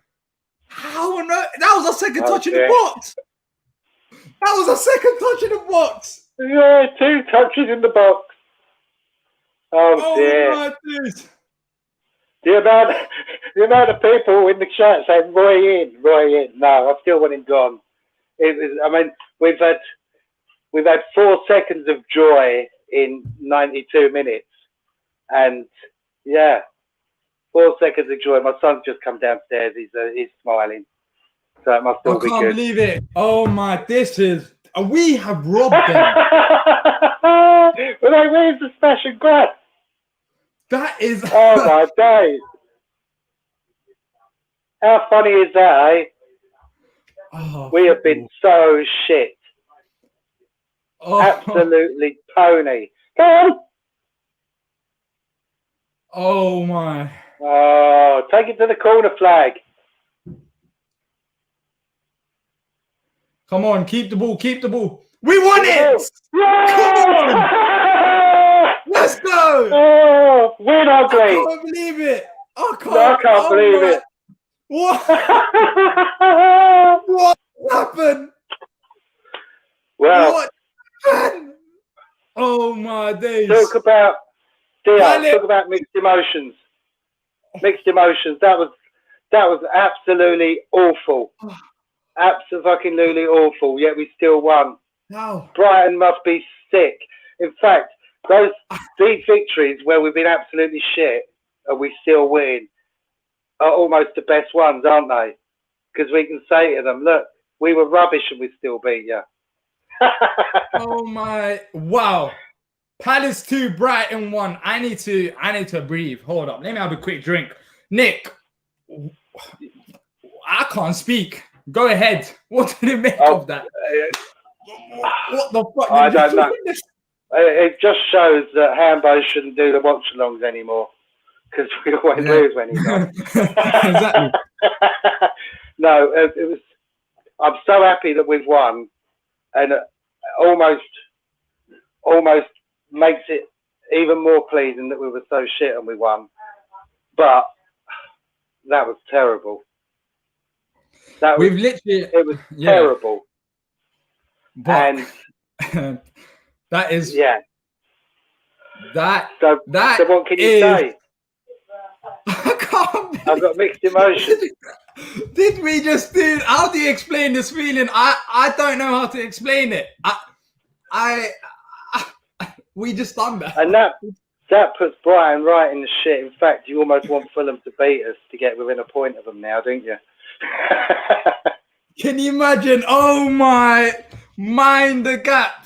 A: How on earth? That was our second touch in the box.
B: Yeah, 2 touches in the box. Oh dear!
A: My days.
B: The amount of people in the chat saying Roy in. No, I still want him gone. I mean, we've had 4 seconds of joy in 92 minutes, and yeah, 4 seconds of joy. My son's just come downstairs. He's smiling. So it must all
A: I
B: be
A: can't
B: good.
A: believe it. Oh my, we have robbed them.
B: Well, where's the smash and grab?
A: That is.
B: Oh my days. How funny is that, eh?
A: Oh,
B: We have been so shit. Absolutely pony. Go on.
A: Oh my.
B: Oh, take it to the corner flag.
A: Come on, keep the ball, keep the ball. We won it!
B: Yeah!
A: Come on! Let's go!
B: Oh, win ugly.
A: I can't believe it. I
B: can't believe it.
A: What? What happened?
B: Well,
A: what happened? Oh my days.
B: Talk about mixed emotions. Mixed emotions. That was absolutely awful. Absolutely awful. Yet we still won.
A: No.
B: Brighton must be sick. In fact, these victories where we've been absolutely shit and we still win are almost the best ones, aren't they? Because we can say to them, look, we were rubbish and we still beat you.
A: Oh my, wow. Palace 2, Brighton 1. I need to breathe. Hold up. Let me have a quick drink. Nick, I can't speak. Go ahead. What did it make of that? What the fuck?
B: I don't know. It just shows that Hambo shouldn't do the watch-alongs anymore because we always lose when he's on.
A: Exactly.
B: No, it was. I'm so happy that we've won, and almost makes it even more pleasing that we were so shit and we won. But that was terrible. It was terrible.
A: But, and that is
B: so what can you say? I've got mixed emotions.
A: Did we just do? How do you explain this feeling? I don't know how to explain it. We just done that.
B: And that puts Brighton right in the shit. In fact, you almost want Fulham to beat us to get within a point of them now, don't you?
A: Can you imagine? Oh my, mind the gap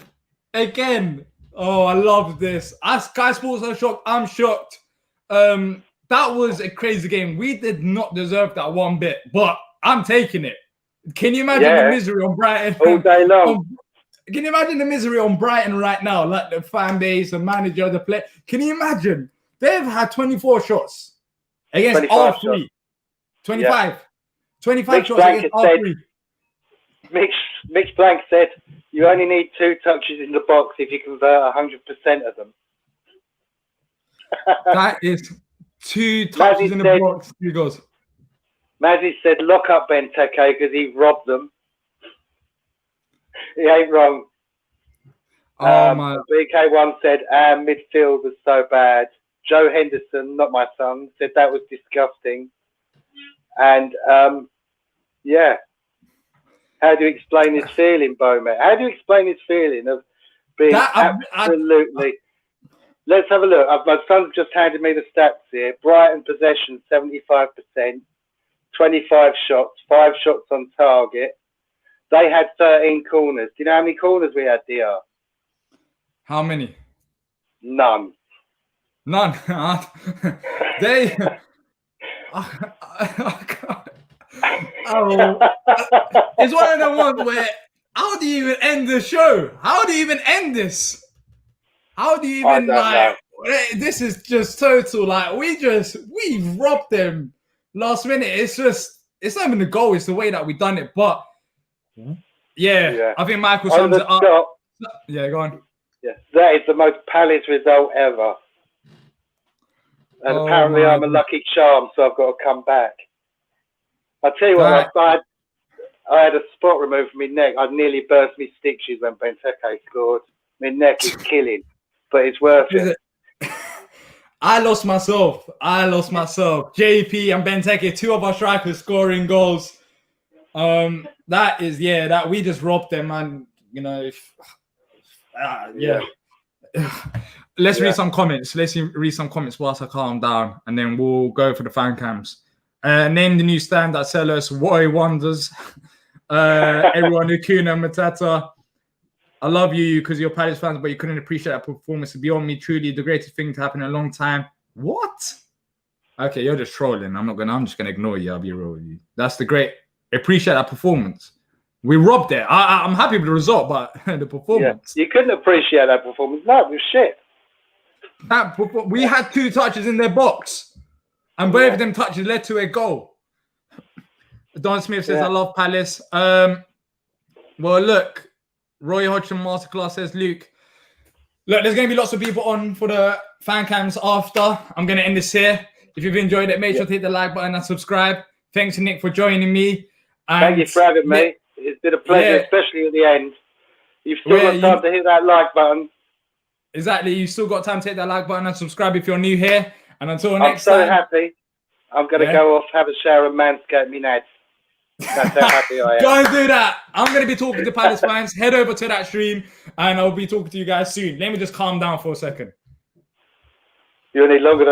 A: again. Oh, I love this. Sky Sports are shocked. I'm shocked. That was a crazy game. We did not deserve that one bit, but I'm taking it. Can you imagine the misery on Brighton?
B: All day long.
A: Can you imagine the misery on Brighton right now? Like the fan base, the manager, the player. Can you imagine? They've had 24 shots against all three. 25. 25 shots against all three.
B: Mitch Blank said, you only need 2 touches in the box if you convert 100% of them.
A: That is 2 touches in the box. He goes.
B: Mazzy said, lock up Benteke because he robbed them. He ain't wrong.
A: Oh my.
B: BK1 said, our midfield was so bad. Joe Henderson, not my son, said that was disgusting. And how do you explain his feeling, Bowman? How do you explain his feeling of being absolutely... Let's have a look. My son's just handed me the stats here. Brighton possession, 75%, 25 shots, 5 shots on target. They had 13 corners. Do you know how many corners we had, Diyar?
A: How many?
B: None.
A: None. They... it's one of the ones where how do you even end the show? How do you even end this? How do you even this is just total we've robbed them last minute. It's not even the goal, it's the way that we done it. But I think Michael sums it up. Yeah, go on.
B: Yeah, that is the most Palace result ever. And apparently I'm a lucky charm, so I've got to come back. I'll tell you what, I had a spot removed from my neck. I nearly burst my stitches when Benteke scored. My neck is killing, but it's worth it.
A: I lost myself. JP and Benteke, 2 of our strikers scoring goals. That we just robbed them, man. You know, Let's read some comments. Let's read some comments whilst I calm down, and then we'll go for the fan cams. Name the new stand that sell us. What wonders. Everyone, Ukuna, Matata. I love you because you're Palace fans, but you couldn't appreciate that performance. Beyond me, truly the greatest thing to happen in a long time. What? Okay, you're just trolling. I'm just gonna ignore you. I'll be real with you. That's the great. Appreciate that performance. We robbed it. I'm happy with the result, but the performance.
B: Yeah, you couldn't appreciate that performance. No, it was shit.
A: We had 2 touches in their box, and both of them touches led to a goal. Don Smith says, "I love Palace." Well, look, Roy Hodgson Masterclass says, "Luke, look, there's going to be lots of people on for the fan cams after. I'm going to end this here. If you've enjoyed it, make sure to hit the like button and subscribe. Thanks to Nick for joining me. And
B: thank you for having me. It's been a pleasure, especially at the end. You've still got time to hit that like button.
A: Exactly. You've still got time to hit that like button and subscribe if you're new here. And until next
B: time.
A: time.
B: I'm so happy. I'm going to go off, have a shower and manscape me nads. That's how happy I am.
A: Go and do that. I'm going to be talking to Palace fans. Head over to that stream and I'll be talking to you guys soon. Let me just calm down for a second.
B: You'll need longer than